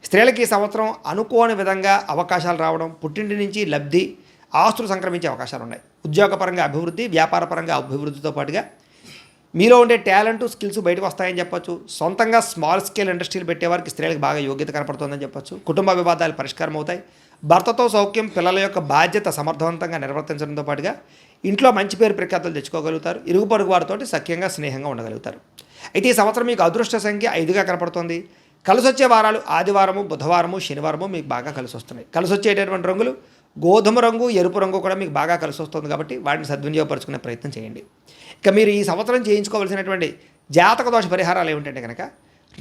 స్త్రీలకి ఈ సంవత్సరం అనుకోని విధంగా అవకాశాలు రావడం, పుట్టింటి నుంచి లబ్ధి, ఆస్తులు సంక్రమించే అవకాశాలు ఉన్నాయి. ఉద్యోగపరంగా అభివృద్ధి, వ్యాపారపరంగా అభివృద్ధితో పాటుగా మీలో ఉండే టాలెంట్, స్కిల్స్ బయటకు వస్తాయని చెప్పొచ్చు. సొంతంగా స్మాల్ స్కేల్ ఇండస్ట్రీలు పెట్టేవారికి స్త్రీలకు బాగా యోగ్యత కనపడుతుందని చెప్పొచ్చు. కుటుంబ వివాదాలు పరిష్కారం అవుతాయి. భర్తతో సౌఖ్యం, పిల్లల యొక్క బాధ్యత సమర్థవంతంగా నిర్వర్తించడంతో పాటుగా ఇంట్లో మంచి పేరు ప్రఖ్యాతులు తెచ్చుకోగలుగుతారు. ఇరుగు పొరుగు వారితో సఖ్యంగా, స్నేహంగా ఉండగలుగుతారు. అయితే ఈ సంవత్సరం మీకు అదృష్ట సంఖ్య 5గా కనపడుతుంది. కలిసి వచ్చే వారాలు ఆదివారము, బుధవారము, శనివారము మీకు బాగా కలిసి వస్తున్నాయి. కలిసి వచ్చేటటువంటి రంగులు గోధుమ రంగు, ఎరుపు రంగు కూడా మీకు బాగా కలిసి వస్తుంది కాబట్టి వాటిని సద్వినియోగపరుచుకునే ప్రయత్నం చేయండి. ఇక మీరు ఈ సంవత్సరం చేయించుకోవాల్సినటువంటి జాతక దోష పరిహారాలు ఏమిటంటే కనుక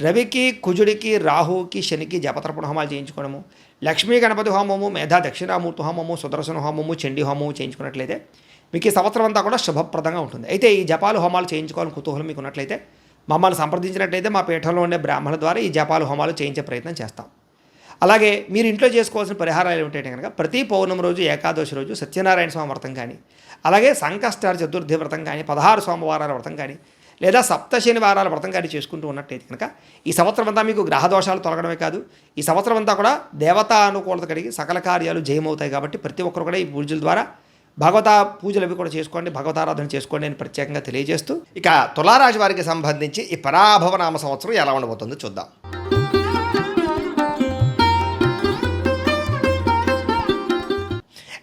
రవికి, కుజుడికి, రాహుకి, శనికి జపతర్పణ హోమాలు చేయించుకోవడము, లక్ష్మీ గణపతి హోమము, మేధా దక్షిణామూర్తి హోమము, సుదర్శన హోమము, చండీ హోమము చేయించుకున్నట్లయితే మీకు ఈ సంవత్సరం అంతా కూడా శుభప్రదంగా ఉంటుంది. అయితే ఈ జపాలు హోమాలు చేయించుకోవాలని కుతూహలం మీకు ఉన్నట్లయితే మమ్మల్ని సంప్రదించినట్లయితే మా పీఠంలో ఉండే బ్రాహ్మణుల ద్వారా ఈ జపాలు హోమాలు చేయించే ప్రయత్నం చేస్తాం. అలాగే మీరు ఇంట్లో చేసుకోవాల్సిన పరిహారాలు ఏమిటంటే కనుక ప్రతి పౌర్ణమి రోజు, ఏకాదశి రోజు సత్యనారాయణ స్వామి వ్రతం కానీ, అలాగే సంకష్టార చతుర్థి వ్రతం కానీ, 16 సోమవారాల వ్రతం కానీ, లేదా సప్త శనివారాల వ్రతం కానీ చేసుకుంటూ ఉన్నట్టయితే కనుక ఈ సంవత్సరం అంతా మీకు గ్రహదోషాలు తొలగడమే కాదు, ఈ సంవత్సరం అంతా కూడా దేవతా అనుకూలత కలిగి సకల కార్యాలు జయమవుతాయి. కాబట్టి ప్రతి ఒక్కరు కూడా ఈ పూజల ద్వారా భగవతా పూజలు అవి కూడా చేసుకోండి, భగవతారాధన చేసుకోండి అని ప్రత్యేకంగా తెలియజేస్తూ ఇక తులారాశి వారికి సంబంధించి ఈ పరాభవనామ సంవత్సరం ఎలా ఉండబోతుందో చూద్దాం.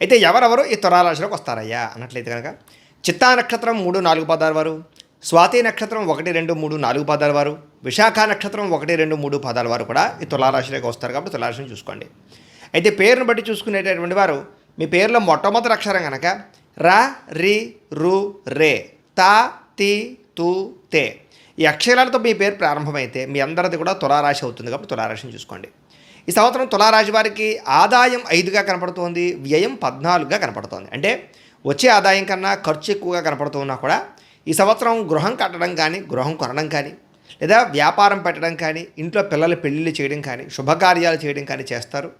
అయితే ఎవరెవరు ఈ తులారాశిలోకి వస్తారయ్యా అన్నట్లయితే కనుక చిత్తా నక్షత్రం 3, 4 పాదాల వారు, స్వాతి నక్షత్రం 1, 2, 3, 4 పాదాల వారు, విశాఖ నక్షత్రం 1, 2, 3 పాదాల వారు కూడా ఈ తులారాశిలోకి వస్తారు. కాబట్టి తులారాశిని చూసుకోండి. అయితే పేరును బట్టి చూసుకునేటటువంటి వారు మీ పేరులో మొట్టమొదటి అక్షరం కనుక ర, రి, రు, రే, తా, తి, తు, తే ఈ అక్షరాలతో మీ పేరు ప్రారంభమైతే మీ అందరిది కూడా తులారాశి అవుతుంది. కాబట్టి తులారాశిని చూసుకోండి. ఈ సంవత్సరం తులారాశి వారికి ఆదాయం 5గా కనపడుతోంది, వ్యయం 14గా కనపడుతోంది. అంటే వచ్చే ఆదాయం కన్నా ఖర్చు ఎక్కువగా కనపడుతున్నా కూడా ఈ సంవత్సరం గృహం కట్టడం కానీ, గృహం కొనడం కానీ, లేదా వ్యాపారం పెట్టడం కానీ, ఇంట్లో పిల్లల పెళ్ళిళ్ళు చేయడం కానీ, శుభకార్యాలు చేయడం కానీ చేస్తారు.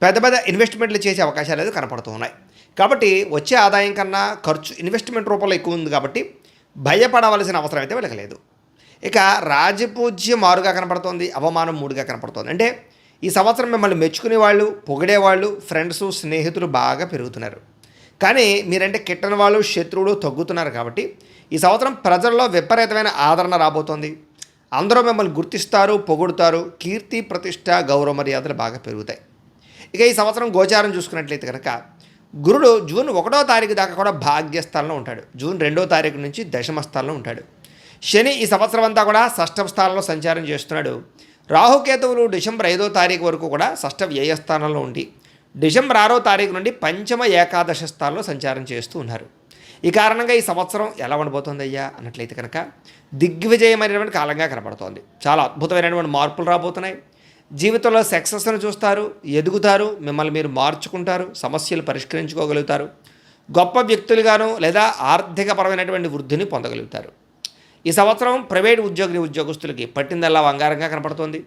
పెద్ద పెద్ద ఇన్వెస్ట్మెంట్లు చేసే అవకాశాలు అయితే కనపడుతూ ఉన్నాయి. కాబట్టి వచ్చే ఆదాయం కన్నా ఖర్చు ఇన్వెస్ట్మెంట్ రూపంలో ఎక్కువ ఉంది కాబట్టి భయపడవలసిన అవసరం అయితే వీళ్ళకి లేదు. ఇక రాజపూజ్యం 6గా కనపడుతోంది, అవమానం 3గా కనపడుతోంది. అంటే ఈ సంవత్సరం మిమ్మల్ని మెచ్చుకునేవాళ్ళు, పొగిడేవాళ్ళు, ఫ్రెండ్స్, స్నేహితులు బాగా పెరుగుతున్నారు. కానీ మీరంటే కిట్టని వాళ్ళు, శత్రువులు తగ్గుతున్నారు. కాబట్టి ఈ సంవత్సరం ప్రజల్లో విపరీతమైన ఆదరణ రాబోతోంది. అందరూ మిమ్మల్ని గుర్తిస్తారు, పొగుడుతారు. కీర్తి, ప్రతిష్ట, గౌరవ మర్యాదలు బాగా పెరుగుతాయి. ఇక ఈ సంవత్సరం గోచారం చూసుకున్నట్లయితే కనుక గురుడు జూన్ 1వ తారీఖు దాకా కూడా భాగ్యస్థానంలో ఉంటాడు. జూన్ 2వ తారీఖు నుంచి దశమ స్థానంలో ఉంటాడు. శని ఈ సంవత్సరం అంతా కూడా షష్ఠమ స్థానంలో సంచారం చేస్తున్నాడు. రాహుకేతువులు డిసెంబర్ 5వ తారీఖు వరకు కూడా షష్ఠ వ్యయస్థానంలో ఉండి డిసెంబర్ 6వ తారీఖు నుండి పంచమ ఏకాదశ స్థానంలో సంచారం చేస్తూ ఉన్నారు. ఈ కారణంగా ఈ సంవత్సరం ఎలా ఉండబోతోంది అయ్యా అన్నట్లయితే కనుక దిగ్విజయమైనటువంటి కాలంగా కనపడుతోంది. చాలా అద్భుతమైనటువంటి మార్పులు రాబోతున్నాయి. జీవితంలో సక్సెస్ను చూస్తారు, ఎదుగుతారు, మిమ్మల్ని మీరు మార్చుకుంటారు, సమస్యలు పరిష్కరించుకోగలుగుతారు, గొప్ప వ్యక్తులుగాను లేదా ఆర్థికపరమైనటువంటి వృద్ధిని పొందగలుగుతారు. ఈ సంవత్సరం ప్రైవేట్ ఉద్యోగస్తులకి పట్టిందల్లా బంగారంగా కనపడుతోంది.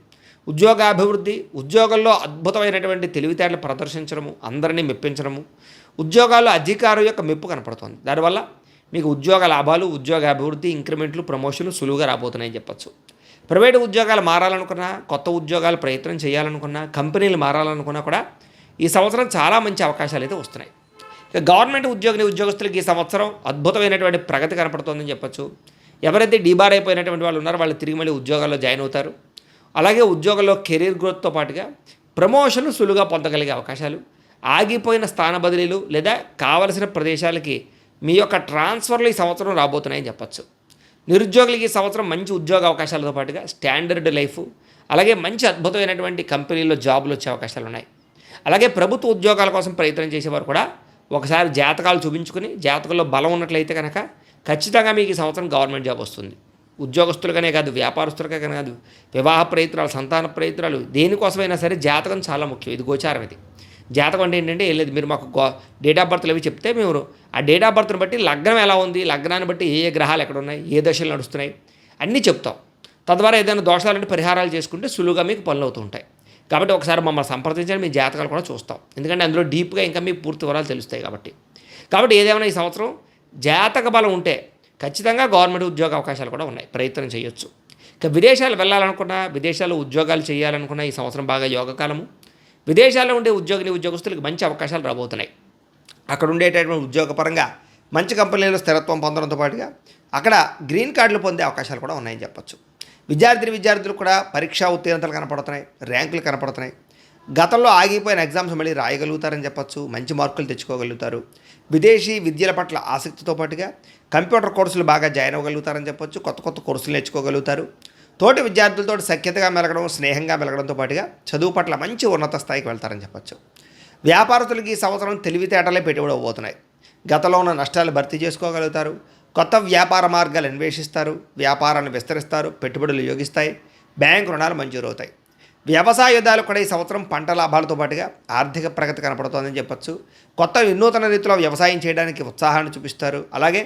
ఉద్యోగాభివృద్ధి, ఉద్యోగంలో అద్భుతమైనటువంటి తెలివితేటలు ప్రదర్శించడము, అందరినీ మెప్పించడము, ఉద్యోగాల్లో అధికారుల యొక్క మెప్పు కనపడుతోంది. దానివల్ల మీకు ఉద్యోగ లాభాలు, ఉద్యోగ అభివృద్ధి, ఇంక్రిమెంట్లు, ప్రమోషన్లు సులువుగా రాబోతున్నాయని చెప్పచ్చు. ప్రైవేటు ఉద్యోగాలు మారాలనుకున్నా, కొత్త ఉద్యోగాలు ప్రయత్నం చేయాలనుకున్నా, కంపెనీలు మారాలనుకున్నా కూడా ఈ సంవత్సరం చాలా మంచి అవకాశాలు అయితే వస్తున్నాయి. ఇక గవర్నమెంట్ ఉద్యోగస్తులకి ఈ సంవత్సరం అద్భుతమైనటువంటి ప్రగతి కనపడుతోందని చెప్పచ్చు. ఎవరైతే డీబార్ అయిపోయినటువంటి వాళ్ళు ఉన్నారో వాళ్ళు తిరిగి మళ్ళీ ఉద్యోగాల్లో జాయిన్ అవుతారు. అలాగే ఉద్యోగంలో కెరీర్ గ్రోత్తో పాటుగా ప్రమోషన్లు సులువుగా పొందగలిగే అవకాశాలు, ఆగిపోయిన స్థాన బదిలీలు లేదా కావలసిన ప్రదేశాలకి మీ యొక్క ట్రాన్స్ఫర్లు ఈ సంవత్సరం రాబోతున్నాయని చెప్పచ్చు. నిరుద్యోగులకి ఈ సంవత్సరం మంచి ఉద్యోగ అవకాశాలతో పాటుగా స్టాండర్డ్ లైఫ్, అలాగే మంచి అద్భుతమైనటువంటి కంపెనీల్లో జాబులు వచ్చే అవకాశాలు ఉన్నాయి. అలాగే ప్రభుత్వ ఉద్యోగాల కోసం ప్రయత్నం చేసేవారు కూడా ఒకసారి జాతకాలు చూపించుకుని జాతకంలో బలం ఉన్నట్లయితే కనుక ఖచ్చితంగా మీకు ఈ సంవత్సరం గవర్నమెంట్ జాబ్ వస్తుంది. ఉద్యోగస్తులుగానే కాదు, వ్యాపారస్తులుగానే కాదు, వివాహ ప్రయత్నాలు, సంతాన ప్రయత్నాలు, దేనికోసమైనా సరే జాతకం చాలా ముఖ్యం. ఇది గోచారం. ఇది జాతకం అంటే ఏంటంటే లేదు, మీరు మాకు డేట్ ఆఫ్ బర్త్లు అవి చెప్తే మేము ఆ డేట్ ఆఫ్ బర్త్ని బట్టి లగ్నం ఎలా ఉంది, లగ్నాన్ని బట్టి ఏ గ్రహాలు ఎక్కడ ఉన్నాయి, ఏ దశలు నడుస్తున్నాయి అన్నీ చెప్తాం. తద్వారా ఏదైనా దోషాలంటే పరిహారాలు చేసుకుంటే సులువుగా మీకు పనులు అవుతూ ఉంటాయి. కాబట్టి ఒకసారి మమ్మల్ని సంప్రదించండి, మీ జాతకాలు కూడా చూస్తాం. ఎందుకంటే అందులో డీప్గా ఇంకా మీకు పూర్తి వివరాలు తెలుస్తాయి కాబట్టి ఏదేమైనా ఈ సంవత్సరం జాతక బలం ఉంటే ఖచ్చితంగా గవర్నమెంట్ ఉద్యోగ అవకాశాలు కూడా ఉన్నాయి, ప్రయత్నం చేయొచ్చు. ఇక విదేశాలు వెళ్ళాలనుకున్నా, విదేశాల్లో ఉద్యోగాలు చేయాలనుకున్నా ఈ సంవత్సరం బాగా యోగకాలము. విదేశాల్లో ఉండే ఉద్యోగస్తులకు మంచి అవకాశాలు రాబోతున్నాయి. అక్కడ ఉండేటటువంటి ఉద్యోగపరంగా మంచి కంపెనీలో స్థిరత్వం పొందడంతో పాటుగా అక్కడ గ్రీన్ కార్డులు పొందే అవకాశాలు కూడా ఉన్నాయని చెప్పచ్చు. విద్యార్థులు కూడా పరీక్షా ఉత్తీర్ణతలు కనపడుతున్నాయి, ర్యాంకులు కనపడుతున్నాయి. గతంలో ఆగిపోయిన ఎగ్జామ్స్ మళ్ళీ రాయగలుగుతారని చెప్పచ్చు, మంచి మార్కులు తెచ్చుకోగలుగుతారు. విదేశీ విద్యల పట్ల ఆసక్తితో పాటుగా కంప్యూటర్ కోర్సులు బాగా జాయిన్ అవ్వగలుగుతారని చెప్పచ్చు, కొత్త కోర్సులు నేర్చుకోగలుగుతారు. తోటి విద్యార్థులతో సఖ్యతగా మెలగడం, స్నేహంగా మెలగడంతో పాటుగా చదువు పట్ల మంచి ఉన్నత స్థాయికి వెళ్తారని చెప్పచ్చు. వ్యాపారస్తులకి ఈ సంవత్సరం తెలివితేటలే పెట్టుబడి అవ్వబోతున్నాయి. గతంలో ఉన్న నష్టాలు భర్తీ చేసుకోగలుగుతారు, కొత్త వ్యాపార మార్గాలు అన్వేషిస్తారు, వ్యాపారాన్ని విస్తరిస్తారు, పెట్టుబడులు యోగిస్తాయి, బ్యాంకు రుణాలు మంజూరవుతాయి. వ్యవసాయదాలు కూడా ఈ సంవత్సరం పంట లాభాలతో పాటుగా ఆర్థిక ప్రగతి కనపడుతోందని చెప్పచ్చు. కొత్త వినూతన రీతిలో వ్యవసాయం చేయడానికి ఉత్సాహాన్ని చూపిస్తారు. అలాగే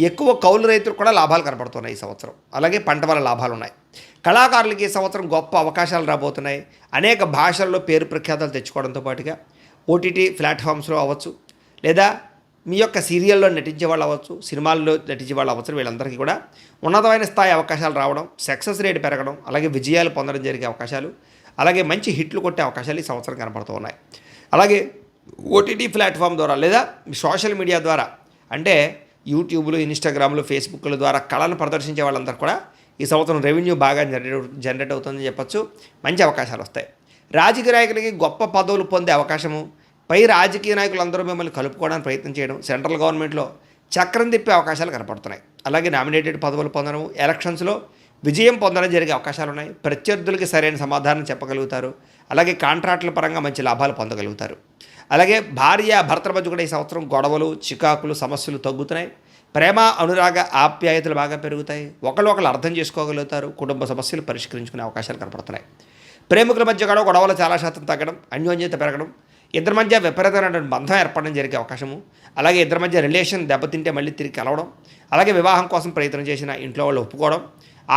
ఎక్కువ కౌలు రైతులు కూడా లాభాలు కనపడుతున్నాయి ఈ సంవత్సరం. అలాగే పంట వల్ల లాభాలు ఉన్నాయి. కళాకారులకి ఈ సంవత్సరం గొప్ప అవకాశాలు రాబోతున్నాయి. అనేక భాషల్లో పేరు ప్రఖ్యాతలు తెచ్చుకోవడంతో పాటుగా ఓటీటీ ప్లాట్ఫామ్స్లో అవ్వచ్చు, లేదా మీ యొక్క సీరియల్లో నటించే వాళ్ళు అవ్వచ్చు, సినిమాల్లో నటించే వాళ్ళు అవ్వచ్చు, వీళ్ళందరికీ కూడా ఉన్నతమైన స్థాయి అవకాశాలు రావడం, సక్సెస్ రేట్ పెరగడం, అలాగే విజయాలు పొందడం జరిగే అవకాశాలు, అలాగే మంచి హిట్లు కొట్టే అవకాశాలు ఈ సంవత్సరం కనపడుతూ ఉన్నాయి. అలాగే ఓటీటీ ప్లాట్ఫామ్ ద్వారా లేదా సోషల్ మీడియా ద్వారా అంటే యూట్యూబ్లు, ఇన్స్టాగ్రామ్లు, ఫేస్బుక్ల ద్వారా కళను ప్రదర్శించే వాళ్ళందరూ కూడా ఈ సంవత్సరం రెవెన్యూ బాగా జనరేట్ అవుతుందని చెప్పచ్చు. మంచి అవకాశాలు వస్తాయి. రాజకీయ నాయకులకి గొప్ప పదవులు పొందే అవకాశము, పై రాజకీయ నాయకులందరూ మిమ్మల్ని కలుపుకోవడానికి ప్రయత్నం చేయడం, సెంట్రల్ గవర్నమెంట్లో చక్రం తిప్పే అవకాశాలు కనపడుతున్నాయి. అలాగే నామినేటెడ్ పదవులు పొందడం, ఎలక్షన్స్లో విజయం పొందడం జరిగే అవకాశాలు ఉన్నాయి. ప్రత్యర్థులకి సరైన సమాధానం చెప్పగలుగుతారు. అలాగే కాంట్రాక్టుల పరంగా మంచి లాభాలు పొందగలుగుతారు. అలాగే భర్తల మధ్య కూడా ఈ సంవత్సరం గొడవలు, చికాకులు, సమస్యలు తగ్గుతున్నాయి. ప్రేమ, అనురాగ, ఆప్యాయతలు బాగా పెరుగుతాయి. ఒకళ్ళు అర్థం చేసుకోగలుగుతారు. కుటుంబ సమస్యలు పరిష్కరించుకునే అవకాశాలు కనపడుతున్నాయి. ప్రేమికుల మధ్య కూడా గొడవలు చాలా శాతం తగ్గడం, అన్యోన్యత పెరగడం, ఇద్దరి మధ్య విపరీతమైనటువంటి బంధం ఏర్పడడం జరిగే అవకాశము. అలాగే ఇద్దరి మధ్య రిలేషన్ దెబ్బతింటే మళ్ళీ తిరిగి కలవడం, అలాగే వివాహం కోసం ప్రయత్నం చేసిన ఇంట్లో వాళ్ళు ఒప్పుకోవడం,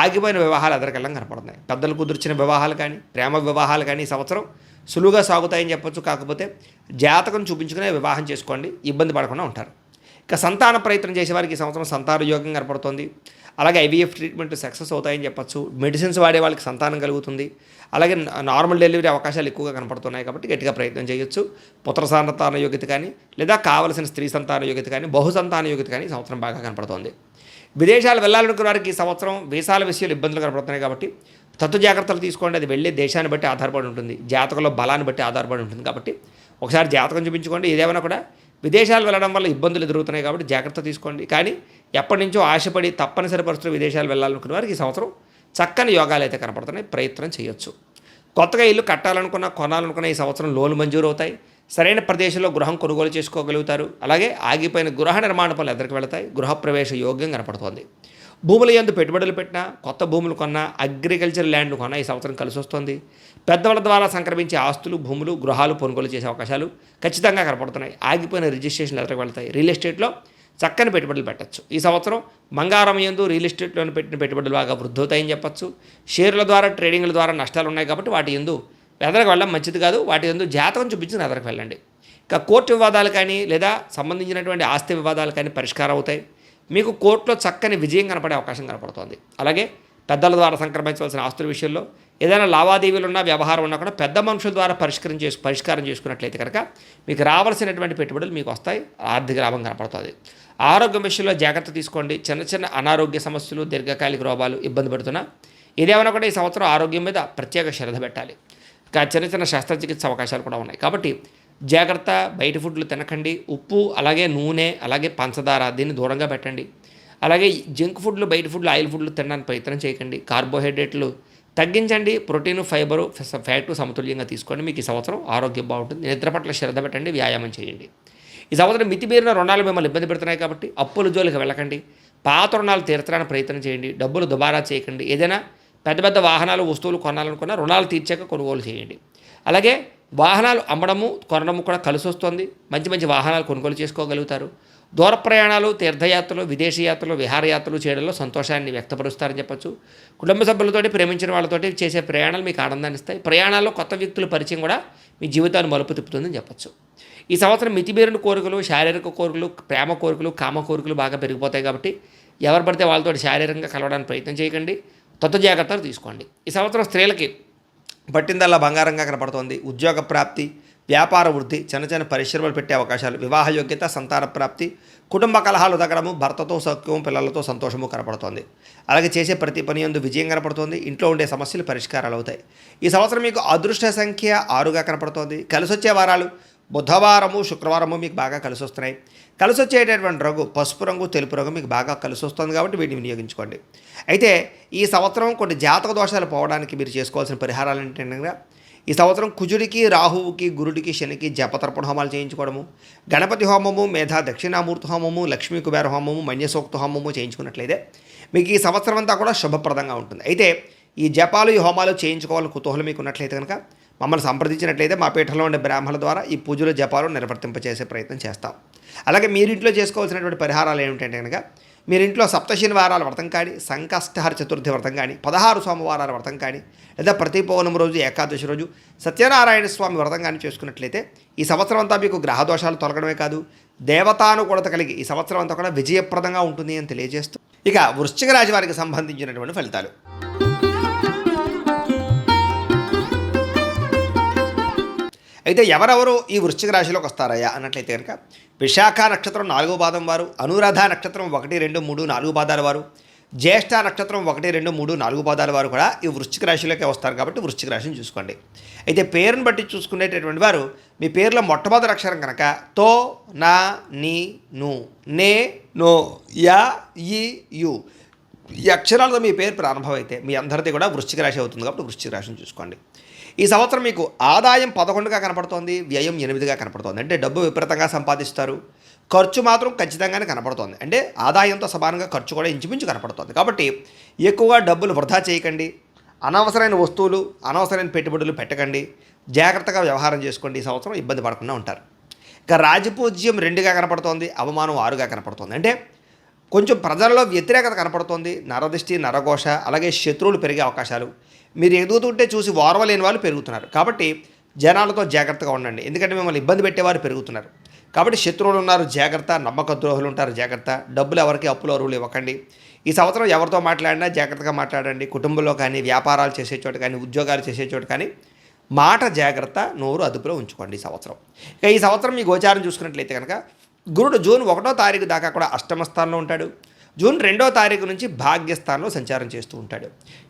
ఆగిపోయిన వివాహాలు ఎదరికెళ్ళం కనపడుతున్నాయి. పెద్దలు కుదిర్చిన వివాహాలు కానీ, ప్రేమ వివాహాలు కానీ ఈ సంవత్సరం సులువుగా సాగుతాయని చెప్పొచ్చు. కాకపోతే జాతకం చూపించుకునే వివాహం చేసుకోండి, ఇబ్బంది పడకుండా ఉంటారు. ఇక సంతాన ప్రయత్నం చేసేవారికి ఈ సంవత్సరం సంతాన యోగం కనపడుతుంది. అలాగే ఐవీఎఫ్ ట్రీట్మెంట్ సక్సెస్ అవుతాయని చెప్పచ్చు. మెడిసిన్స్ వాడే వాళ్ళకి సంతానం కలుగుతుంది. అలాగే నార్మల్ డెలివరీ అవకాశాలు ఎక్కువగా కనపడుతున్నాయి కాబట్టి గట్టిగా ప్రయత్నం చేయొచ్చు. పుత్ర సంతాన యోగ్యత కానీ, లేదా కావలసిన స్త్రీ సంతాన యోగ్యత కానీ, బహుసంతాన యోగ్యత కానీ ఈ సంవత్సరం బాగా కనపడుతుంది. విదేశాలు వెళ్ళాలనుకున్న వారికి ఈ సంవత్సరం వీసాల విషయాలు ఇబ్బందులు కనపడుతున్నాయి కాబట్టి తత్తు జాగ్రత్తలు తీసుకోండి. అది వెళ్ళే దేశాన్ని బట్టి ఆధారపడి ఉంటుంది, జాతకంలో బలాన్ని బట్టి ఆధారపడి ఉంటుంది. కాబట్టి ఒకసారి జాతకం చూపించుకోండి. ఏదేమైనా కూడా విదేశాలు వెళ్ళడం వల్ల ఇబ్బందులు ఎదురవుతున్నాయి కాబట్టి జాగ్రత్త తీసుకోండి. కానీ ఎప్పటి నుంచో ఆశపడి తప్పనిసరి పరిస్థితులు విదేశాలు వెళ్ళాలనుకున్న వారికి ఈ సంవత్సరం చక్కని యోగాలు అయితే కనపడుతున్నాయి, ప్రయత్నం చేయొచ్చు. కొత్తగా ఇల్లు కట్టాలనుకున్న, కొనాలనుకున్న ఈ సంవత్సరం లోన్లు మంజూరు అవుతాయి. సరైన ప్రదేశంలో గృహం కొనుగోలు చేసుకోగలుగుతారు. అలాగే ఆగిపోయిన గృహ నిర్మాణ పనులు ఎదురుకు వెళతాయి. గృహప్రవేశ యోగ్యం కనపడుతోంది. భూముల యందు పెట్టుబడులు పెట్టినా, కొత్త భూములు కొన్నా, అగ్రికల్చర్ ల్యాండ్లు కొన్నా ఈ సంవత్సరం కలిసి వస్తుంది. పెద్దవాళ్ళ ద్వారా సంక్రమించే ఆస్తులు, భూములు, గృహాలు కొనుగోలు చేసే అవకాశాలు ఖచ్చితంగా కనపడుతున్నాయి. ఆగిపోయిన రిజిస్ట్రేషన్లు ఎదురుకు వెళతాయి. రియల్ ఎస్టేట్లో చక్కని పెట్టుబడులు పెట్టచ్చు. ఈ సంవత్సరం బంగారం యందు, రియల్ ఎస్టేట్లోని పెట్టిన పెట్టుబడులు బాగా వృద్ధవుతాయని చెప్పచ్చు. షేర్ల ద్వారా, ట్రేడింగ్ల ద్వారా నష్టాలు ఉన్నాయి కాబట్టి వాటి యందు ఎదరకు వెళ్ళడం మంచిది కాదు. వాటి యందు జాతకం చూపించిన ఎదరకు వెళ్ళండి. ఇంకా కోర్టు వివాదాలు కానీ లేదా సంబంధించినటువంటి ఆస్తి వివాదాలు కానీ పరిష్కారం అవుతాయి. మీకు కోర్టులో చక్కని విజయం కనపడే అవకాశం కనపడుతోంది. అలాగే పెద్దల ద్వారా సంక్రమించవలసిన ఆస్తుల విషయంలో ఏదైనా లావాదేవీలు ఉన్నా, వ్యవహారం ఉన్నా కూడా పెద్ద మనుషుల ద్వారా పరిష్కారం చేసుకున్నట్లయితే కనుక మీకు రావాల్సినటువంటి పెట్టుబడులు మీకు వస్తాయి. ఆర్థిక లాభం కనపడుతుంది. ఆరోగ్యం విషయంలో జాగ్రత్త తీసుకోండి. చిన్న చిన్న అనారోగ్య సమస్యలు, దీర్ఘకాలిక రోగాలు ఇబ్బంది పెడుతున్నా ఇదేమైనా కూడా ఈ సంవత్సరం ఆరోగ్యం మీద ప్రత్యేక శ్రద్ధ పెట్టాలి. ఇంకా చిన్న చిన్న శస్త్రచికిత్స అవకాశాలు కూడా ఉన్నాయి కాబట్టి జాగ్రత్త. బయట ఫుడ్లు తినకండి. ఉప్పు, అలాగే నూనె, అలాగే పంచదార దీన్ని దూరంగా పెట్టండి. అలాగే జంక్ ఫుడ్లు, బయట ఫుడ్లు, ఆయిల్ ఫుడ్లు తినడానికి ప్రయత్నం చేయకండి. కార్బోహైడ్రేట్లు తగ్గించండి. ప్రోటీను, ఫైబరు, ఫ్యాటు సమతుల్యంగా తీసుకోండి. మీకు ఈ సంవత్సరం ఆరోగ్యం బాగుంటుంది. నిద్ర పట్ల శ్రద్ధ పెట్టండి. వ్యాయామం చేయండి. ఈ సంవత్సరం మితిమీరిన రుణాలు మిమ్మల్ని ఇబ్బంది పెడుతున్నాయి కాబట్టి అప్పుల జోలికి వెళ్ళకండి. పాత రుణాలు తీర్చడానికి ప్రయత్నం చేయండి. డబ్బులు దుబారా చేయకండి. ఏదైనా పెద్ద పెద్ద వాహనాలు, వస్తువులు కొనాలనుకున్నా రుణాలు తీర్చాక కొనుగోలు చేయండి. అలాగే వాహనాలు అమ్మడము, కొనడము కూడా కలిసి వస్తుంది. మంచి మంచి వాహనాలు కొనుగోలు చేసుకోగలుగుతారు. దూర ప్రయాణాలు, తీర్థయాత్రలు, విదేశీ యాత్రలు, విహారయాత్రలు చేయడంలో సంతోషాన్ని వ్యక్తపరుస్తారని చెప్పచ్చు. కుటుంబ సభ్యులతోటి, ప్రేమించిన వాళ్ళతోటి చేసే ప్రయాణాలు మీకు ఆనందాన్ని ఇస్తాయి. ప్రయాణాల్లో కొత్త వ్యక్తుల పరిచయం కూడా మీ జీవితాన్ని మలుపు తిప్పుతుందని చెప్పచ్చు. ఈ సంవత్సరం మితిమీరిన కోరికలు, శారీరక కోరికలు, ప్రేమ కోరికలు, కామ కోరికలు బాగా పెరిగిపోతాయి కాబట్టి ఎవరు పడితే వాళ్ళతో శారీరకంగా కలవడానికి ప్రయత్నం చేయకండి. జాగ్రత్తలు తీసుకోండి. ఈ సంవత్సరం స్త్రీలకి పట్టిందల్లా బంగారంగా కనపడుతోంది. ఉద్యోగ ప్రాప్తి, వ్యాపార వృద్ధి, చిన్న చిన్న పరిశ్రమలు పెట్టే అవకాశాలు, వివాహ యోగ్యత, సంతాన ప్రాప్తి, కుటుంబ కలహాలు తగ్గడము, భర్తతో సౌఖ్యము, పిల్లలతో సంతోషము కనపడుతోంది. అలాగే చేసే ప్రతి పని యందు విజయం కనపడుతోంది. ఇంట్లో ఉండే సమస్యలు పరిష్కారాలు అవుతాయి. ఈ సంవత్సరం మీకు అదృష్ట సంఖ్య 6గా కనపడుతోంది. కలిసి వచ్చే వారాలు బుధవారము, శుక్రవారము మీకు బాగా కలిసి వస్తున్నాయి. కలిసి వచ్చేటటువంటి రంగు పసుపు రంగు, తెలుపు రంగు మీకు బాగా కలిసి వస్తుంది కాబట్టి వీటిని వినియోగించుకోండి. అయితే ఈ సంవత్సరం కొన్ని జాతక దోషాలు పోవడానికి మీరు చేసుకోవాల్సిన పరిహారాలు ఏంటంటే ఈ సంవత్సరం కుజుడికి, రాహువుకి, గురుడికి, శనికి జపతర్పణ హోమాలు చేయించుకోవడము, గణపతి హోమము, మేధా దక్షిణామూర్తి హోమము, లక్ష్మీ కుబేర హోమము, మన్యసూక్త హోమము చేయించుకున్నట్లయితే మీకు ఈ సంవత్సరం అంతా కూడా శుభప్రదంగా ఉంటుంది. అయితే ఈ జపాలు, ఈ హోమాలు చేయించుకోవాలని కుతూహలం మీకు ఉన్నట్లయితే కనుక మమ్మల్ని సంప్రదించినట్లయితే మా పీఠంలో ఉండే బ్రాహ్మణుల ద్వారా ఈ పూజలు, జపాలు నిర్వర్తింపచేసే ప్రయత్నం చేస్తాం. అలాగే మీరింట్లో చేసుకోవాల్సినటువంటి పరిహారాలు ఏమిటంటే కనుక మీరింట్లో సప్తశని వారాల వ్రతం కానీ, సంకష్టహర చతుర్థి వ్రతం కానీ, 16 సోమవారాల వ్రతం కానీ, లేదా ప్రతి పౌర్ణమి రోజు, ఏకాదశి రోజు సత్యనారాయణ స్వామి వ్రతం కానీ చేసుకున్నట్లయితే ఈ సంవత్సరం అంతా మీకు గ్రహదోషాలు తొలగడమే కాదు, దేవతానుకూలత కలిగి ఈ సంవత్సరం అంతా కూడా విజయప్రదంగా ఉంటుంది అని తెలియజేస్తూ ఇక వృశ్చిక రాశి వారికి సంబంధించినటువంటి ఫలితాలు. అయితే ఎవరెవరు ఈ వృశ్చిక రాశిలోకి వస్తారయ్యా అన్నట్లయితే కనుక విశాఖ నక్షత్రం 4వ పాదం వారు, అనురాధ నక్షత్రం 1, 2, 3, 4 పాదాల వారు, జ్యేష్ఠ నక్షత్రం 1, 2, 3, 4 పాదాల వారు కూడా ఈ వృశ్చిక రాశిలోకి వస్తారు కాబట్టి వృశ్చిక రాశిని చూసుకోండి. అయితే పేరుని బట్టి చూసుకునేటటువంటి వారు మీ పేరులో మొట్టమొదటి అక్షరం కనుక తో, నా, నీ, ను, నే, నో, యా, ఈ, యు ఈ అక్షరాలతో మీ పేరు ప్రారంభమైతే మీ అందరిది కూడా వృశ్చిక రాశి అవుతుంది కాబట్టి వృశ్చిక రాశిని చూసుకోండి. ఈ సంవత్సరం మీకు ఆదాయం 11గా కనపడుతోంది, వ్యయం 8గా కనపడుతోంది. అంటే డబ్బు విపరీతంగా సంపాదిస్తారు. ఖర్చు మాత్రం ఖచ్చితంగానే కనపడుతోంది. అంటే ఆదాయంతో సమానంగా ఖర్చు కూడా ఇంచుమించు కనపడుతోంది. కాబట్టి ఎక్కువగా డబ్బులు వృధా చేయకండి. అనవసరమైన వస్తువులు, అనవసరమైన పెట్టుబడులు పెట్టకండి. జాగ్రత్తగా వ్యవహారం చేసుకోండి. ఈ సంవత్సరం ఇబ్బంది పడకుండా ఉంటారు. ఇక రాజపూజ్యం 2గా కనపడుతోంది, అవమానం 6గా కనపడుతోంది. అంటే కొంచెం ప్రజల్లో వ్యతిరేకత కనపడుతోంది. నరదృష్టి, నరఘోష, అలాగే శత్రువులు పెరిగే అవకాశాలు. మీరు ఎదుగుతుంటే చూసి ఓర్వలేని వాళ్ళు పెరుగుతున్నారు. కాబట్టి జనాలతో జాగ్రత్తగా ఉండండి. ఎందుకంటే మిమ్మల్ని ఇబ్బంది పెట్టేవారు పెరుగుతున్నారు. కాబట్టి శత్రువులు ఉన్నారు, జాగ్రత్త. నమ్మక ద్రోహులు ఉంటారు, జాగ్రత్త. డబ్బులు ఎవరికి అప్పులు అరువులు ఇవ్వకండి. ఈ సంవత్సరం ఎవరితో మాట్లాడినా జాగ్రత్తగా మాట్లాడండి. కుటుంబంలో కానీ, వ్యాపారాలు చేసే చోట కానీ, ఉద్యోగాలు చేసే చోట కానీ మాట జాగ్రత్త, నోరు అదుపులో ఉంచుకోండి ఈ సంవత్సరం. ఇక ఈ సంవత్సరం మీ గోచారం చూసుకున్నట్లయితే కనుక గురుడు జూన్ 1వ తారీఖు దాకా కూడా అష్టమ స్థానంలో ఉంటాడు. జూన్ 2వ తారీఖు నుంచి భాగ్యస్థానంలో సంచారం చేస్తూ ఉంటాడు.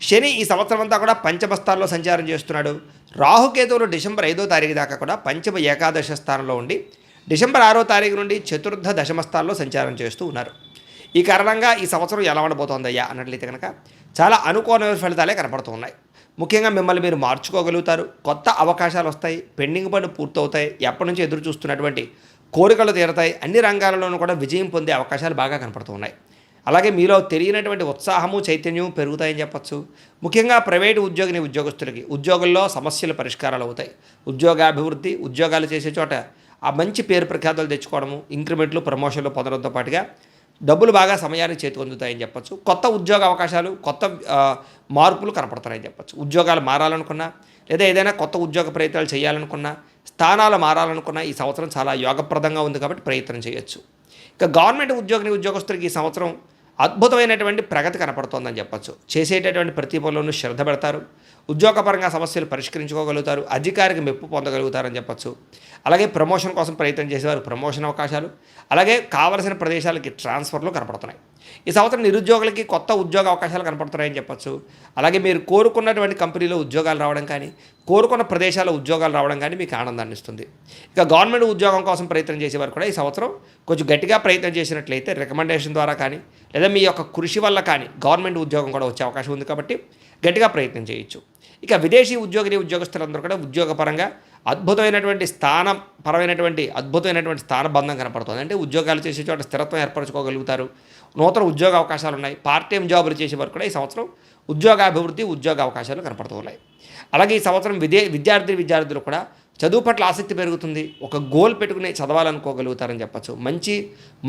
శని ఈ సంవత్సరం అంతా కూడా పంచమ స్థానంలో సంచారం చేస్తున్నాడు. రాహుకేతువులు డిసెంబర్ 5వ తారీఖు దాకా కూడా పంచమ ఏకాదశ స్థానంలో ఉండి డిసెంబర్ 6వ తారీఖు నుండి చతుర్థ దశమస్థాల్లో సంచారం చేస్తూ ఉన్నారు. ఈ కారణంగా ఈ సంవత్సరం ఎలా ఉండబోతోందయ్యా అన్నట్లయితే కనుక చాలా అనుకోని ఫలితాలే కనపడుతూ ఉన్నాయి. ముఖ్యంగా మిమ్మల్ని మీరు మార్చుకోగలుగుతారు, కొత్త అవకాశాలు వస్తాయి, పెండింగ్ పనులు పూర్తవుతాయి, ఎప్పటి నుంచి ఎదురు చూస్తున్నటువంటి కోరికలు తీరతాయి, అన్ని రంగాలలోనూ కూడా విజయం పొందే అవకాశాలు బాగా కనపడుతూ ఉన్నాయి. అలాగే మీలో తెలియనటువంటి ఉత్సాహము చైతన్యం పెరుగుతాయని చెప్పచ్చు. ముఖ్యంగా ప్రైవేటు ఉద్యోగస్తులకి ఉద్యోగుల్లో సమస్యలు పరిష్కారాలు అవుతాయి. ఉద్యోగాభివృద్ధి, ఉద్యోగాలు చేసే చోట ఆ మంచి పేరు ప్రఖ్యాతలు తెచ్చుకోవడము, ఇంక్రిమెంట్లు ప్రమోషన్లు పొందడంతో పాటుగా డబ్బులు బాగా సమయానికి చేతికి అందుతాయని చెప్పచ్చు. కొత్త ఉద్యోగ అవకాశాలు, కొత్త మార్పులు కనపడుతున్నాయని చెప్పచ్చు. ఉద్యోగాలు మారాలనుకున్నా లేదా ఏదైనా కొత్త ఉద్యోగ ప్రయత్నాలు చేయాలనుకున్నా, స్థానాలు మారాలనుకున్నా ఈ సంవత్సరం చాలా యోగప్రదంగా ఉంది కాబట్టి ప్రయత్నం చేయొచ్చు. ఇక గవర్నమెంట్ ఉద్యోగస్తులకి ఈ సంవత్సరం అద్భుతమైనటువంటి ప్రగతి కనపడుతోందని చెప్పచ్చు. చేసేటటువంటి ప్రతి పనులను శ్రద్ధ పెడతారు, ఉద్యోగపరంగా సమస్యలు పరిష్కరించుకోగలుగుతారు, అధికారికి మెప్పు పొందగలుగుతారని చెప్పచ్చు. అలాగే ప్రమోషన్ కోసం ప్రయత్నం చేసేవారు ప్రమోషన్ అవకాశాలు, అలాగే కావలసిన ప్రదేశాలకి ట్రాన్స్ఫర్లు కనపడుతున్నాయి. ఈ సంవత్సరం నిరుద్యోగులకి కొత్త ఉద్యోగ అవకాశాలు కనపడుతున్నాయని చెప్పచ్చు. అలాగే మీరు కోరుకున్నటువంటి కంపెనీలో ఉద్యోగాలు రావడం కానీ, కోరుకున్న ప్రదేశాల్లో ఉద్యోగాలు రావడం కానీ మీకు ఆనందాన్ని ఇస్తుంది. ఇక గవర్నమెంట్ ఉద్యోగం కోసం ప్రయత్నం చేసేవారు కూడా ఈ సంవత్సరం కొంచెం గట్టిగా ప్రయత్నం చేసినట్లయితే రికమెండేషన్ ద్వారా కానీ లేదా మీ యొక్క కృషి వల్ల కానీ గవర్నమెంట్ ఉద్యోగం కూడా వచ్చే అవకాశం ఉంది కాబట్టి గట్టిగా ప్రయత్నం చేయొచ్చు. ఇక విదేశీ ఉద్యోగస్తులందరూ కూడా ఉద్యోగపరంగా అద్భుతమైనటువంటి స్థానబంధం కనపడుతుంది. అంటే ఉద్యోగాలు చేసే చోట స్థిరత్వం ఏర్పరచుకోగలుగుతారు, నూతన ఉద్యోగ అవకాశాలు ఉన్నాయి. పార్ట్ టైం జాబులు చేసేవారు కూడా ఈ సంవత్సరం ఉద్యోగాభివృద్ధి, ఉద్యోగ అవకాశాలు కనపడుతూ ఉన్నాయి. అలాగే ఈ సంవత్సరం విద్యార్థులు కూడా చదువు పట్ల ఆసక్తి పెరుగుతుంది, ఒక గోల్ పెట్టుకుని చదవాలనుకోగలుగుతారని చెప్పచ్చు. మంచి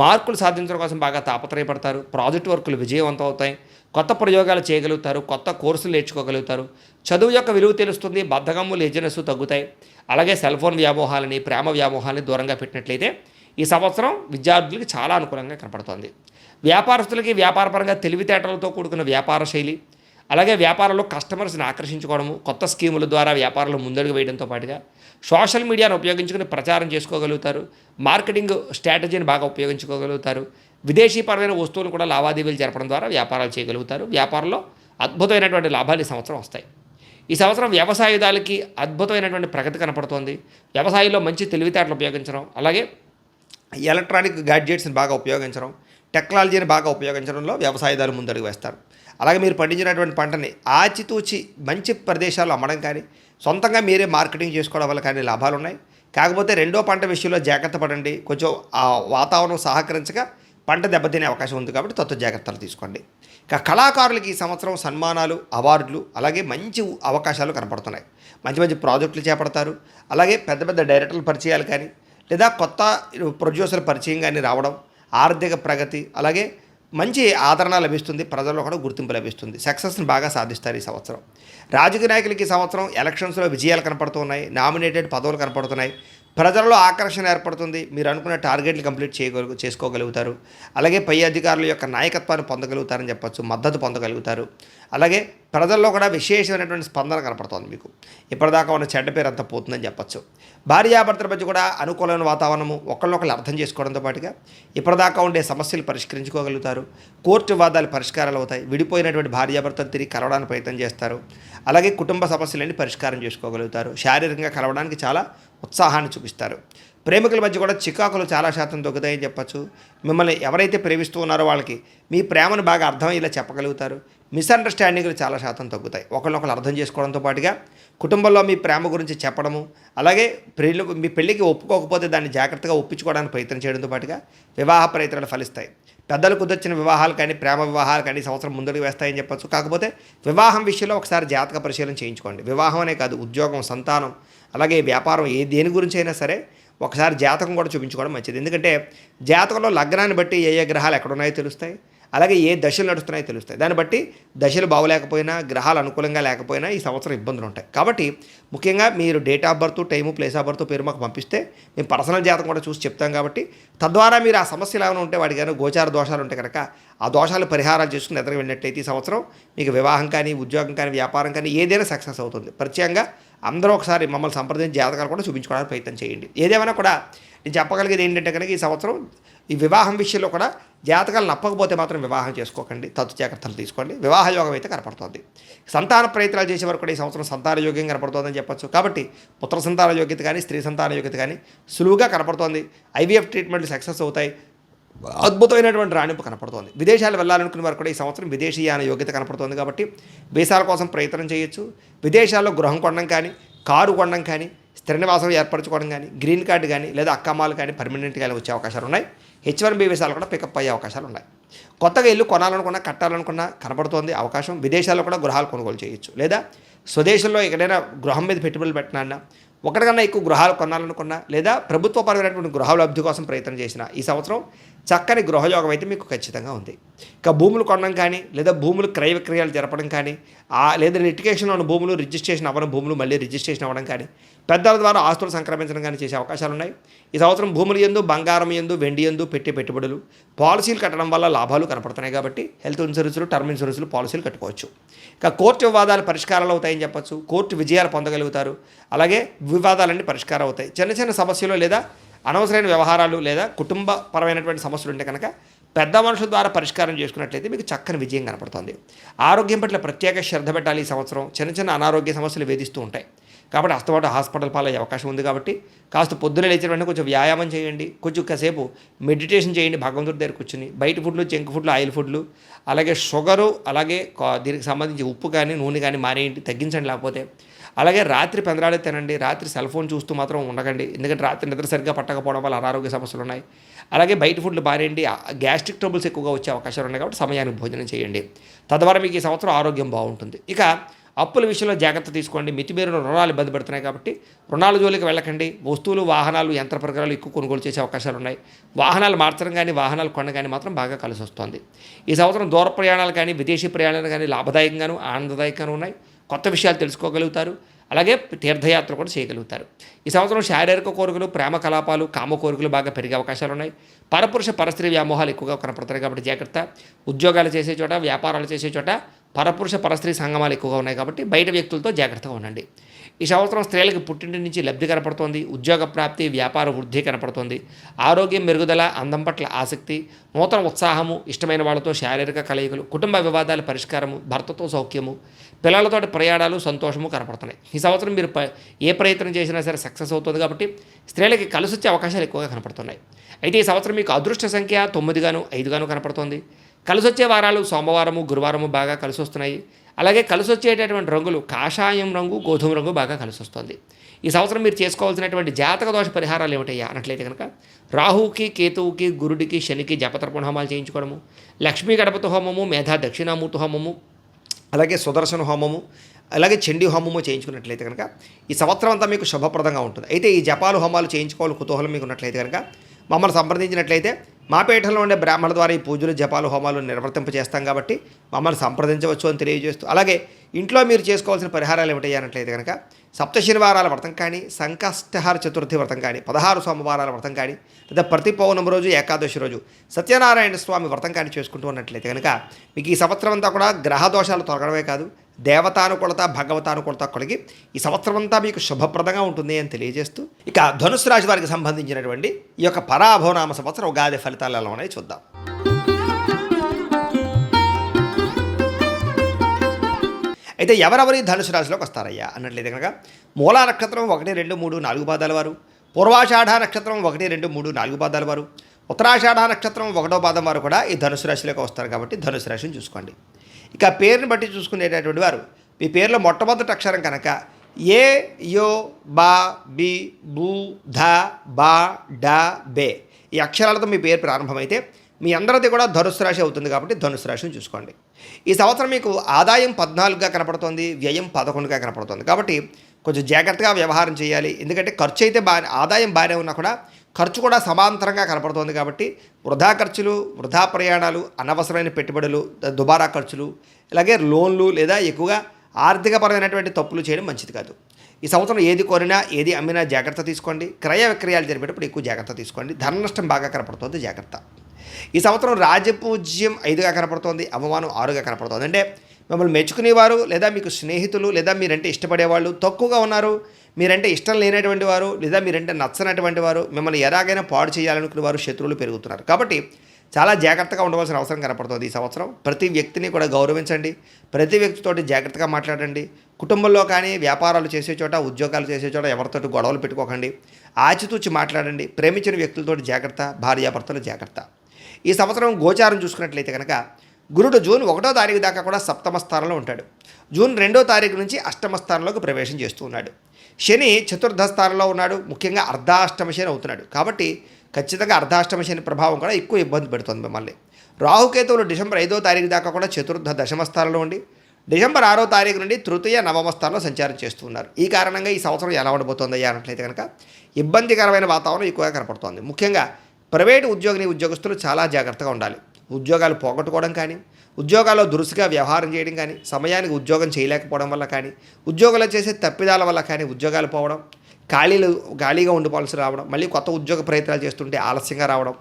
మార్కులు సాధించడం కోసం బాగా తాపత్రయపడతారు, ప్రాజెక్ట్ వర్కులు విజయవంతం అవుతాయి, కొత్త ప్రయోగాలు చేయగలుగుతారు, కొత్త కోర్సులు నేర్చుకోగలుగుతారు, చదువు యొక్క విలువ తెలుస్తుంది, బద్ధకము లేజినెస్ తగ్గుతాయి. అలాగే సెల్ ఫోన్ వ్యామోహాలని, ప్రేమ వ్యామోహాలని దూరంగా పెట్టినట్లయితే ఈ సంవత్సరం విద్యార్థులకి చాలా అనుకూలంగా కనపడుతోంది. వ్యాపారస్తులకి వ్యాపారపరంగా తెలివితేటలతో కూడుకున్న వ్యాపార శైలి, అలాగే వ్యాపారంలో కస్టమర్స్ని ఆకర్షించుకోవడము, కొత్త స్కీముల ద్వారా వ్యాపారంలో ముందడుగు వేయడంతో పాటుగా సోషల్ మీడియాను ఉపయోగించుకుని ప్రచారం చేసుకోగలుగుతారు, మార్కెటింగ్ స్ట్రాటజీని బాగా ఉపయోగించుకోగలుగుతారు, విదేశీపరమైన వస్తువులు కూడా లావాదేవీలు జరపడం ద్వారా వ్యాపారాలు చేయగలుగుతారు. వ్యాపారంలో అద్భుతమైనటువంటి లాభాలు ఈ సంవత్సరం వస్తాయి. ఈ సంవత్సరం వ్యవసాయదారులకి అద్భుతమైనటువంటి ప్రగతి కనపడుతోంది. వ్యవసాయంలో మంచి తెలివితేటలు ఉపయోగించడం, అలాగే ఎలక్ట్రానిక్ గ్యాడ్జెట్స్ని బాగా ఉపయోగించడం, టెక్నాలజీని బాగా ఉపయోగించడంలో వ్యవసాయదారులు ముందడుగు వేస్తారు. అలాగే మీరు పండించినటువంటి పంటని ఆచితూచి మంచి ప్రదేశాల్లో అమ్మడం కానీ, సొంతంగా మీరే మార్కెటింగ్ చేసుకోవడం వల్ల కానీ లాభాలు ఉన్నాయి. కాకపోతే రెండో పంట విషయంలో జాగ్రత్త పడండి. కొంచెం ఆ వాతావరణం సహకరించగా పంట దెబ్బతినే అవకాశం ఉంది కాబట్టి జాగ్రత్తలు తీసుకోండి. ఇక కళాకారులకి ఈ సంవత్సరం సన్మానాలు, అవార్డులు, అలాగే మంచి అవకాశాలు కనపడుతున్నాయి. మంచి ప్రాజెక్టులు చేపడతారు. అలాగే పెద్ద డైరెక్టర్ల పరిచయాలు కానీ లేదా కొత్త ప్రొడ్యూసర్ల పరిచయం కానీ రావడం, ఆర్థిక ప్రగతి, అలాగే మంచి ఆదరణ లభిస్తుంది, ప్రజల్లో కూడా గుర్తింపు లభిస్తుంది. సక్సెస్ని బాగా సాధిస్తారు ఈ సంవత్సరం. రాజకీయ నాయకులకి ఈ సంవత్సరం ఎలక్షన్స్లో విజయాలు కనపడుతున్నాయి, నామినేటెడ్ పదవులు కనపడుతున్నాయి, ప్రజల్లో ఆకర్షణ ఏర్పడుతుంది, మీరు అనుకున్న టార్గెట్లు కంప్లీట్ చేసుకోగలుగుతారు. అలాగే పై అధికారుల యొక్క నాయకత్వాన్ని పొందగలుగుతారని చెప్పచ్చు, మద్దతు పొందగలుగుతారు. అలాగే ప్రజల్లో కూడా విశేషమైనటువంటి స్పందన కనపడుతుంది. మీకు ఇప్పటిదాకా ఉన్న చెడ్డ పేరు అంతా పోతుందని చెప్పచ్చు. భార్యాభర్తల మధ్య కూడా అనుకూలమైన వాతావరణము, ఒకళ్ళొకళ్ళు అర్థం చేసుకోవడంతో పాటుగా ఇప్పటిదాకా ఉండే సమస్యలు పరిష్కరించుకోగలుగుతారు. కోర్టు వివాదాలు పరిష్కారాలు అవుతాయి. విడిపోయినటువంటి భార్యాభర్తలు తిరిగి కలవడానికి ప్రయత్నం చేస్తారు. అలాగే కుటుంబ సమస్యలన్నీ పరిష్కారం చేసుకోగలుగుతారు. శారీరకంగా కలవడానికి చాలా ఉత్సాహాన్ని చూపిస్తారు. ప్రేమికుల మధ్య కూడా చికాకులు చాలా శాతం తగ్గుతాయని చెప్పచ్చు. మిమ్మల్ని ఎవరైతే ప్రేమిస్తూ ఉన్నారో వాళ్ళకి మీ ప్రేమను బాగా అర్థమయ్యేలా చెప్పగలుగుతారు. మిస్అండర్స్టాండింగ్లు చాలా శాతం తగ్గుతాయి. ఒకరినొకరు అర్థం చేసుకోవడంతో పాటుగా కుటుంబంలో మీ ప్రేమ గురించి చెప్పడము, అలాగే మీ పెళ్ళికి ఒప్పుకోకపోతే దాన్ని జాగ్రత్తగా ఒప్పించుకోవడానికి ప్రయత్నం చేయడంతో పాటుగా వివాహ ప్రయత్నాలు ఫలిస్తాయి. పెద్దలు కుదర్చిన వివాహాలు కానీ, ప్రేమ వివాహాలు కానీ సంవత్సరం ముందుకు వేస్తాయని చెప్పచ్చు. కాకపోతే వివాహం విషయంలో ఒకసారి జాతక పరిశీలన చేయించుకోండి. వివాహం అనే కాదు, ఉద్యోగం, సంతానం, అలాగే వ్యాపారం, దేని గురించి అయినా సరే ఒకసారి జాతకం కూడా చూపించుకోవడం మంచిది. ఎందుకంటే జాతకంలో లగ్నాన్ని బట్టి ఏ గ్రహాలు ఎక్కడున్నాయో తెలుస్తాయి, అలాగే ఏ దశలు నడుస్తున్నాయో తెలుస్తాయి. దాన్ని బట్టి దశలు బాగోలేకపోయినా, గ్రహాలు అనుకూలంగా లేకపోయినా ఈ సంవత్సరం ఇబ్బందులు ఉంటాయి. కాబట్టి ముఖ్యంగా మీరు date of birth, time, place of birth, పేరు మాకు పంపిస్తే మేము పర్సనల్ జాతకం కూడా చూసి చెప్తాం. కాబట్టి తద్వారా మీరు ఆ సమస్యలు ఏమైనా ఉంటే వాడికి కానీ గోచార దోషాలు ఉంటే కనుక ఆ దోషాలు పరిహారాలు చేసుకుని ఎదురు వెళ్ళినట్టయితే ఈ సంవత్సరం మీకు వివాహం కానీ, ఉద్యోగం కానీ, వ్యాపారం కానీ ఏదైనా సక్సెస్ అవుతుంది. ప్రత్యేకంగా అందరూ ఒకసారి మమ్మల్ని సంప్రదించి జాతకాలు కూడా చూపించుకోవడానికి ప్రయత్నం చేయండి. ఏదేమైనా కూడా నేను చెప్పగలిగేది ఏంటంటే కనుక ఈ సంవత్సరం ఈ వివాహం విషయంలో కూడా జాతకాలు నప్పకపోతే మాత్రం వివాహం చేసుకోకండి, తత్తు జాగ్రత్తలు తీసుకోండి. వివాహ యోగం అయితే కనపడుతుంది. సంతాన ప్రయత్నాలు చేసే వరకు కూడా ఈ సంవత్సరం సంతాన యోగ్యం కనపడుతుందని చెప్పొచ్చు. కాబట్టి పుత్ర సంతాన యోగ్యత కానీ స్త్రీ సంతాన యోగ్యత కానీ సులువుగా కనపడుతోంది. ఐవీఎఫ్ ట్రీట్మెంట్లు సక్సెస్ అవుతాయి. అద్భుతమైనటువంటి రాణింపు కనపడుతోంది. విదేశాలు వెళ్ళాలనుకునే వారు కూడా ఈ సంవత్సరం విదేశీయాన యోగ్యత కనపడుతోంది. కాబట్టి వీసాల కోసం ప్రయత్నం చేయొచ్చు. విదేశాల్లో గృహం కొనడం కానీ, కారు కొనడం కానీ, స్థిర నివాసం ఏర్పరచుకోవడం కానీ, గ్రీన్ కార్డు కానీ లేదా అక్కమ్మాలు కానీ పర్మనెంట్గా వచ్చే అవకాశాలు ఉన్నాయి. H1B వీసాలు కూడా పికప్ అయ్యే అవకాశాలు ఉన్నాయి. కొత్తగా ఇల్లు కొనాలనుకున్నా, కట్టాలనుకున్నా కనపడుతోంది అవకాశం. విదేశాల్లో కూడా గృహాలు కొనుగోలు చేయొచ్చు. లేదా స్వదేశంలో ఎక్కడైనా గృహం మీద పెట్టుబడులు పెట్టినా, ఒకటికన్నా ఎక్కువ గృహాలు కొనాలనుకున్నా, లేదా ప్రభుత్వపరమైనటువంటి గృహాల లబ్ధి కోసం ప్రయత్నం చేసిన ఈ సంవత్సరం చక్కని గృహయోగం అయితే మీకు ఖచ్చితంగా ఉంది. ఇక భూములు కొనడం కానీ, లేదా భూములు క్రయ విక్రయాలు జరపడం కానీ, లేదా లిటిగేషన్లో ఉన్న భూములు రిజిస్ట్రేషన్ అవ్వడం భూములు మళ్ళీ రిజిస్ట్రేషన్ అవ్వడం కానీ, పెద్దల ద్వారా ఆస్తులు సంక్రమించడం కానీ చేసే అవకాశాలు ఉన్నాయి. ఈ సంవత్సరం భూములు యందు, బంగారం యందు, వెండి యందు పెట్టే పెట్టుబడులు, పాలసీలు కట్టడం వల్ల లాభాలు కనపడుతున్నాయి. కాబట్టి హెల్త్ ఇన్సూరెన్సులు, టర్మ్ ఇన్సూరెన్సులు, పాలసీలు కట్టుకోవచ్చు. ఇక కోర్టు వివాదాలు పరిష్కారాలు అవుతాయని చెప్పచ్చు. కోర్టు విజయాలు పొందగలుగుతారు. అలాగే వివాదాలన్నీ పరిష్కారం అవుతాయి. చిన్న చిన్న సమస్యలు లేదా అనవసరమైన వ్యవహారాలు లేదా కుటుంబపరమైనటువంటి సమస్యలు ఉంటే కనుక పెద్ద మనుషుల ద్వారా పరిష్కారం చేసుకున్నట్లయితే మీకు చక్కని విజయం కనపడుతుంది. ఆరోగ్యం పట్ల ప్రత్యేక శ్రద్ధ పెట్టాలి. ఈ సంవత్సరం చిన్న చిన్న అనారోగ్య సమస్యలు వేధిస్తూ ఉంటాయి. కాబట్టి అస్తమాట హాస్పిటల్ పాలయ్యే అవకాశం ఉంది. కాబట్టి కాస్త పొద్దున లేచిన వెంటనే కొంచెం వ్యాయామం చేయండి, కొంచెం కాసేపు మెడిటేషన్ చేయండి, భగవంతుడి దగ్గర కూర్చుని. బయట ఫుడ్లు, జంక్ ఫుడ్లు, ఆయిల్ ఫుడ్లు, అలాగే షుగరు, అలాగే దీనికి సంబంధించి ఉప్పు కానీ నూనె కానీ మానేయండి, తగ్గించండి. లేకపోతే అలాగే రాత్రి పెందరాడే తినండి. రాత్రి సెల్ ఫోన్ చూస్తూ మాత్రం ఉండకండి. ఎందుకంటే రాత్రి నిద్ర సరిగ్గా పట్టకపోవడం వల్ల అనారోగ్య సమస్యలు ఉన్నాయి. అలాగే బయట ఫుడ్లు మానేయండి. గ్యాస్ట్రిక్ ట్రబుల్స్ ఎక్కువగా వచ్చే అవకాశాలు ఉన్నాయి. కాబట్టి సమయానికి భోజనం చేయండి. తద్వారా మీకు ఈ సంవత్సరం ఆరోగ్యం బాగుంటుంది. ఇక అప్పుల విషయంలో జాగ్రత్త తీసుకోండి. మితిమీరిన రుణాలు ఇబ్బంది పెడుతున్నాయి. కాబట్టి రుణాల జోలికి వెళ్ళకండి. వస్తువులు, వాహనాలు, యంత్ర పరికరాలు ఎక్కువ కొనుగోలు చేసే అవకాశాలు ఉన్నాయి. వాహనాలు మార్చడం కానీ, వాహనాలు కొనడం కానీ మాత్రం బాగా కలిసి వస్తుంది. ఈ సంవత్సరం దూర ప్రయాణాలు కానీ, విదేశీ ప్రయాణాలు కానీ లాభదాయకంగాను, ఆనందదాయకంగాను ఉన్నాయి. కొత్త విషయాలు తెలుసుకోగలుగుతారు. అలాగే తీర్థయాత్ర కూడా చేయగలుగుతారు. ఈ సంవత్సరం శారీరక కోరికలు, ప్రేమ కలాపాలు, కామ కోరికలు బాగా పెరిగే అవకాశాలు ఉన్నాయి. పరపురుష పరస్త్రీ వ్యామోహాలు ఎక్కువగా కనపడతాయి. కాబట్టి జాగ్రత్త. ఉద్యోగాలు చేసే చోట, వ్యాపారాలు చేసే చోట పరపురుష పరస్త్రీ సంగమాలు ఎక్కువగా ఉన్నాయి. కాబట్టి బయట వ్యక్తులతో జాగ్రత్తగా ఉండండి. ఈ సంవత్సరం స్త్రీలకు పుట్టింటి నుంచి లబ్ధి కనపడుతోంది. ఉద్యోగ ప్రాప్తి, వ్యాపార వృద్ధి కనపడుతోంది. ఆరోగ్యం మెరుగుదల, అందం పట్ల ఆసక్తి, నూతన ఉత్సాహము, ఇష్టమైన వాళ్ళతో శారీరక కలయికలు, కుటుంబ వివాదాల పరిష్కారము, భర్తతో సౌఖ్యము, పిల్లలతోటి ప్రయాణాలు, సంతోషము కనపడుతున్నాయి. ఈ సంవత్సరం మీరు ఏ ప్రయత్నం చేసినా సరే సక్సెస్ అవుతుంది. కాబట్టి స్త్రీలకి కలిసి వచ్చే అవకాశాలు ఎక్కువగా కనపడుతున్నాయి. అయితే ఈ సంవత్సరం మీకు అదృష్ట సంఖ్య 9గాను 5గాను కనపడుతోంది. కలిసి వచ్చే వారాలు సోమవారము, గురువారము బాగా కలిసి వస్తున్నాయి. అలాగే కలిసి వచ్చేటటువంటి రంగులు కాషాయం రంగు, గోధుమ రంగు బాగా కలిసి వస్తుంది. ఈ సంవత్సరం మీరు చేసుకోవాల్సినటువంటి జాతక దోష పరిహారాలు ఏమిటయ్యా అన్నట్లయితే కనుక రాహువుకి, కేతువుకి, గురుడికి, శనికి జపతర్పణ హోమాలు చేయించుకోవడము, లక్ష్మీ గణపతి హోమము, మేధా దక్షిణామూర్తి హోమము, అలాగే సుదర్శన హోమము, అలాగే చండీ హోమము చేయించుకున్నట్లయితే కనుక ఈ సంవత్సరం అంతా మీకు శుభప్రదంగా ఉంటుంది. అయితే ఈ జపాలు హోమాలు చేయించుకోవాలి కుతూహలం మీకు ఉన్నట్లయితే కనుక మమ్మల్ని సంప్రదించినట్లయితే మా పీఠంలో ఉండే బ్రాహ్మణుల ద్వారా ఈ పూజలు, జపాలు, హోమాలు నిర్వర్తింప చేస్తాం. కాబట్టి మమ్మల్ని సంప్రదించవచ్చు అని తెలియజేస్తూ, అలాగే ఇంట్లో మీరు చేసుకోవాల్సిన పరిహారాలు ఏమిటయ్యానట్లయితే కనుక సప్త శనివారాల వ్రతం కానీ, సంకష్టహార చతుర్థి వ్రతం కానీ, 16 సోమవారాల వ్రతం కానీ, లేదా ప్రతి పౌర్ణమి రోజు, ఏకాదశి రోజు సత్యనారాయణ స్వామి వ్రతం కానీ చేసుకుంటూ ఉన్నట్లయితే కనుక మీకు ఈ సంవత్సరం అంతా కూడా గ్రహ దోషాలు తొలగడమే కాదు, దేవతానుకూలత, భగవతానుకూలత కలిగి ఈ సంవత్సరం అంతా మీకు శుభప్రదంగా ఉంటుంది అని తెలియజేస్తూ, ఇక ధనుసు రాశి వారికి సంబంధించినటువంటి ఈ యొక్క పరాభవనామ సంవత్సరం ఉగాది ఫలితాలు ఎలా ఉన్నాయో చూద్దాం. అయితే ఎవరెవరి ధనుసు రాశిలోకి వస్తారయ్యా అన్నట్లయితే కనుక మూలా నక్షత్రం 1, 2, 3, 4 పాదాల వారు, పూర్వాషాఢ నక్షత్రం 1, 2, 3, 4 పాదాల వారు, ఉత్తరాషాఢ నక్షత్రం 1వ పాదం వారు కూడా ఈ ధనుసు రాశిలోకి వస్తారు. కాబట్టి ధనుసు రాశిని చూసుకోండి. ఇక పేరుని బట్టి చూసుకునేటటువంటి వారు మీ పేరులో మొట్టమొదటి అక్షరం కనుక ఏ, యో, బా, బి, బూ, ధ, బా, డ, బే ఈ అక్షరాలతో మీ పేరు ప్రారంభమైతే మీ అందరిది కూడా ధనుసు రాశి అవుతుంది. కాబట్టి ధనుసు రాశిని చూసుకోండి. ఈ సంవత్సరం మీకు ఆదాయం 14గా కనపడుతుంది, వ్యయం 11గా కనపడుతుంది. కాబట్టి కొంచెం జాగ్రత్తగా వ్యవహారం చేయాలి. ఎందుకంటే ఖర్చు అయితే ఆదాయం బాగానే ఉన్నా కూడా ఖర్చు కూడా సమాంతరంగా కనపడుతోంది. కాబట్టి వృధా ఖర్చులు, వృధా ప్రయాణాలు, అనవసరమైన పెట్టుబడులు, దుబారా ఖర్చులు, ఇలాగే లోన్లు లేదా ఎక్కువగా ఆర్థికపరమైనటువంటి తప్పులు చేయడం మంచిది కాదు. ఈ సంవత్సరం ఏది కొనినా, ఏది అమ్మినా జాగ్రత్త తీసుకోండి. క్రయ విక్రయాలు జరిపేటప్పుడు ఎక్కువ జాగ్రత్త తీసుకోండి. ధన నష్టం బాగా కనపడుతుంది, జాగ్రత్త. ఈ సంవత్సరం రాజపూజ్యం 5గా కనపడుతోంది, అవమానం 6గా కనపడుతోంది. అంటే మిమ్మల్ని మెచ్చుకునేవారు లేదా మీకు స్నేహితులు లేదా మీరంటే ఇష్టపడేవాళ్ళు తక్కువగా ఉన్నారు. మీరంటే ఇష్టం లేనటువంటి వారు లేదా మీరంటే నచ్చనటువంటి వారు మిమ్మల్ని ఎలాగైనా పాడు చేయాలనుకునే వారు శత్రువులు పెరుగుతున్నారు. కాబట్టి చాలా జాగ్రత్తగా ఉండవలసిన అవసరం కనపడుతుంది ఈ సంవత్సరం. ప్రతి వ్యక్తిని కూడా గౌరవించండి. ప్రతి వ్యక్తితోటి జాగ్రత్తగా మాట్లాడండి. కుటుంబంలో కానీ వ్యాపారాలు చేసే చోట ఉద్యోగాలు చేసే చోట ఎవరితోటి గొడవలు పెట్టుకోకండి. ఆచితూచి మాట్లాడండి. ప్రేమించిన వ్యక్తులతోటి జాగ్రత్త. భార్యాభర్తలు జాగ్రత్త. ఈ సంవత్సరం గోచారం చూసుకున్నట్లయితే కనుక గురుడు జూన్ 1వ తారీఖు దాకా కూడా సప్తమ స్థానంలో ఉంటాడు. జూన్ 2వ తారీఖు నుంచి అష్టమ స్థానంలోకి ప్రవేశం చేస్తూ ఉన్నాడు. శని చతుర్థ స్థానంలో ఉన్నాడు. ముఖ్యంగా అర్ధాష్టమ శని అవుతున్నాడు. కాబట్టి ఖచ్చితంగా అర్ధాష్టమ శని ప్రభావం కూడా ఎక్కువ ఇబ్బంది పెడుతుంది మిమ్మల్ని. రాహుకేతువులు డిసెంబర్ 5వ తారీఖు దాకా కూడా చతుర్థ దశమ స్థానంలో ఉండి డిసెంబర్ 6వ తారీఖు నుండి తృతీయ నవమ స్థానంలో సంచారం చేస్తున్నారు. ఈ కారణంగా ఈ సంవత్సరం ఎలా ఉండబోతుందయ్యా అన్నట్లయితే కనుక ఇబ్బందికరమైన వాతావరణం ఎక్కువగా కనపడుతోంది. ముఖ్యంగా ప్రైవేటు ఉద్యోగస్తులు చాలా జాగ్రత్తగా ఉండాలి. ఉద్యోగాలు పోగొట్టుకోవడం కానీ, ఉద్యోగాల్లో దురుసుగా వ్యవహారం చేయడం కానీ, సమయానికి ఉద్యోగం చేయలేకపోవడం వల్ల కానీ, ఉద్యోగాలు చేసే తప్పిదాల వల్ల కానీ ఉద్యోగాలు పోవడం, ఖాళీగా ఉండిపోవాల్సి రావడం, మళ్ళీ కొత్త ఉద్యోగ ప్రయత్నాలు చేస్తుంటే ఆలస్యంగా రావడం,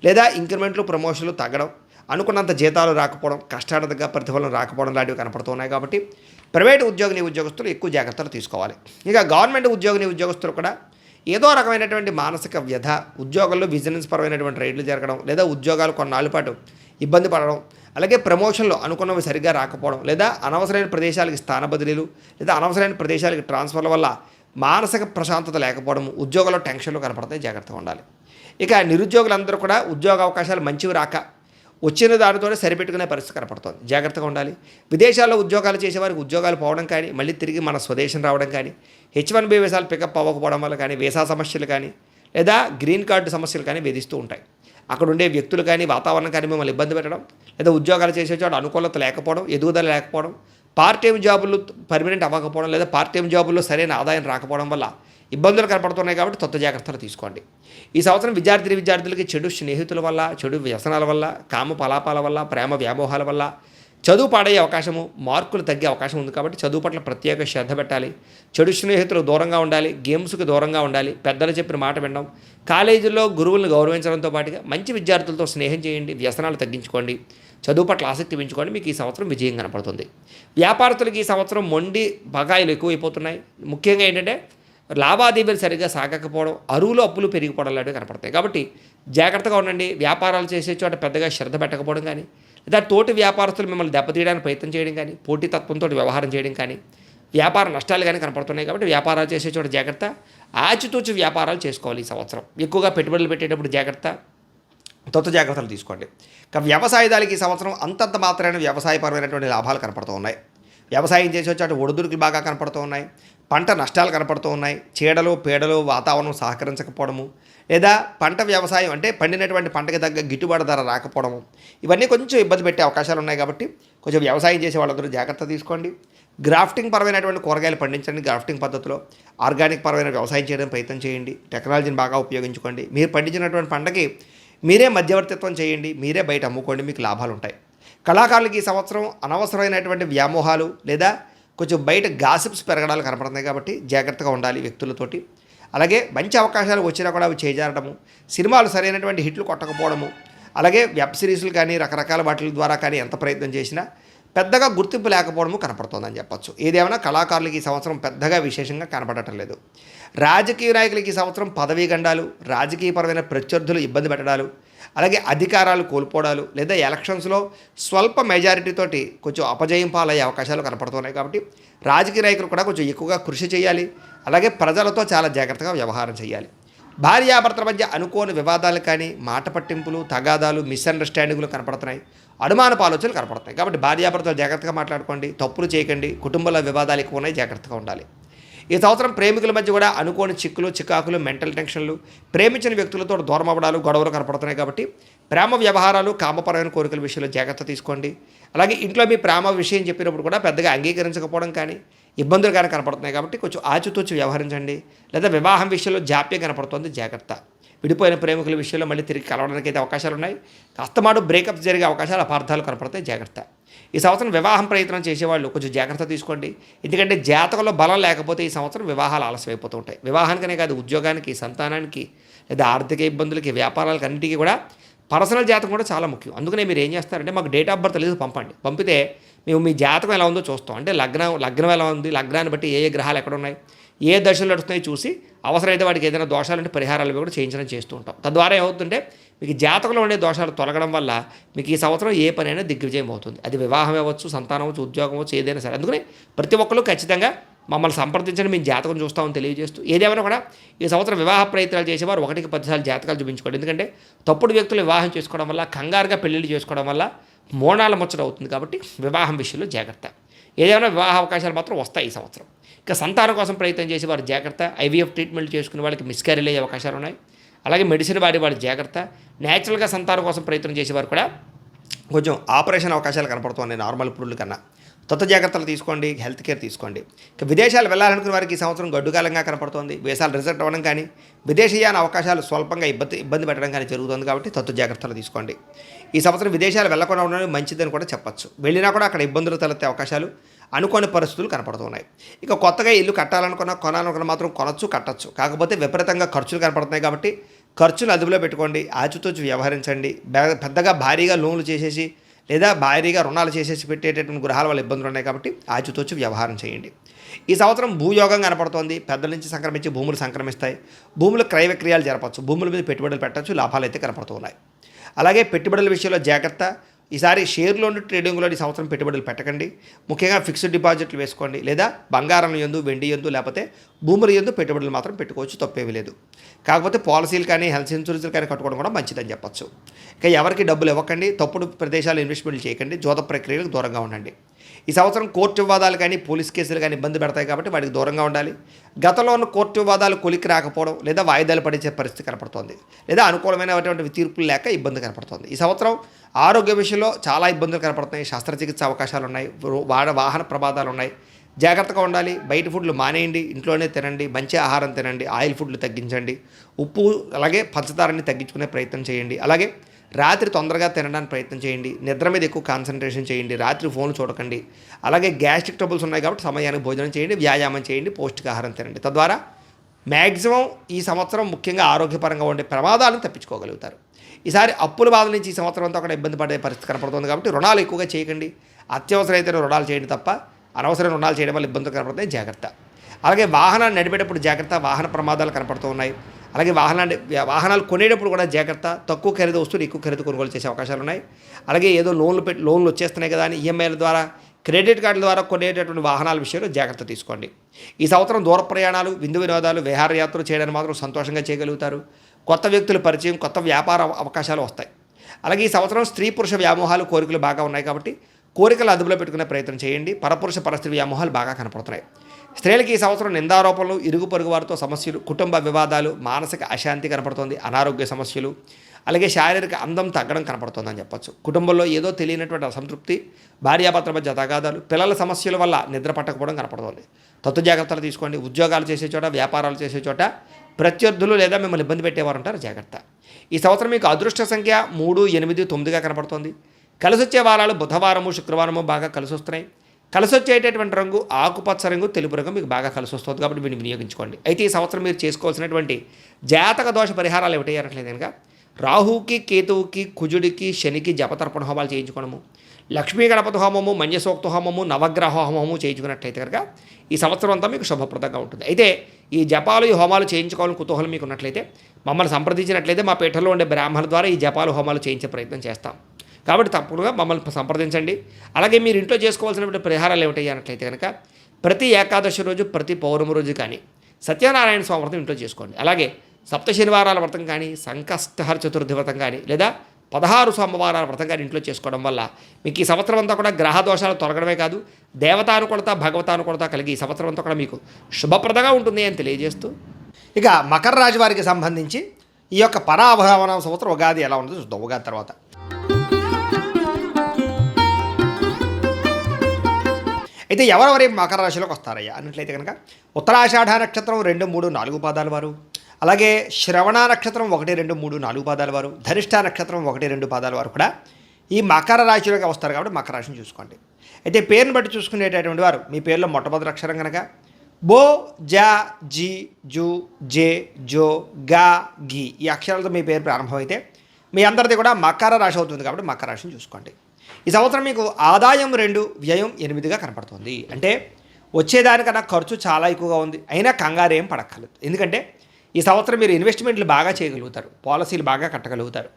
లేదా ఇంక్రిమెంట్లు ప్రమోషన్లు తగ్గడం, అనుకున్నంత జీతాలు రాకపోవడం, కష్టార్థంగా ప్రతిఫలం రాకపోవడం లాంటివి కనపడుతున్నాయి. కాబట్టి ప్రైవేటు ఉద్యోగస్తులు ఎక్కువ జాగ్రత్తలు తీసుకోవాలి. ఇక గవర్నమెంట్ ఉద్యోగస్తులు కూడా ఏదో రకమైనటువంటి మానసిక వ్యధ, ఉద్యోగాల్లో విజిలెన్స్ పరమైనటువంటి రైడ్లు జరగడం, లేదా ఉద్యోగాలు కొన్నాళ్ళ పాటు ఇబ్బంది పడడం, అలాగే ప్రమోషన్లు అనుకున్నవి సరిగ్గా రాకపోవడం, లేదా అనవసరమైన ప్రదేశాలకి స్థాన బదిలీలు, లేదా అనవసరమైన ప్రదేశాలకి ట్రాన్స్ఫర్ల వల్ల మానసిక ప్రశాంతత లేకపోవడం, ఉద్యోగాల్లో టెన్షన్లు కనపడతాయి. జాగ్రత్తగా ఉండాలి. ఇక నిరుద్యోగులందరూ కూడా ఉద్యోగ అవకాశాలు మంచివి రాక వచ్చిన దానితోనే సరిపెట్టుకునే పరిస్థితి కనపడుతుంది. జాగ్రత్తగా ఉండాలి. విదేశాల్లో ఉద్యోగాలు చేసేవారికి ఉద్యోగాలు పోవడం కానీ, మళ్ళీ తిరిగి మన స్వదేశం రావడం కానీ, H1B వీసాలు పికప్ అవ్వకపోవడం వల్ల కానీ, వీసా సమస్యలు కానీ, లేదా గ్రీన్ కార్డు సమస్యలు కానీ వేధిస్తూ ఉంటాయి. అక్కడ ఉండే వ్యక్తులు కానీ, వాతావరణం కానీ మిమ్మల్ని ఇబ్బంది పెట్టడం, లేదా ఉద్యోగాలు చేసే చోట అనుకూలత లేకపోవడం, ఎదుగుదల లేకపోవడం, పార్ట్ టైం జాబులు పర్మనెంట్ అవ్వకపోవడం, లేదా పార్ట్ టైం జాబుల్లో సరైన ఆదాయం రాకపోవడం వల్ల ఇబ్బందులు కనపడుతున్నాయి. కాబట్టి కొత్త జాగ్రత్తలు తీసుకోండి. ఈ సంవత్సరం విద్యార్థులకి చెడు స్నేహితుల వల్ల, చెడు వ్యసనాల వల్ల, కామ పలాపాల వల్ల, ప్రేమ వ్యామోహాల వల్ల చదువు పాడయ్యే అవకాశము, మార్కులు తగ్గే అవకాశం ఉంది. కాబట్టి చదువు పట్ల ప్రత్యేక శ్రద్ధ పెట్టాలి. చెడు స్నేహితులు దూరంగా ఉండాలి. గేమ్స్కి దూరంగా ఉండాలి. పెద్దలు చెప్పిన మాట వినడం, కాలేజీల్లో గురువులను గౌరవించడంతో పాటుగా మంచి విద్యార్థులతో స్నేహం చేయండి. వ్యసనాలు తగ్గించుకోండి. చదువు పట్ల ఆసక్తి పెంచుకోండి. మీకు ఈ సంవత్సరం విజయం కనపడుతుంది. వ్యాపారస్తులకి ఈ సంవత్సరం మొండి బకాయిలు ఎక్కువైపోతున్నాయి. ముఖ్యంగా ఏంటంటే లావాదేవీలు సరిగ్గా సాగకపోవడం, అరువులు అప్పులు పెరిగిపోవడం లాంటివి కనపడతాయి. కాబట్టి జాగ్రత్తగా ఉండండి. వ్యాపారాలు చేసే చోట పెద్దగా శ్రద్ధ పెట్టకపోవడం కానీ, లేదా తోటి వ్యాపారస్తులు మిమ్మల్ని దెబ్బతీయడానికి ప్రయత్నం చేయడం కానీ, పోటీతత్వంతో వ్యవహారం చేయడం కానీ, వ్యాపార నష్టాలు కానీ కనపడుతున్నాయి. కాబట్టి వ్యాపారాలు చేసే చోట జాగ్రత్త. ఆచితూచి వ్యాపారాలు చేసుకోవాలి. ఈ సంవత్సరం ఎక్కువగా పెట్టుబడులు పెట్టేటప్పుడు జాగ్రత్త. జాగ్రత్తలు తీసుకోండి. ఇక వ్యవసాయదారులకి ఈ సంవత్సరం అంతంత మాత్రమే వ్యవసాయపరమైనటువంటి లాభాలు కనపడుతూ ఉన్నాయి. వ్యవసాయం చేసే చోట ఒడిదుడుకులు బాగా కనపడుతూ ఉన్నాయి. పంట నష్టాలు కనపడుతూ ఉన్నాయి. చీడలు పీడలు, వాతావరణం సహకరించకపోవడము, లేదా పంట వ్యవసాయం అంటే పండినటువంటి పంటకి తగ్గ గిట్టుబాటు ధర రాకపోవడము, ఇవన్నీ కొంచెం ఇబ్బంది పెట్టే అవకాశాలు ఉన్నాయి. కాబట్టి కొంచెం వ్యవసాయం చేసే వాళ్ళందరూ జాగ్రత్త తీసుకోండి. గ్రాఫ్టింగ్ పరమైనటువంటి కూరగాయలు పండించండి. గ్రాఫ్టింగ్ పద్ధతిలో ఆర్గానిక్ పరమైన వ్యవసాయం చేయడానికి ప్రయత్నం చేయండి. టెక్నాలజీని బాగా ఉపయోగించుకోండి. మీరు పండించినటువంటి పంటకి మీరే మధ్యవర్తిత్వం చేయండి. మీరే బయట అమ్ముకోండి. మీకు లాభాలు ఉంటాయి. కళాకారులకి ఈ సంవత్సరం అనవసరమైనటువంటి వ్యామోహాలు లేదా కొంచెం బయట గాసిప్స్ పెరగడాలు కనపడుతున్నాయి. కాబట్టి జాగ్రత్తగా ఉండాలి వ్యక్తులతోటి. అలాగే మంచి అవకాశాలు వచ్చినా కూడా అవి చేజారడము, సినిమాలు సరైనటువంటి హిట్లు కొట్టకపోవడము, అలాగే వెబ్ సిరీస్లు కానీ రకరకాల వాటి ద్వారా కానీ ఎంత ప్రయత్నం చేసినా పెద్దగా గుర్తింపు లేకపోవడము కనపడుతుందని చెప్పచ్చు. ఏదేమైనా కళాకారులకి ఈ సంవత్సరం పెద్దగా విశేషంగా కనపడటం లేదు. రాజకీయ నాయకులకి ఈ సంవత్సరం పదవీ గండాలు, రాజకీయపరమైన ప్రత్యర్థులు ఇబ్బంది పెట్టడాలు, అలాగే అధికారాలు కోల్పోవడాలు, లేదా ఎలక్షన్స్లో స్వల్ప మెజారిటీతోటి కొంచెం అపజయం పాలయ్యే అవకాశాలు కనపడుతున్నాయి. కాబట్టి రాజకీయ నాయకులు కూడా కొంచెం ఎక్కువగా కృషి చేయాలి. అలాగే ప్రజలతో చాలా జాగ్రత్తగా వ్యవహారం చేయాలి. భార్యాభర్తల మధ్య అనుకోని వివాదాలు కానీ, మాట పట్టింపులు, తగాదాలు, మిస్అండర్స్టాండింగ్లు కనపడుతున్నాయి. అనుమానపు ఆలోచనలు కనపడుతున్నాయి. కాబట్టి భార్యాభర్తలు జాగ్రత్తగా మాట్లాడుకోండి. తప్పులు చేయకండి. కుటుంబంలో వివాదాలు ఎక్కువ ఉన్నాయి. జాగ్రత్తగా ఉండాలి. ఈ సంవత్సరం ప్రేమికుల మధ్య కూడా అనుకోని చికాకులు, మెంటల్ టెన్షన్లు, ప్రేమించిన వ్యక్తులతో దూరం అవ్వడాలు, గొడవలు కనపడుతున్నాయి. కాబట్టి ప్రేమ వ్యవహారాలు, కామపరమైన కోరికల విషయంలో జాగ్రత్త తీసుకోండి. అలాగే ఇంట్లో మీ ప్రేమ విషయం చెప్పినప్పుడు కూడా పెద్దగా అంగీకరించకపోవడం కానీ, ఇబ్బందులు కానీ కనపడుతున్నాయి. కాబట్టి కొంచెం ఆచితూచి వ్యవహరించండి. లేదా వివాహం విషయంలో జాప్యం కనపడుతుంది. జాగ్రత్త. విడిపోయిన ప్రేమికుల విషయంలో మళ్ళీ తిరిగి కలవడానికి అయితే అవకాశాలు ఉన్నాయి. అస్తమాటు బ్రేకప్స్ జరిగే అవకాశాలు, అపార్థాలు కనపడతాయి. జాగ్రత్త. ఈ సంవత్సరం వివాహం ప్రయత్నం చేసేవాళ్ళు కొంచెం జాగ్రత్త తీసుకోండి. ఎందుకంటే జాతకంలో బలం లేకపోతే ఈ సంవత్సరం వివాహాలు ఆలస్యం అయిపోతూ ఉంటాయి. వివాహానికనే కాదు, ఉద్యోగానికి, సంతానానికి, లేదా ఆర్థిక ఇబ్బందులకి, వ్యాపారాలకి అన్నింటికీ కూడా పర్సనల్ జాతకం కూడా చాలా ముఖ్యం. అందుకనే మీరు ఏం చేస్తారంటే మాకు డేట్ ఆఫ్ బర్త్ లేదు పంపండి. పంపితే మేము మీ జాతకం ఎలా ఉందో చూస్తాం. అంటే లగ్నం ఎలా ఉంది, లగ్నాన్ని బట్టి ఏ గ్రహాలు ఎక్కడున్నాయి, ఏ దశలు నడుస్తున్నాయి చూసి అవసరమైతే వాడికి ఏదైనా దోషాలంటే పరిహారాలు కూడా చేయించడం చేస్తూ ఉంటాం. తద్వారా ఏమవుతుంటే మీకు జాతకంలో ఉండే దోషాలు తొలగడం వల్ల మీకు ఈ సంవత్సరం ఏ పనైనా దిగ్విజయం అవుతుంది. అది వివాహం అవ్వచ్చు, సంతానం అవ్వచ్చు, ఉద్యోగం అవ్వచ్చు, ఏదైనా సరే. అందుకని ప్రతి ఒక్కరు ఖచ్చితంగా మమ్మల్ని సంప్రదించండి, మేము జాతకం చూస్తామని తెలియజేస్తూ, ఏదేమైనా కూడా ఈ సంవత్సరం వివాహ ప్రయత్నాలు చేసేవారు 1కి 10 సార్లు జాతకాలు చూపించుకోండి. ఎందుకంటే తప్పుడు వ్యక్తులు వివాహం చేసుకోవడం వల్ల, కంగారుగా పెళ్లిళ్ళు చేసుకోవడం వల్ల మోనాల ముచ్చట అవుతుంది. కాబట్టి వివాహం విషయంలో జాగ్రత్త. ఏదైనా వివాహ అవకాశాలు మాత్రం వస్తాయి ఈ సంవత్సరం. ఇక సంతానం కోసం ప్రయత్నం చేసి వారు జాగ్రత్త. ఐవీఎఫ్ ట్రీట్మెంట్ చేసుకునే వాళ్ళకి మిస్క్యారేజ్ అయ్యే అవకాశాలు ఉన్నాయి. అలాగే మెడిసిన్ వాడి వాళ్ళు జాగ్రత్త. న్యాచురల్గా సంతానం కోసం ప్రయత్నం చేసేవారు కూడా కొంచెం ఆపరేషన్ అవకాశాలు కనపడుతున్నాయి నార్మల్ పురుల కన్నా. జాగ్రత్తలు తీసుకోండి, హెల్త్ కేర్ తీసుకోండి. ఇక విదేశాలు వెళ్ళాలనుకున్న వారికి ఈ సంవత్సరం గడ్డుకాలంగా కనపడుతోంది. వీసాలు రిజెక్ట్ అవ్వడం కానీ, విదేశీయాన అవకాశాలు స్వల్పంగా ఇబ్బంది పెట్టడం కానీ జరుగుతుంది. కాబట్టి జాగ్రత్తలు తీసుకోండి. ఈ సంవత్సరం విదేశాలు వెళ్ళకుండా ఉండడం మంచిదని కూడా చెప్పచ్చు. వెళ్ళినా కూడా అక్కడ ఇబ్బందులు తలెత్తే అవకాశాలు, అనుకోని పరిస్థితులు కనపడుతున్నాయి. ఇక కొత్తగా ఇల్లు కొనాలనుకున్న మాత్రం కొనచ్చు, కట్టచ్చు. కాకపోతే విపరీతంగా ఖర్చులు కనపడుతున్నాయి. కాబట్టి ఖర్చులు అదుపులో పెట్టుకోండి, ఆచితూచి వ్యవహరించండి. పెద్దగా భారీగా లోన్లు చేసేసి లేదా భారీగా రుణాలు చేసేసి పెట్టేటటువంటి గృహాల వల్ల ఇబ్బందులు ఉన్నాయి. కాబట్టి ఆచితూచి వ్యవహారం చేయండి. ఈ సంవత్సరం భూయోగం కనపడుతోంది. పెద్దల నుంచి సంక్రమించి భూములు సంక్రమిస్తాయి. భూములు క్రయ విక్రయాలు జరపచ్చు. భూముల మీద పెట్టుబడులు పెట్టచ్చు. లాభాలు అయితే కనపడుతున్నాయి. అలాగే పెట్టుబడుల విషయంలో జాగ్రత్త. ఈసారి షేర్లోని ట్రేడింగ్లో ఈ సంవత్సరం పెట్టుబడులు పెట్టకండి. ముఖ్యంగా ఫిక్స్డ్ డిపాజిట్లు వేసుకోండి. లేదా బంగారం యందు, వెండి యందు, లేకపోతే భూముల యందు పెట్టుబడులు మాత్రం పెట్టుకోవచ్చు, తప్పేమీ లేదు. కాకపోతే పాలసీలు కానీ హెల్త్ ఇన్సూరెన్స్లు కానీ కట్టుకోవడం కూడా మంచిదని చెప్పచ్చు. ఇక ఎవరికి డబ్బులు ఇవ్వకండి, తప్పుడు ప్రదేశాలు ఇన్వెస్ట్మెంట్లు చేయకండి, జోద ప్రక్రియలకు దూరంగా ఉండండి. ఈ సంవత్సరం కోర్టు వివాదాలు కానీ పోలీస్ కేసులు కానీ ఇబ్బంది పెడతాయి. కాబట్టి వాటికి దూరంగా ఉండాలి. గతంలో ఉన్న కోర్టు వివాదాలు కొలికి రాకపోవడం లేదా వాయిదాలు పడే పరిస్థితి కనపడుతోంది. లేదా అనుకూలమైనటువంటి తీర్పులు లేక ఇబ్బంది కనపడుతోంది. ఈ సంవత్సరం ఆరోగ్య విషయంలో చాలా ఇబ్బందులు కనపడుతున్నాయి. శస్త్రచికిత్స అవకాశాలు ఉన్నాయి. వాహన ప్రమాదాలు ఉన్నాయి. జాగ్రత్తగా ఉండాలి. బయట ఫుడ్లు మానేయండి, ఇంట్లోనే తినండి, మంచి ఆహారం తినండి, ఆయిల్ ఫుడ్లు తగ్గించండి, ఉప్పు అలాగే పంచదారని తగ్గించుకునే ప్రయత్నం చేయండి. అలాగే రాత్రి తొందరగా తినడానికి ప్రయత్నం చేయండి. నిద్ర మీద ఎక్కువ కాన్సన్ట్రేషన్ చేయండి. రాత్రి ఫోన్లు చూడకండి. అలాగే గ్యాస్ట్రిక్ ట్రబుల్స్ ఉన్నాయి కాబట్టి సమయానికి భోజనం చేయండి, వ్యాయామం చేయండి, పౌష్టికాహారం తినండి. తద్వారా మ్యాక్సిమం ఈ సంవత్సరం ముఖ్యంగా ఆరోగ్యపరంగా ఉండే ప్రమాదాలను తప్పించుకోగలుగుతారు. ఈసారి అప్పుల బాధ నుంచి ఈ సంవత్సరం అంతా కూడా ఇబ్బంది పడే పరిస్థితి కనపడుతుంది. కాబట్టి రుణాలు ఎక్కువగా చేయకండి. అత్యవసరమైతే రుణాలు చేయండి తప్ప అనవసరం రుణాలు చేయడం వల్ల ఇబ్బందులు కనపడుతున్నాయి. జాగ్రత్త. అలాగే వాహనాన్ని నడిపేటప్పుడు జాగ్రత్త. వాహన ప్రమాదాలు కనపడుతూ ఉన్నాయి. అలాగే వాహనాలు కొనేటప్పుడు కూడా జాగ్రత్త. తక్కువ ఖరీదు వస్తువులు ఎక్కువ ఖరీదు కొనుగోలు చేసే అవకాశాలు ఉన్నాయి. అలాగే ఏదో లోన్లు వచ్చేస్తున్నాయి కదా అని ఈఎంఐల ద్వారా, క్రెడిట్ కార్డుల ద్వారా కొనేటటువంటి వాహనాల విషయంలో జాగ్రత్త తీసుకోండి. ఈ సంవత్సరం దూర ప్రయాణాలు, విందు వినోదాలు, విహారయాత్రలు చేయడానికి మాత్రం సంతోషంగా చేయగలుగుతారు. కొత్త వ్యక్తుల పరిచయం, కొత్త వ్యాపార అవకాశాలు వస్తాయి. అలాగే ఈ సంవత్సరం స్త్రీ పురుష వ్యామోహాలు, కోరికలు బాగా ఉన్నాయి. కాబట్టి కోరికలు అదుపులో పెట్టుకునే ప్రయత్నం చేయండి. పరపురుష పరస్త్రీ వ్యామోహాలు బాగా కనపడుతున్నాయి. స్త్రీలకి ఈ సంవత్సరం నిందారోపణలు, ఇరుగు పొరుగు వారితో సమస్యలు, కుటుంబ వివాదాలు, మానసిక అశాంతి కనపడుతుంది, అనారోగ్య సమస్యలు, అలాగే శారీరక అందం తగ్గడం కనపడుతుందని చెప్పచ్చు. కుటుంబంలో ఏదో తెలియనటువంటి అసంతృప్తి, భార్యాభర్తల మధ్య తగాదాలు, పిల్లల సమస్యల వల్ల నిద్ర పట్టకపోవడం కనపడుతుంది. జాగ్రత్తలు తీసుకోండి. ఉద్యోగాలు చేసే చోట, వ్యాపారాలు చేసే చోట ప్రత్యర్థులు లేదా మిమ్మల్ని ఇబ్బంది పెట్టేవారు ఉంటారు. జాగ్రత్త. ఈ సంవత్సరం మీకు అదృష్ట సంఖ్య 3, 8, 9గా కనపడుతుంది. కలిసొచ్చే వారాలు బుధవారము, శుక్రవారము బాగా కలిసి వస్తున్నాయి. కలిసి వచ్చేటటువంటి రంగు ఆకుపచ్చ రంగు, తెలుపు రంగు మీకు బాగా కలిసి వస్తుంది. కాబట్టి వీటిని వినియోగించుకోండి. అయితే ఈ సంవత్సరం మీరు చేసుకోవాల్సినటువంటి జాతక దోష పరిహారాలు ఏమిటయ్యారట్లేదు కనుక రాహువుకి, కేతువుకి, కుజుడికి, శనికి జపతర్పణ హోమాలు చేయించుకోవడము, లక్ష్మీ గణపతి హోమము, మన్యసూక్త హోమము, నవగ్రహ హోమము చేయించుకున్నట్లయితే కనుక ఈ సంవత్సరం అంతా మీకు శుభప్రదంగా ఉంటుంది. అయితే ఈ జపాలు, ఈ హోమాలు చేయించుకోవాలని కుతూహలం మీకు ఉన్నట్లయితే మమ్మల్ని సంప్రదించినట్లయితే మా పీఠంలో ఉండే బ్రాహ్మణుల ద్వారా ఈ జపాలు, హోమాలు చేయించే ప్రయత్నం చేస్తాం. కాబట్టి తప్పకుండా మమ్మల్ని సంప్రదించండి. అలాగే మీరు ఇంట్లో చేసుకోవాల్సినటువంటి పరిహారాలు ఏమిటయ్యా అన్నట్లయితే కనుక ప్రతి ఏకాదశి రోజు, ప్రతి పౌర్ణమి రోజు కానీ సత్యనారాయణ స్వామి వ్రతం ఇంట్లో చేసుకోండి. అలాగే సప్త శనివారాల వ్రతం కానీ, సంకష్టహర చతుర్థి వ్రతం కానీ, లేదా 16 సోమవారాల వ్రతం కానీ ఇంట్లో చేసుకోవడం వల్ల మీకు ఈ సంవత్సరం అంతా కూడా గ్రహ దోషాలు తొలగడమే కాదు, దేవతానుకూలత, భగవతానుకూలత కలిగి ఈ సంవత్సరం అంతా కూడా మీకు శుభప్రదంగా ఉంటుంది అని తెలియజేస్తూ, ఇక మకర రాశి వారికి సంబంధించి ఈ యొక్క పరాభవన సంవత్సరం ఉగాది ఎలా ఉంటుందో చూద్దాం. ఉగాది తర్వాత అయితే ఎవరెవరి మకర రాశిలోకి వస్తారయ్యా అన్నట్లయితే కనుక ఉత్తరాషాఢ నక్షత్రం 2, 3, 4 పాదాల వారు, అలాగే శ్రవణ నక్షత్రం 1, 2, 3, 4 పాదాల వారు, ధనిష్ఠ నక్షత్రం 1, 2 పాదాల వారు కూడా ఈ మకర రాశిలోకి వస్తారు. కాబట్టి మకర రాశిని చూసుకోండి. అయితే పేరుని బట్టి చూసుకునేటటువంటి వారు మీ పేరులో మొట్టమొదటి అక్షరం కనుక బో, జా, జీ, జూ, జే, జో, గా, గి ఈ అక్షరాలతో మీ పేరు ప్రారంభమైతే మీ అందరిది కూడా మకర రాశి అవుతుంది కాబట్టి మకర రాశిని చూసుకోండి. ఈ సంవత్సరం మీకు ఆదాయం 2, వ్యయం 8గా కనపడుతుంది. అంటే వచ్చేదానికన్నా ఖర్చు చాలా ఎక్కువగా ఉంది. అయినా కంగారేం పడక్కర్లేదు. ఎందుకంటే ఈ సంవత్సరం మీరు ఇన్వెస్ట్మెంట్లు బాగా చేయగలుగుతారు, పాలసీలు బాగా కట్టగలుగుతారు.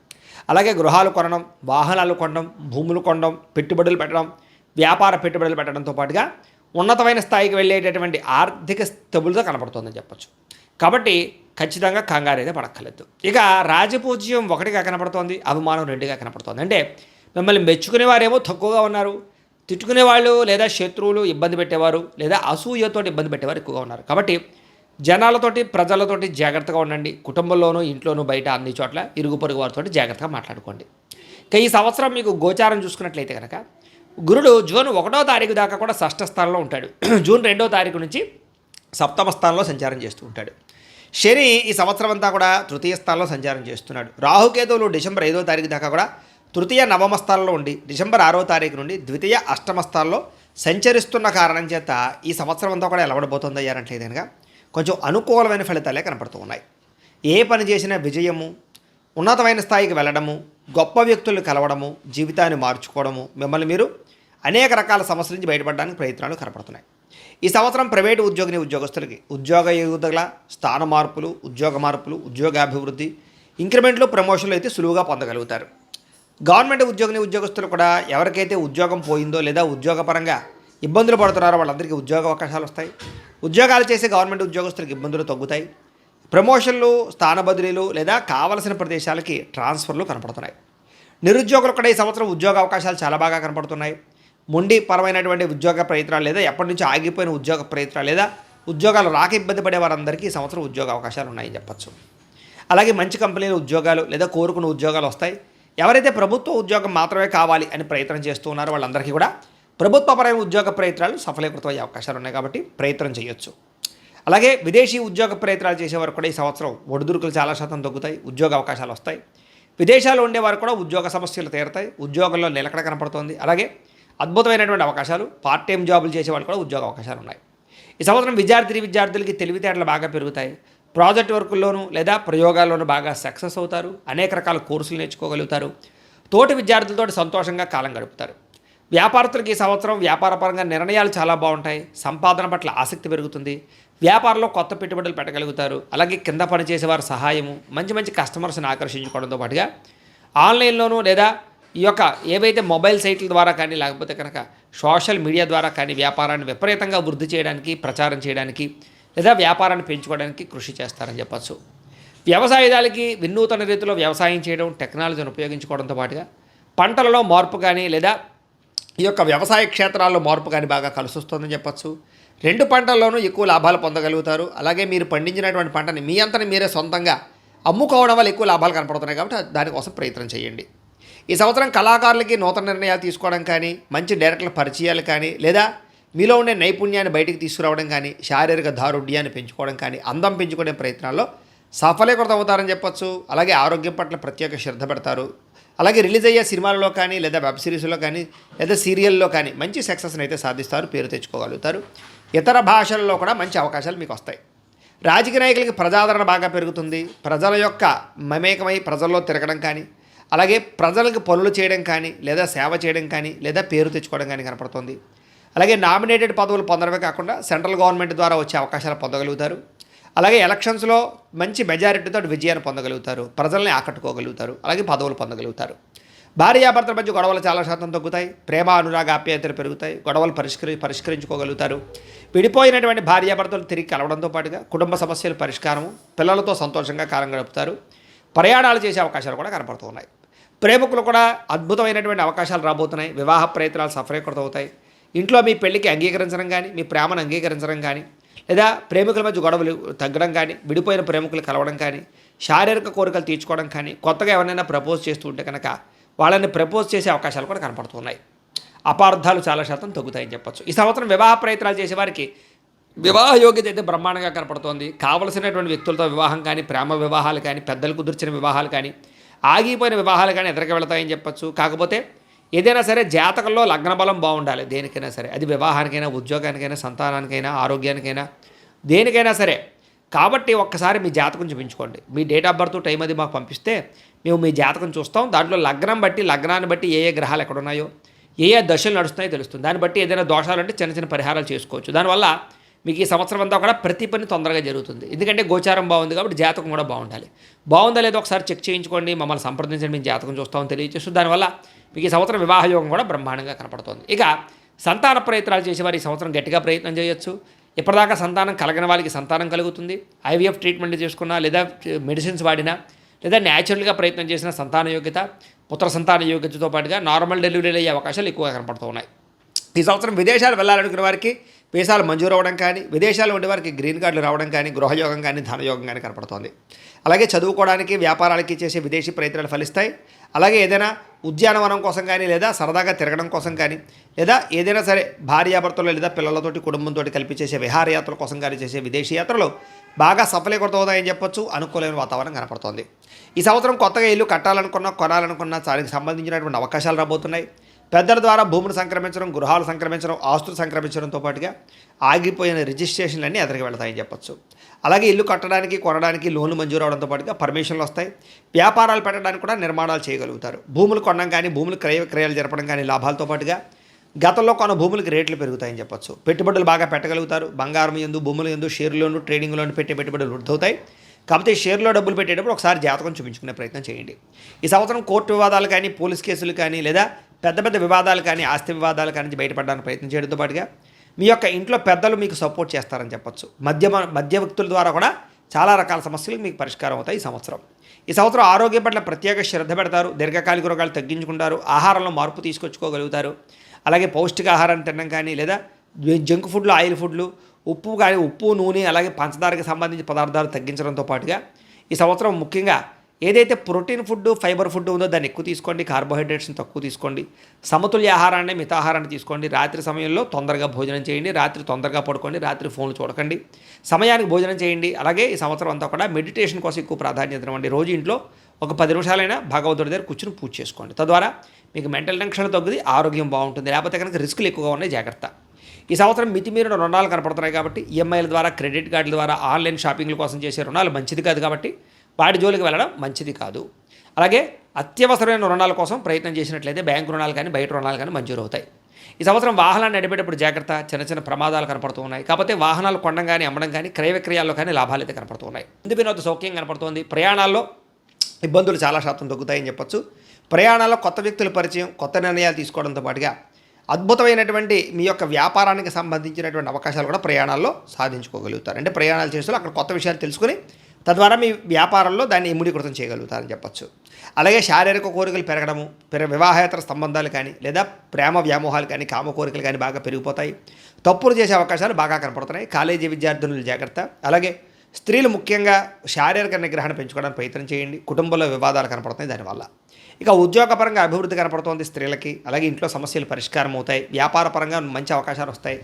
అలాగే గృహాలు కొనడం, వాహనాలు కొనడం, భూములు కొనడం, పెట్టుబడులు పెట్టడం, వ్యాపార పెట్టుబడులు పెట్టడంతో పాటుగా ఉన్నతమైన స్థాయికి వెళ్ళేటటువంటి ఆర్థిక స్థితులతో కనపడుతుందని చెప్పచ్చు. కాబట్టి ఖచ్చితంగా కంగారు అయితే పడక్కర్లేదు. ఇక రాజపూజ్యం 1గా కనపడుతోంది, అవమానం 2గా కనపడుతోంది. అంటే మిమ్మల్ని మెచ్చుకునేవారేమో తక్కువగా ఉన్నారు, తిట్టుకునేవాళ్ళు లేదా శత్రువులు ఇబ్బంది పెట్టేవారు లేదా అసూయతో ఇబ్బంది పెట్టేవారు ఎక్కువగా ఉన్నారు. కాబట్టి జనాలతోటి ప్రజలతోటి జాగ్రత్తగా ఉండండి. కుటుంబంలోనూ ఇంట్లోనూ బయట అన్ని చోట్ల ఇరుగు పొరుగు వారితో జాగ్రత్తగా మాట్లాడుకోండి. ఇక ఈ సంవత్సరం మీకు గోచారం చూసుకున్నట్లయితే కనుక గురుడు జూన్ 1వ తారీఖు దాకా కూడా షష్ఠ స్థానంలో ఉంటాడు. జూన్ 2వ తారీఖు నుంచి సప్తమ స్థానంలో సంచారం చేస్తూ ఉంటాడు. శని ఈ సంవత్సరం అంతా కూడా తృతీయ స్థానంలో సంచారం చేస్తున్నాడు. రాహుకేతువులు డిసెంబర్ 5వ తారీఖు దాకా కూడా తృతీయ నవమ స్థానంలో ఉండి డిసెంబర్ 6వ తారీఖు నుండి ద్వితీయ అష్టమ స్థానంలో సంచరిస్తున్న కారణం చేత ఈ సంవత్సరం అంతా కూడా ఎలా ఉండబోతుంది అయ్యారంటే కనుక కొంచెం అనుకూలమైన ఫలితాలే కనపడుతూ ఉన్నాయి. ఏ పని చేసినా విజయము, ఉన్నతమైన స్థాయికి వెళ్ళడము, గొప్ప వ్యక్తులు కలవడము, జీవితాన్ని మార్చుకోవడము, మిమ్మల్ని మీరు అనేక రకాల సమస్యల నుంచి బయటపడడానికి ప్రయత్నాలు కనపడుతున్నాయి. ఈ సంవత్సరం ప్రైవేటు ఉద్యోగస్తులకి ఉద్యోగ ఎదుగుదల, స్థాన మార్పులు, ఉద్యోగాభివృద్ధి, ఇంక్రిమెంట్లు, ప్రమోషన్లు అయితే సులువుగా పొందగలుగుతారు. గవర్నమెంట్ ఉద్యోగస్తులు కూడా ఎవరికైతే ఉద్యోగం పోయిందో లేదా ఉద్యోగపరంగా ఇబ్బందులు పడుతున్నారో వాళ్ళందరికీ ఉద్యోగ అవకాశాలు వస్తాయి. ఉద్యోగాలు చేసే గవర్నమెంట్ ఉద్యోగస్తులకు ఇబ్బందులు తగ్గుతాయి. ప్రమోషన్లు, స్థాన బదిలీలు లేదా కావలసిన ప్రదేశాలకి ట్రాన్స్ఫర్లు కనపడుతున్నాయి. నిరుద్యోగులు కూడా ఈ సంవత్సరం ఉద్యోగ అవకాశాలు చాలా బాగా కనపడుతున్నాయి. మొండి పరమైనటువంటి ఉద్యోగ ప్రయత్నాలు లేదా ఎప్పటి నుంచో ఆగిపోయిన ఉద్యోగ ప్రయత్నాలు లేదా ఉద్యోగాలు రాక ఇబ్బంది పడే వారందరికీ ఈ సంవత్సరం ఉద్యోగ అవకాశాలు ఉన్నాయని చెప్పచ్చు. అలాగే మంచి కంపెనీలు ఉద్యోగాలు లేదా కోరుకున్న ఉద్యోగాలు వస్తాయి. ఎవరైతే ప్రభుత్వ ఉద్యోగం మాత్రమే కావాలి అని ప్రయత్నం చేస్తూ ఉన్నారో వాళ్ళందరికీ కూడా ప్రభుత్వపరమైన ఉద్యోగ ప్రయత్నాలు సఫలీకృతమయ్యే అవకాశాలు ఉన్నాయి కాబట్టి ప్రయత్నం చేయొచ్చు. అలాగే విదేశీ ఉద్యోగ ప్రయత్నాలు చేసేవారు కూడా ఈ సంవత్సరం ఒడిదుడుకులు చాలా శాతం తగ్గుతాయి, ఉద్యోగ అవకాశాలు వస్తాయి. విదేశాల్లో ఉండేవారు కూడా ఉద్యోగ సమస్యలు తీరుతాయి, ఉద్యోగంలో నిలకడ కనపడుతోంది. అలాగే అద్భుతమైనటువంటి అవకాశాలు, పార్ట్ టైం జాబులు చేసేవాళ్ళు కూడా ఉద్యోగ అవకాశాలు ఉన్నాయి. ఈ సంవత్సరం విద్యార్థులకి తెలివితేటలు బాగా పెరుగుతాయి. ప్రాజెక్ట్ వర్కుల్లోనూ లేదా ప్రయోగాల్లోనూ బాగా సక్సెస్ అవుతారు. అనేక రకాల కోర్సులు నేర్చుకోగలుగుతారు. తోటి విద్యార్థులతో సంతోషంగా కాలం గడుపుతారు. వ్యాపారస్తులకి ఈ సంవత్సరం వ్యాపారపరంగా నిర్ణయాలు చాలా బాగుంటాయి. సంపాదన పట్ల ఆసక్తి పెరుగుతుంది. వ్యాపారంలో కొత్త పెట్టుబడులు పెట్టగలుగుతారు. అలాగే కింద పనిచేసేవారి సహాయము, మంచి కస్టమర్స్ని ఆకర్షించుకోవడంతో పాటుగా ఆన్లైన్లోనూ లేదా ఈ యొక్క ఏవైతే మొబైల్ సైట్ల ద్వారా కానీ లేకపోతే కనుక సోషల్ మీడియా ద్వారా కానీ వ్యాపారాన్ని విపరీతంగా వృద్ధి చేయడానికి, ప్రచారం చేయడానికి లేదా వ్యాపారాన్ని పెంచుకోవడానికి కృషి చేస్తారని చెప్పచ్చు. వ్యవసాయదాలకి వినూతన రీతిలో వ్యవసాయం చేయడం, టెక్నాలజీని ఉపయోగించుకోవడంతో పాటుగా పంటలలో మార్పు కానీ లేదా ఈ యొక్క వ్యవసాయ క్షేత్రాల్లో మార్పు కానీ బాగా కలిసి వస్తుందని చెప్పచ్చు. 2 పంటల్లోనూ ఎక్కువ లాభాలు పొందగలుగుతారు. అలాగే మీరు పండించినటువంటి పంటని మీ అంతని మీరే సొంతంగా అమ్ముకోవడం వల్ల ఎక్కువ లాభాలు కనపడుతున్నాయి కాబట్టి దానికోసం ప్రయత్నం చేయండి. ఈ సంవత్సరం కళాకారులకి నూతన నిర్ణయాలు తీసుకోవడం కానీ, మంచి డైరెక్టర్ల పరిచయాలు కానీ లేదా మీలో ఉండే నైపుణ్యాన్ని బయటికి తీసుకురావడం కానీ, శారీరక దారుఢ్యాన్ని పెంచుకోవడం కానీ, అందం పెంచుకునే ప్రయత్నాల్లో సఫలీకృతం అవుతారని చెప్పచ్చు. అలాగే ఆరోగ్యం పట్ల ప్రత్యేక శ్రద్ధ పెడతారు. అలాగే రిలీజ్ అయ్యే సినిమాలలో కానీ లేదా వెబ్ సిరీస్లో కానీ లేదా సీరియల్లో కానీ మంచి సక్సెస్ని అయితే సాధిస్తారు, పేరు తెచ్చుకోగలుగుతారు. ఇతర భాషల్లో కూడా మంచి అవకాశాలు మీకు వస్తాయి. రాజకీయ నాయకులకి ప్రజాదరణ బాగా పెరుగుతుంది. ప్రజల యొక్క మమేకమై ప్రజల్లో తిరగడం కానీ, అలాగే ప్రజలకు పనులు చేయడం కానీ లేదా సేవ చేయడం కానీ లేదా పేరు తెచ్చుకోవడం కానీ కనపడుతుంది. అలాగే నామినేటెడ్ పదవులు పొందడమే కాకుండా సెంట్రల్ గవర్నమెంట్ ద్వారా వచ్చే అవకాశాలు పొందగలుగుతారు. అలాగే ఎలక్షన్స్లో మంచి మెజారిటీతో విజయాన్ని పొందగలుగుతారు, ప్రజల్ని ఆకట్టుకోగలుగుతారు, అలాగే పదవులు పొందగలుగుతారు. భార్యాభర్తల మధ్య గొడవలు చాలా శాతం తగ్గుతాయి. ప్రేమ, అనురాగ, ఆప్యాయతలు పెరుగుతాయి. గొడవలు పరిష్కరించుకోగలుగుతారు. విడిపోయినటువంటి భార్యాభర్తలు తిరిగి కలవడంతో పాటుగా కుటుంబ సమస్యల పరిష్కారము, పిల్లలతో సంతోషంగా కాలం గడుపుతారు. ప్రయాణాలు చేసే అవకాశాలు కూడా కనపడుతున్నాయి. ప్రేమికులు కూడా అద్భుతమైనటువంటి అవకాశాలు రాబోతున్నాయి. వివాహ ప్రయత్నాలు సఫలీకృతం అవుతాయి. ఇంట్లో మీ పెళ్లికి అంగీకరించడం కానీ, మీ ప్రేమను అంగీకరించడం కానీ లేదా ప్రేమికుల మధ్య గొడవలు తగ్గడం కానీ, విడిపోయిన ప్రేమికులు కలవడం కానీ, శారీరక కోరికలు తీర్చుకోవడం కానీ, కొత్తగా ఎవరైనా ప్రపోజ్ చేస్తూ ఉంటే కనుక వాళ్ళని ప్రపోజ్ చేసే అవకాశాలు కూడా కనపడుతున్నాయి. అపార్థాలు చాలా శాతం తగ్గుతాయని చెప్పచ్చు. ఈ సంవత్సరం వివాహ ప్రయత్నాలు చేసేవారికి వివాహ యోగ్యత అయితే బ్రహ్మాండంగా కనపడుతోంది. కావలసినటువంటి వ్యక్తులతో వివాహం కానీ, ప్రేమ వివాహాలు కానీ, పెద్దలు కుదిర్చిన వివాహాలు కానీ, ఆగిపోయిన వివాహాలు కానీ ఎదురుగా వెళతాయని చెప్పచ్చు. కాకపోతే ఏదైనా సరే జాతకంలో లగ్న బలం బాగుండాలి. దేనికైనా సరే, అది వివాహానికైనా, ఉద్యోగానికైనా, సంతానానికైనా, ఆరోగ్యానికైనా, దేనికైనా సరే కాబట్టి ఒక్కసారి మీ జాతకం చూపించుకోండి. మీ డేట్ ఆఫ్ బర్త్ టైం అది మాకు పంపిస్తే మేము మీ జాతకం చూస్తాం. దాంట్లో లగ్నాన్ని బట్టి ఏ గ్రహాలు ఎక్కడున్నాయో, ఏ దశలు నడుస్తున్నాయో తెలుస్తుంది. దాన్ని బట్టి ఏదైనా దోషాలు అంటే చిన్న చిన్న పరిహారాలు చేసుకోవచ్చు. దానివల్ల మీకు ఈ సంవత్సరం అంతా కూడా ప్రతి పని తొందరగా జరుగుతుంది. ఎందుకంటే గోచారం బాగుంది కాబట్టి జాతకం కూడా బాగుండాలి. బాగుందా లేదో ఒకసారి చెక్ చేయించుకోండి. మమ్మల్ని సంప్రదించండి, మేము జాతకం చూస్తామని తెలియజేస్తూ దానివల్ల మీకు ఈ సంవత్సరం వివాహ యోగం కూడా బ్రహ్మాండంగా కనపడుతుంది. ఇక సంతాన ప్రయత్నాలు చేసేవారు ఈ సంవత్సరం గట్టిగా ప్రయత్నం చేయొచ్చు. ఇప్పటిదాకా సంతానం కలగని వాళ్ళకి సంతానం కలుగుతుంది. ఐవీఎఫ్ ట్రీట్మెంట్ చేసుకున్నా, లేదా మెడిసిన్స్ వాడినా, లేదా న్యాచురల్గా ప్రయత్నం చేసిన సంతాన యోగ్యత, పుత్ర సంతాన యోగ్యతతో పాటుగా నార్మల్ డెలివరీలు అయ్యే అవకాశాలు ఎక్కువగా కనపడుతూ ఉన్నాయి. ఈ సంవత్సరం విదేశాలు వెళ్ళాలనుకునే వారికి వీసాలు మంజూరు అవ్వడం కానీ, విదేశాల్లో ఉండే వారికి గ్రీన్ కార్డులు రావడం కానీ, గృహయోగం కానీ, ధనయోగం కానీ కనపడుతోంది. అలాగే చదువుకోవడానికి, వ్యాపారాలకి చేసే విదేశీ ప్రయత్నాలు ఫలిస్తాయి. అలాగే ఏదైనా ఉద్యానవనం కోసం కానీ, లేదా సరదాగా తిరగడం కోసం కానీ, లేదా ఏదైనా సరే భార్యాభర్తలు లేదా పిల్లలతోటి కుటుంబంతో కలిపి చేసే విహారయాత్రల కోసం కానీ చేసే విదేశీ యాత్రలు బాగా సఫలీకృతమవుతాయని చెప్పొచ్చు. అనుకూలమైన వాతావరణం కనపడుతోంది. ఈ సంవత్సరం కొత్తగా ఇల్లు కట్టాలనుకున్నా, కొనాలనుకున్నా దానికి సంబంధించినటువంటి అవకాశాలు రాబోతున్నాయి. పెద్దల ద్వారా భూములు సంక్రమించడం, గృహాలు సంక్రమించడం, ఆస్తులు సంక్రమించడంతో పాటుగా ఆగిపోయిన రిజిస్ట్రేషన్లన్నీ ఎదురుగా వెళతాయని చెప్పొచ్చు. అలాగే ఇల్లు కట్టడానికి, కొనడానికి లోన్లు మంజూరు అవడంతో పాటుగా పర్మిషన్లు వస్తాయి. వ్యాపారాలు పెట్టడానికి కూడా నిర్మాణాలు చేయగలుగుతారు. భూములు కొనడం కానీ, భూములు క్రయ విక్రయాలు జరపడం కానీ లాభాలతో పాటుగా గతంలో కొన్న భూములకి రేట్లు పెరుగుతాయని చెప్పొచ్చు. పెట్టుబడులు బాగా పెట్టగలుగుతారు. బంగారం ఎందు, భూములు ఎందు, షేర్లోను, ట్రేడింగ్లోను పెట్టే పెట్టుబడులు వృద్ధి అవుతాయి. కాకపోతే షేర్లో డబ్బులు పెట్టేటప్పుడు ఒకసారి జాతకం చూపించుకునే ప్రయత్నం చేయండి. ఈ సంవత్సరం కోర్టు వివాదాలు కానీ, పోలీస్ కేసులు కానీ, లేదా పెద్ద పెద్ద వివాదాలు కానీ, ఆస్తి వివాదాలు కానీ బయటపడడానికి ప్రయత్నం చేయడంతో పాటుగా మీ యొక్క ఇంట్లో పెద్దలు మీకు సపోర్ట్ చేస్తారని చెప్పొచ్చు. మధ్య వ్యక్తుల ద్వారా కూడా చాలా రకాల సమస్యలు మీకు పరిష్కారం అవుతాయి. ఈ సంవత్సరం ఆరోగ్యం పట్ల ప్రత్యేక శ్రద్ధ పెడతారు. దీర్ఘకాలిక రోగాలు తగ్గించుకుంటారు. ఆహారంలో మార్పు తీసుకొచ్చుకోగలుగుతారు. అలాగే పౌష్టికాహారాన్ని తినడం కానీ, లేదా జంక్ ఫుడ్లు, ఆయిల్ ఫుడ్లు, ఉప్పు కానీ, ఉప్పు, నూనె, అలాగే పంచదారకు సంబంధించిన పదార్థాలు తగ్గించడంతో పాటుగా ఈ సంవత్సరం ముఖ్యంగా ఏదైతే ప్రోటీన్ ఫుడ్, ఫైబర్ ఫుడ్ ఉందో దాన్ని ఎక్కువ తీసుకోండి. కార్బోహైడ్రేట్స్ని తక్కువ తీసుకోండి. సమతుల్య ఆహారాన్ని, మితాహారాన్ని తీసుకోండి. రాత్రి సమయంలో తొందరగా భోజనం చేయండి. రాత్రి తొందరగా పడుకోండి. రాత్రి ఫోన్లు చూడకండి. సమయానికి భోజనం చేయండి. అలాగే ఈ సంవత్సరం అంతా కూడా మెడిటేషన్ కోసం ఎక్కువ ప్రాధాన్యత ఇవ్వండి. రోజు ఇంట్లో ఒక 10 నిమిషాలైనా భగవంతుడి దగ్గర కూర్చుని పూజ చేసుకోండి. తద్వారా మీకు మెంటల్ టెన్షన్ తగ్గుది, ఆరోగ్యం బాగుంటుంది. లేకపోతే కనుక రిస్కులు ఎక్కువగా ఉన్నాయి, జాగ్రత్త. ఈ సంవత్సరం మితిమీరిన రుణాలు కనపడుతున్నాయి కాబట్టి ఈఎంఐల ద్వారా, క్రెడిట్ కార్డుల ద్వారా, ఆన్లైన్ షాపింగ్ల కోసం చేసే రుణాలు మంచిది కాదు కాబట్టి వాటి జోలికి వెళ్ళడం మంచిది కాదు. అలాగే అత్యవసరమైన రుణాల కోసం ప్రయత్నం చేసినట్లయితే బ్యాంకు రుణాలు కానీ, బయట రుణాలు కానీ మంజూరు అవుతాయి. ఈ సంవత్సరం వాహనాన్ని నడిపేటప్పుడు జాగ్రత్త. చిన్న చిన్న ప్రమాదాలు కనపడుతూ ఉన్నాయి. కాకపోతే వాహనాలు కొనడం కానీ, అమ్మడం కానీ, క్రయ విక్రయాల్లో కానీ లాభాలు అయితే కనపడుతూ ఉన్నాయి. ముందు వినోద సౌఖ్యం కనపడుతోంది. ప్రయాణాల్లో ఇబ్బందులు చాలా శాతం తగ్గుతాయని చెప్పొచ్చు. ప్రయాణాల్లో కొత్త వ్యక్తుల పరిచయం, కొత్త నిర్ణయాలు తీసుకోవడంతో పాటుగా అద్భుతమైనటువంటి మీ యొక్క వ్యాపారానికి సంబంధించినటువంటి అవకాశాలు కూడా ప్రయాణాల్లో సాధించుకోగలుగుతారు. అంటే ప్రయాణాలు చేస్తూ అక్కడ కొత్త విషయాలు తెలుసుకుని తద్వారా మీ వ్యాపారంలో దాన్ని ఇముడీకృతం చేయగలుగుతారని చెప్పొచ్చు. అలాగే శారీరక కోరికలు పెరగడము, వివాహేతర సంబంధాలు కానీ, లేదా ప్రేమ వ్యామోహాలు కానీ, కామ కోరికలు కానీ బాగా పెరిగిపోతాయి. తప్పులు చేసే అవకాశాలు బాగా కనపడుతున్నాయి. కాలేజీ విద్యార్థులు జాగ్రత్త. అలాగే స్త్రీలు ముఖ్యంగా శారీరక నిగ్రహాన్ని పెంచుకోవడానికి ప్రయత్నం చేయండి. కుటుంబంలో వివాదాలు కనపడుతున్నాయి దానివల్ల. ఇక ఉద్యోగపరంగా అభివృద్ధి కనపడుతోంది స్త్రీలకి. అలాగే ఇంట్లో సమస్యలు పరిష్కారం అవుతాయి. వ్యాపారపరంగా మంచి అవకాశాలు వస్తాయి.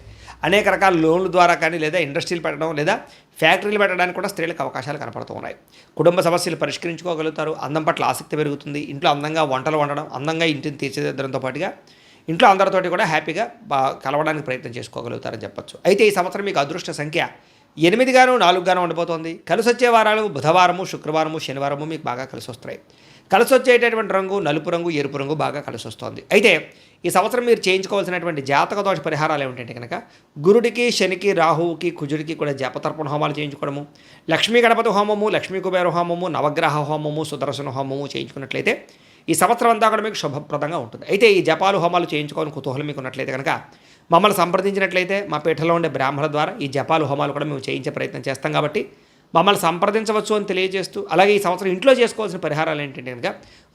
అనేక రకాల లోన్ల ద్వారా కానీ, లేదా ఇండస్ట్రీలు పెట్టడం, లేదా ఫ్యాక్టరీలు పెట్టడానికి కూడా స్త్రీలకు అవకాశాలు కనపడుతూ ఉన్నాయి. కుటుంబ సమస్యలు పరిష్కరించుకోగలుగుతారు. అందం పట్ల ఆసక్తి పెరుగుతుంది. ఇంట్లో అందంగా వంటలు వండడం, అందంగా ఇంటిని తీర్చిదిద్దడంతో పాటుగా ఇంట్లో అందరితోటి కూడా హ్యాపీగా కలవడానికి ప్రయత్నం చేసుకోగలుగుతారని చెప్పొచ్చు. అయితే ఈ సంవత్సరం మీకు అదృష్ట సంఖ్య 8గాను 4గాను ఉండిపోతుంది. కలిసి వచ్చే వారాలు బుధవారము, శుక్రవారము, శనివారము మీకు బాగా కలిసి వస్తాయి. కలిసి వచ్చేటటువంటి రంగు నలుపు రంగు, ఎరుపు రంగు బాగా కలిసి వస్తుంది. అయితే ఈ సంవత్సరం మీరు చేయించుకోవాల్సినటువంటి జాతక దోష పరిహారాలు ఏమిటంటే కనుక గురుడికి, శనికి, రాహువుకి, కుజుడికి కూడా జపతర్పణ హోమాలు చేయించుకోవడము, లక్ష్మీ గణపతి హోమము, లక్ష్మీ కుబేర హోమము, నవగ్రహ హోమము, సుదర్శన హోమము చేయించుకున్నట్లయితే ఈ సంవత్సరం అంతా కూడా మీకు శుభప్రదంగా ఉంటుంది. అయితే ఈ జపాలు హోమాలు చేయించుకోవాలని కుతూహలం మీకు ఉన్నట్లయితే కనుక మమ్మల్ని సంప్రదించినట్లయితే మా పీఠలో ఉండే బ్రాహ్మణుల ద్వారా ఈ జపాలు హోమాలు కూడా మేము చేయించే ప్రయత్నం చేస్తాం కాబట్టి మమ్మల్ని సంప్రదించవచ్చు అని తెలియజేస్తూ, అలాగే ఈ సంవత్సరం ఇంట్లో చేసుకోవాల్సిన పరిహారాలు ఏంటంటే కనుక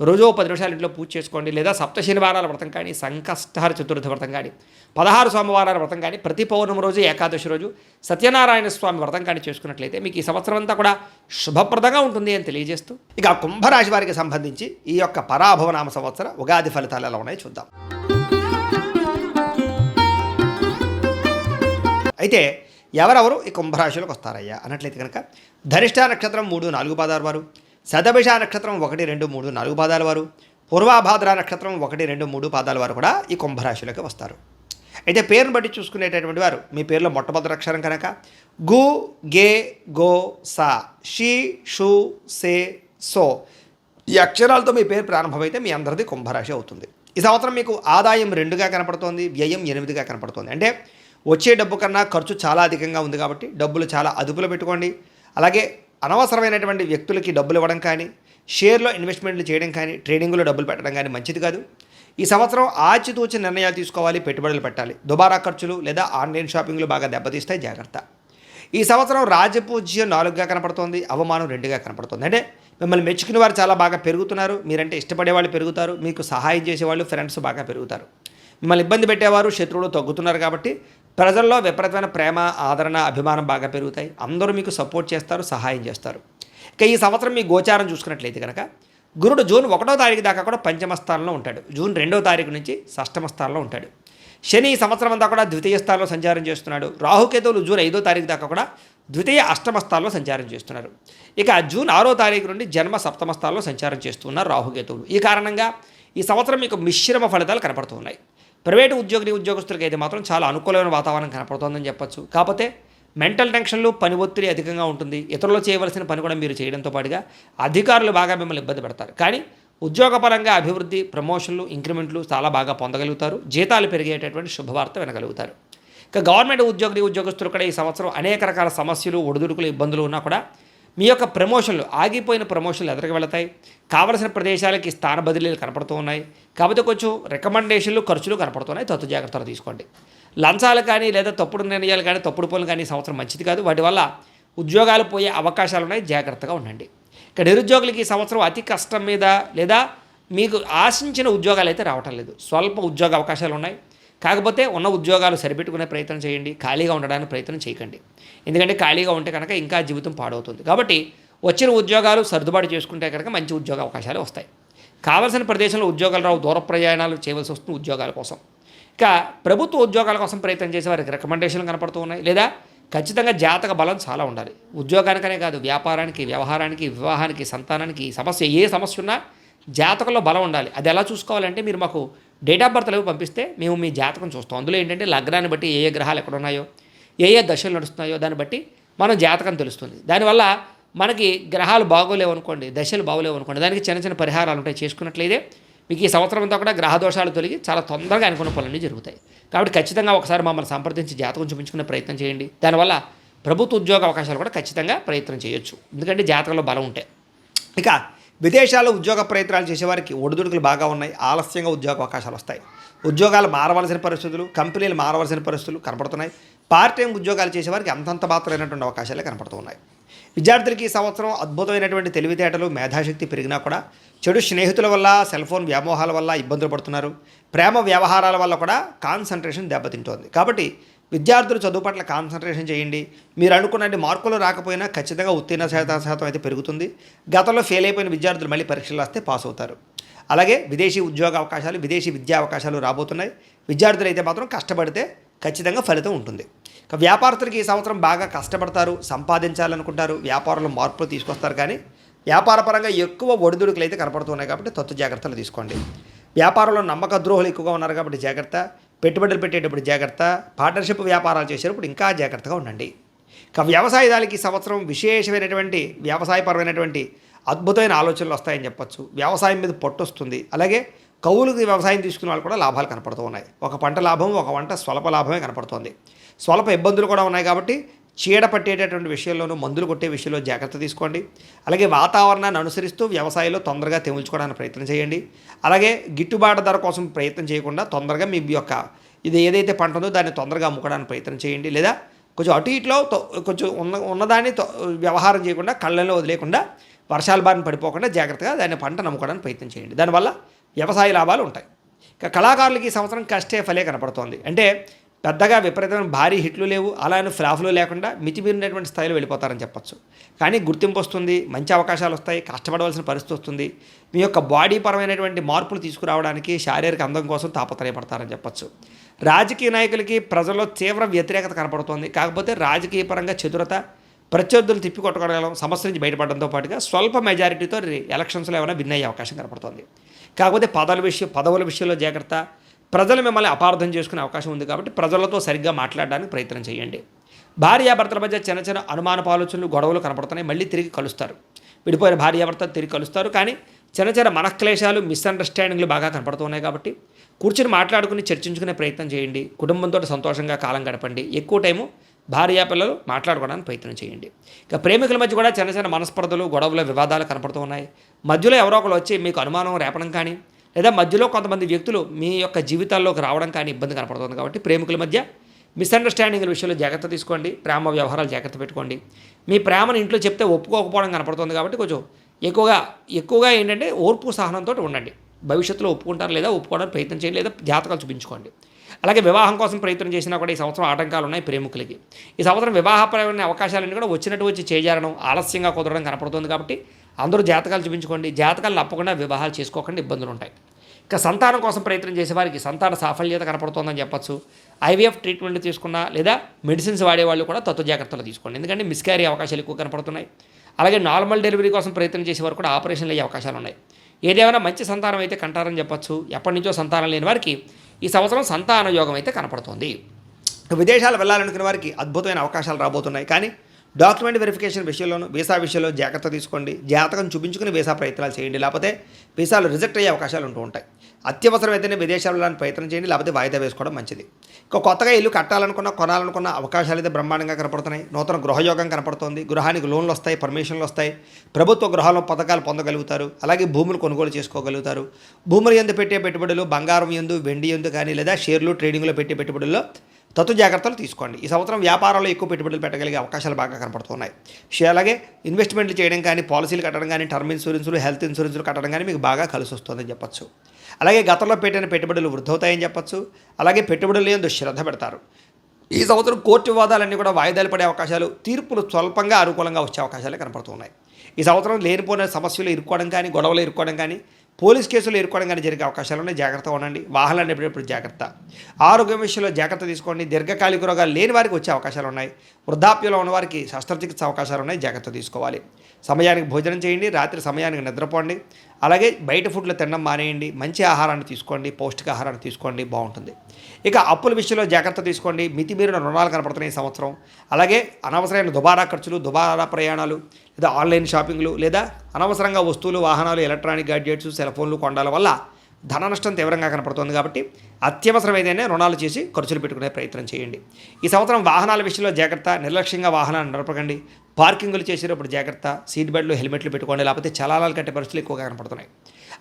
రోజు 10 నిమిషాలు ఇంట్లో పూజ చేసుకోండి. లేదా సప్త శనివారాల వ్రతం కానీ, సంకష్టహర చతుర్థి వ్రతం కానీ, 16 సోమవారాల వ్రతం కానీ, ప్రతి పౌర్ణమి రోజు, ఏకాదశి రోజు సత్యనారాయణ స్వామి వ్రతం కానీ చేసుకున్నట్లయితే మీకు ఈ సంవత్సరం అంతా కూడా శుభప్రదంగా ఉంటుంది అని తెలియజేస్తూ, ఇక కుంభరాశి వారికి సంబంధించి ఈ యొక్క పరాభవనామ సంవత్సర ఉగాది ఫలితాలు ఎలా ఉన్నాయో చూద్దాం. అయితే ఎవరెవరు ఈ కుంభరాశిలోకి వస్తారయ్యా అన్నట్లయితే కనుక ధనిష్ఠ నక్షత్రం 3, 4 పాదాల వారు, శతభిష నక్షత్రం 1, 2, 3, 4 పాదాల వారు, పూర్వాభాద్ర నక్షత్రం 1, 2, 3 పాదాల వారు కూడా ఈ కుంభరాశిలోకి వస్తారు. అయితే పేరును బట్టి చూసుకునేటటువంటి వారు మీ పేరులో మొట్టమొదటి అక్షరం కనుక గు, గే, గో, సా, షీ, షు, సే, సో ఈ అక్షరాలతో మీ పేరు ప్రారంభమైతే మీ అందరిది కుంభరాశి అవుతుంది. ఈ సంవత్సరం మీకు ఆదాయం 2గా కనపడుతోంది, వ్యయం 8గా కనపడుతోంది. అంటే వచ్చే డబ్బు కన్నా ఖర్చు చాలా అధికంగా ఉంది కాబట్టి డబ్బులు చాలా అదుపులో పెట్టుకోండి. అలాగే అనవసరమైనటువంటి వ్యక్తులకి డబ్బులు ఇవ్వడం కానీ, షేర్లో ఇన్వెస్ట్మెంట్లు చేయడం కానీ, ట్రేడింగ్లో డబ్బులు పెట్టడం కానీ మంచిది కాదు. ఈ సంవత్సరం ఆచితూచి నిర్ణయాలు తీసుకోవాలి, పెట్టుబడులు పెట్టాలి. దుబారా ఖర్చులు లేదా ఆన్లైన్ షాపింగ్లు బాగా దెబ్బతీస్తాయి, జాగ్రత్త. ఈ సంవత్సరం రాజపూజ్యం 4గా కనపడుతోంది, అవమానం 2గా కనపడుతుంది. అంటే మిమ్మల్ని మెచ్చుకునే వారు చాలా బాగా పెరుగుతున్నారు, మీరంటే ఇష్టపడే వాళ్ళు పెరుగుతారు, మీకు సహాయం చేసేవాళ్ళు ఫ్రెండ్స్ బాగా పెరుగుతారు. మిమ్మల్ని ఇబ్బంది పెట్టేవారు శత్రువులు తగ్గుతున్నారు కాబట్టి ప్రజల్లో విపరీతమైన ప్రేమ, ఆదరణ, అభిమానం బాగా పెరుగుతాయి. అందరూ మీకు సపోర్ట్ చేస్తారు, సహాయం చేస్తారు. ఇక ఈ సంవత్సరం మీ గోచారం చూసుకున్నట్లయితే కనుక గురుడు జూన్ 1వ తారీఖు దాకా కూడా పంచమ స్థానంలో ఉంటాడు, జూన్ 2వ తారీఖు నుంచి షష్టమ స్థానంలో ఉంటాడు. శని ఈ సంవత్సరం అంతా కూడా ద్వితీయ స్థానంలో సంచారం చేస్తున్నాడు. రాహుకేతువులు జూన్ 5వ తారీఖు దాకా కూడా ద్వితీయ అష్టమ స్థానంలో సంచారం చేస్తున్నారు. ఇక జూన్ 6వ తారీఖు నుండి జన్మ సప్తమ స్థానంలో సంచారం చేస్తున్నారు రాహుకేతువులు. ఈ కారణంగా ఈ సంవత్సరం మీకు మిశ్రమ ఫలితాలు కనపడుతున్నాయి. ప్రైవేటు ఉద్యోగస్తులకి అయితే మాత్రం చాలా అనుకూలమైన వాతావరణం కనపడుతోందని చెప్పొచ్చు. కాకపోతే మెంటల్ టెన్షన్లు, పని ఒత్తిడి అధికంగా ఉంటుంది. ఇతరులు చేయవలసిన పని కూడా మీరు చేయడంతో పాటుగా అధికారులు బాగా మిమ్మల్ని ఇబ్బంది పెడతారు. కానీ ఉద్యోగపరంగా అభివృద్ధి, ప్రమోషన్లు, ఇంక్రిమెంట్లు చాలా బాగా పొందగలుగుతారు. జీతాలు పెరిగేటటువంటి శుభవార్త వినగలుగుతారు. ఇక గవర్నమెంట్ ఉద్యోగస్తులు కూడా ఈ సంవత్సరం అనేక రకాల సమస్యలు, ఒడిదుడుకులు, ఇబ్బందులు ఉన్నా కూడా మీ యొక్క ప్రమోషన్లు, ఆగిపోయిన ప్రమోషన్లు ఎదురుకు వెళతాయి. కావలసిన ప్రదేశాలకి స్థాన బదిలీలు కనపడుతూ ఉన్నాయి. కాకపోతే కొంచెం రికమెండేషన్లు, ఖర్చులు కనపడుతున్నాయి, తత్తు జాగ్రత్తలు తీసుకోండి. లంచాలు కానీ లేదా తప్పుడు నిర్ణయాలు కానీ, తప్పుడు పనులు కానీ ఈ సంవత్సరం మంచిది కాదు. వాటి వల్ల ఉద్యోగాలు పోయే అవకాశాలు ఉన్నాయి, జాగ్రత్తగా ఉండండి. ఇక నిరుద్యోగులకి ఈ సంవత్సరం అతి కష్టం మీద లేదా మీకు ఆశించిన ఉద్యోగాలు అయితే రావటం లేదు. స్వల్ప ఉద్యోగ అవకాశాలు ఉన్నాయి. కాకపోతే ఉన్న ఉద్యోగాలు సరిపెట్టుకునే ప్రయత్నం చేయండి, ఖాళీగా ఉండడానికి ప్రయత్నం చేయకండి. ఎందుకంటే ఖాళీగా ఉంటే కనుక ఇంకా జీవితం పాడవుతుంది. కాబట్టి వచ్చిన ఉద్యోగాలు సర్దుబాటు చేసుకుంటే కనుక మంచి ఉద్యోగ అవకాశాలు వస్తాయి. కావలసిన ప్రదేశంలో ఉద్యోగాలు రావు, దూర ప్రయాణాలు చేయవలసి వస్తుంది ఉద్యోగాల కోసం. ఇక ప్రభుత్వ ఉద్యోగాల కోసం ప్రయత్నం చేసే వారికి రికమెండేషన్లు కనపడుతూ ఉన్నాయి. లేదా ఖచ్చితంగా జాతక బలం చాలా ఉండాలి. ఉద్యోగానికనే కాదు, వ్యాపారానికి, వ్యవహారానికి, వివాహానికి, సంతానానికి ఏ సమస్య ఉన్నా జాతకంలో బలం ఉండాలి. అది ఎలా చూసుకోవాలంటే మీరు మాకు డేట్ ఆఫ్ బర్త్ పంపిస్తే మేము మీ జాతకం చూస్తాం. అందులో ఏంటంటే లగ్నాన్ని బట్టి ఏ గ్రహాలు ఎక్కడ ఉన్నాయో, ఏ దశలు నడుస్తున్నాయో దాన్ని బట్టి మనం జాతకం తెలుస్తుంది. దానివల్ల మనకి గ్రహాలు బాగోలేవు అనుకోండి, దశలు బాగోలేవు అనుకోండి, దానికి చిన్న చిన్న పరిహారాలు ఉంటాయి. చేసుకున్నట్లయితే మీకు ఈ సంవత్సరం అంతా కూడా గ్రహ దోషాలు తొలగి చాలా తొందరగా అనుకున్న పనులన్నీ జరుగుతాయి. కాబట్టి ఖచ్చితంగా ఒకసారి మమ్మల్ని సంప్రదించి జాతకం చూపించుకునే ప్రయత్నం చేయండి. దానివల్ల ప్రభుత్వ ఉద్యోగ అవకాశాలు కూడా ఖచ్చితంగా ప్రయత్నం చేయొచ్చు, ఎందుకంటే జాతకంలో బలం ఉంటాయి. ఇక విదేశాల్లో ఉద్యోగ ప్రయత్నాలు చేసేవారికి ఒడిదుడుకులు బాగా ఉన్నాయి. ఆలస్యంగా ఉద్యోగ అవకాశాలు వస్తాయి. ఉద్యోగాలు మారవలసిన పరిస్థితులు, కంపెనీలు మారవలసిన పరిస్థితులు కనపడుతున్నాయి. పార్ట్ టైం ఉద్యోగాలు చేసేవారికి అంతంత మాత్రమైనటువంటి అవకాశాలే కనపడుతున్నాయి. విద్యార్థులకి ఈ సంవత్సరం అద్భుతమైనటువంటి తెలివితేటలు, మేధాశక్తి పెరిగినా కూడా చెడు స్నేహితుల వల్ల, సెల్ ఫోన్ వ్యామోహాల వల్ల ఇబ్బందులు పడుతున్నారు. ప్రేమ వ్యవహారాల వల్ల కూడా కాన్సన్ట్రేషన్ దెబ్బతింటోంది. కాబట్టి విద్యార్థులు చదువు పట్ల కాన్సన్ట్రేషన్ చేయండి. మీరు అనుకున్నట్టు మార్కులు రాకపోయినా ఖచ్చితంగా ఉత్తీర్ణ శాతం అయితే పెరుగుతుంది. గతంలో ఫెయిల్ అయిపోయిన విద్యార్థులు మళ్ళీ పరీక్షలు వస్తే పాస్ అవుతారు. అలాగే విదేశీ ఉద్యోగ అవకాశాలు, విదేశీ విద్యా అవకాశాలు రాబోతున్నాయి. విద్యార్థులు అయితే మాత్రం కష్టపడితే ఖచ్చితంగా ఫలితం ఉంటుంది. వ్యాపారస్తులకి ఈ సంవత్సరం బాగా కష్టపడతారు, సంపాదించాలనుకుంటారు, వ్యాపారంలో మార్పులు తీసుకొస్తారు. కానీ వ్యాపారపరంగా ఎక్కువ ఒడిదుడుకులు అయితే కనపడుతున్నాయి కాబట్టి తత్తు జాగ్రత్తలు తీసుకోండి. వ్యాపారంలో నమ్మక ద్రోహులు ఎక్కువగా ఉన్నారు కాబట్టి జాగ్రత్త. పెట్టుబడులు పెట్టేటప్పుడు జాగ్రత్త. పార్ట్నర్షిప్ వ్యాపారాలు చేసేటప్పుడు ఇంకా జాగ్రత్తగా ఉండండి. ఇక వ్యవసాయదారులకి ఈ సంవత్సరం విశేషమైనటువంటి వ్యవసాయపరమైనటువంటి అద్భుతమైన ఆలోచనలు వస్తాయని చెప్పొచ్చు. వ్యవసాయం మీద పట్టు వస్తుంది. అలాగే కౌలుకి వ్యవసాయం తీసుకునే వాళ్ళు కూడా లాభాలు కనపడుతూ ఉన్నాయి. ఒక పంట లాభం, ఒక పంట స్వల్ప లాభమే కనపడుతోంది. స్వల్ప ఇబ్బందులు కూడా ఉన్నాయి కాబట్టి చీడ పట్టేటటువంటి విషయంలోనూ, మందులు కొట్టే విషయంలో జాగ్రత్త తీసుకోండి. అలాగే వాతావరణాన్ని అనుసరిస్తూ వ్యవసాయంలో తొందరగా తెముల్చుకోవడానికి ప్రయత్నం చేయండి. అలాగే గిట్టుబాటు ధర కోసం ప్రయత్నం చేయకుండా తొందరగా మీ యొక్క ఇది ఏదైతే పంట ఉందో దాన్ని తొందరగా అమ్ముకోవడానికి ప్రయత్నం చేయండి. లేదా కొంచెం అటు ఇట్లో కొంచెం ఉన్నదాన్ని వ్యవహారం చేయకుండా, కళ్ళల్లో వదిలేకుండా, వర్షాల బారిన పడిపోకుండా జాగ్రత్తగా దాన్ని పంటను అమ్ముకోవడానికి ప్రయత్నం చేయండి. దానివల్ల వ్యవసాయ లాభాలు ఉంటాయి. ఇక కళాకారులకి ఈ సంవత్సరం కష్టే ఫలే కనపడుతోంది. అంటే పెద్దగా విపరీతమైన భారీ హిట్లు లేవు, అలానే ఫ్లాఫ్లు లేకుండా మితిమీరినటువంటి స్థాయిలో వెళ్ళిపోతారని చెప్పొచ్చు. కానీ గుర్తింపు వస్తుంది, మంచి అవకాశాలు వస్తాయి, కష్టపడవలసిన పరిస్థితి వస్తుంది. మీ యొక్క బాడీ పరమైనటువంటి మార్పులు తీసుకురావడానికి, శారీరక అందం కోసం తాపత్రయపడతారని చెప్పొచ్చు. రాజకీయ నాయకులకి ప్రజల్లో తీవ్ర వ్యతిరేకత కనపడుతోంది. కాకపోతే రాజకీయ పరంగా చతురత, ప్రత్యర్థులు తిప్పికొట్టగలగడం, సమస్య నుంచి బయటపడడంతో పాటుగా స్వల్ప మెజారిటీతో ఎలక్షన్స్లో ఏమైనా విన్ అయ్యే అవకాశం కనపడుతుంది. కాకపోతే పదవుల విషయంలో జాగ్రత్త. ప్రజలు మిమ్మల్ని అపార్థం చేసుకునే అవకాశం ఉంది కాబట్టి ప్రజలతో సరిగ్గా మాట్లాడడానికి ప్రయత్నం చేయండి. భార్యాభర్తల మధ్య చిన్న చిన్న అనుమానపు ఆలోచనలు, గొడవలు కనపడుతున్నాయి. మళ్ళీ తిరిగి కలుస్తారు. విడిపోయిన భార్యాభర్త తిరిగి కలుస్తారు. కానీ చిన్న చిన్న మనక్లేశాలు, మిస్అండర్స్టాండింగ్లు బాగా కనపడుతున్నాయి కాబట్టి కూర్చొని మాట్లాడుకుని చర్చించుకునే ప్రయత్నం చేయండి. కుటుంబంతో సంతోషంగా కాలం గడపండి. ఎక్కువ టైము భార్యా పిల్లలు మాట్లాడుకోవడానికి ప్రయత్నం చేయండి. ఇక ప్రేమికుల మధ్య కూడా చిన్న చిన్న మనస్పర్ధలు, గొడవలు, వివాదాలు కనపడుతూ ఉన్నాయి. మధ్యలో ఎవరో ఒకరు వచ్చి మీకు అనుమానం రేపడం కానీ, లేదా మధ్యలో కొంతమంది వ్యక్తులు మీ యొక్క జీవితాల్లోకి రావడం కానీ ఇబ్బంది కనపడుతుంది. కాబట్టి ప్రేమికుల మధ్య మిస్అండర్స్టాండింగ్ల విషయంలో జాగ్రత్త తీసుకోండి. ప్రేమ వ్యవహారాలు జాగ్రత్త పెట్టుకోండి. మీ ప్రేమను ఇంట్లో చెప్తే ఒప్పుకోకపోవడం కనపడుతుంది కాబట్టి కొంచెం ఎక్కువగా ఏంటంటే ఓర్పు సహనంతో ఉండండి. భవిష్యత్తులో ఒప్పుకుంటారు లేదా ఒప్పుకోవడానికి ప్రయత్నం చేయండి, లేదా జాతకాలు చూపించుకోండి. అలాగే వివాహం కోసం ప్రయత్నం చేసినా కూడా ఈ సంవత్సరం ఆటంకాలు ఉన్నాయి ప్రేమికులకి. ఈ సంవత్సరం వివాహపరమైన అవకాశాలన్నీ కూడా వచ్చినట్టు వచ్చి చేజారడం, ఆలస్యంగా కుదరడం కనపడుతుంది. కాబట్టి అందరూ జాతకాలు చూపించుకోండి. జాతకాలు తప్పకుండా వివాహాలు చేసుకోకుండా ఇబ్బందులు ఉంటాయి. ఇక సంతానం కోసం ప్రయత్నం చేసేవారికి సంతాన సాఫల్యత కనపడుతోందని చెప్పచ్చు. ఐవీఎఫ్ ట్రీట్మెంట్ తీసుకున్నా లేదా మెడిసిన్స్ వాడేవాళ్ళు కూడా తత్వ జాగ్రత్తలు తీసుకోండి. ఎందుకంటే మిస్క్యారీ అవకాశాలు ఎక్కువ కనపడుతున్నాయి. అలాగే నార్మల్ డెలివరీ కోసం ప్రయత్నం చేసేవారు కూడా ఆపరేషన్లు అయ్యే అవకాశాలు ఉన్నాయి. ఏదేమైనా మంచి సంతానం అయితే కంటారని చెప్పచ్చు. ఎప్పటి నుంచో సంతానం లేని వారికి ఈ సంవత్సరం సంతాన యోగం అయితే కనపడుతోంది. విదేశాలు వెళ్ళాలనుకునే వారికి అద్భుతమైన అవకాశాలు రాబోతున్నాయి. కానీ డాక్యుమెంట్ వెరిఫికేషన్ విషయంలోనూ, వీసా విషయంలో జాగ్రత్త తీసుకోండి. జాతకం చూపించుకుని వీసా ప్రయత్నాలు చేయండి. లేకపోతే వీసాలు రిజెక్ట్ అయ్యే అవకాశాలు ఉంటూ ఉంటాయి. అత్యవసరం అయితేనే విదేశాలు వెళ్ళడానికి ప్రయత్నం చేయండి. లేకపోతే వాయిదా వేసుకోవడం మంచిది. కొత్తగా ఇల్లు కట్టాలనుకున్న, కొనాలనుకున్న అవకాశాలు అయితే బ్రహ్మాండంగా కనపడుతున్నాయి. నూతన గృహయోగం కనపడుతోంది. గృహానికి లోన్లు వస్తాయి, పర్మిషన్లు వస్తాయి. ప్రభుత్వ గృహాల్లో పథకాలు పొందగలుగుతారు. అలాగే భూములు కొనుగోలు చేసుకోగలుగుతారు. భూములు యందు పెట్టే పెట్టుబడులు, బంగారం యందు, వెండి యందు కానీ, లేదా షేర్లు, ట్రేడింగ్లో పెట్టే పెట్టుబడుల్లో తత్వ జాగ్రత్తలు తీసుకోండి. ఈ సంవత్సరం వ్యాపారంలో ఎక్కువ పెట్టుబడులు పెట్టగలిగే అవకాశాలు బాగా కనపడుతున్నాయి. అలాగే ఇన్వెస్ట్మెంట్లు చేయడం కానీ, పాలసీలు కట్టడం కానీ, టర్మ్ ఇన్సూరెన్సులు, హెల్త్ ఇన్సూరెన్సులు కట్టడం కానీ మీకు బాగా కలిసి వస్తుందని చెప్పచ్చు. అలాగే గతంలో పెట్టిన పెట్టుబడులు వృద్ధవుతాయని చెప్పచ్చు. అలాగే పెట్టుబడులు యందు శ్రద్ధ పెడతారు. ఈ సంవత్సరం కోర్టు వివాదాలన్నీ కూడా వాయిదాలు పడే అవకాశాలు, తీర్పులు స్వల్పంగా అనుకూలంగా వచ్చే అవకాశాలే కనపడుతున్నాయి. ఈ సంవత్సరం లేనిపోయిన సమస్యలు ఇరుక్కోవడం కానీ, గొడవలు ఇరుక్కోవడం కానీ, పోలీస్ కేసులు ఇరుక్కోవడం కానీ జరిగే అవకాశాలు ఉన్నాయి. జాగ్రత్తగా ఉండండి. వాహనాలు ఎప్పుడెప్పుడు జాగ్రత్త. ఆరోగ్యం విషయంలో జాగ్రత్త తీసుకోండి. దీర్ఘకాలిక రోగాలు లేని వారికి వచ్చే అవకాశాలు ఉన్నాయి. వృద్ధాప్యంలో ఉన్నవారికి శస్త్రచికిత్స అవకాశాలు ఉన్నాయి. జాగ్రత్త తీసుకోవాలి. సమయానికి భోజనం చేయండి. రాత్రి సమయానికి నిద్రపోండి. అలాగే బయట ఫుడ్లు తినడం మానేయండి. మంచి ఆహారాన్ని తీసుకోండి. పౌష్టికాహారాన్ని తీసుకోండి. బాగుంటుంది. ఇక అప్పుల విషయంలో జాగ్రత్త తీసుకోండి. మితిమీరిన రుణాలు కనపడుతున్నాయి ఈ సంవత్సరం. అలాగే అనవసరమైన దుబారా ఖర్చులు, దుబారా ప్రయాణాలు, లేదా ఆన్లైన్ షాపింగ్లు, లేదా అనవసరంగా వస్తువులు, వాహనాలు, ఎలక్ట్రానిక్ గాడ్జెట్స్, సెల్ ఫోన్లు కొనడాల వల్ల ధన నష్టం తీవ్రంగా కనపడుతుంది. కాబట్టి అత్యవసరం ఏదైనా రుణాలు చేసి ఖర్చులు పెట్టుకునే ప్రయత్నం చేయండి. ఈ సంవత్సరం వాహనాల విషయంలో జాగ్రత్త. నిర్లక్ష్యంగా వాహనాన్ని నడపకండి. పార్కింగులు చేసేటప్పుడు జాగ్రత్త. సీట్ బెల్ట్లు, హెల్మెట్లు పెట్టుకోండి. లేకపోతే చలానాలు కట్టే పరిస్థితులు ఎక్కువగా కనపడుతున్నాయి.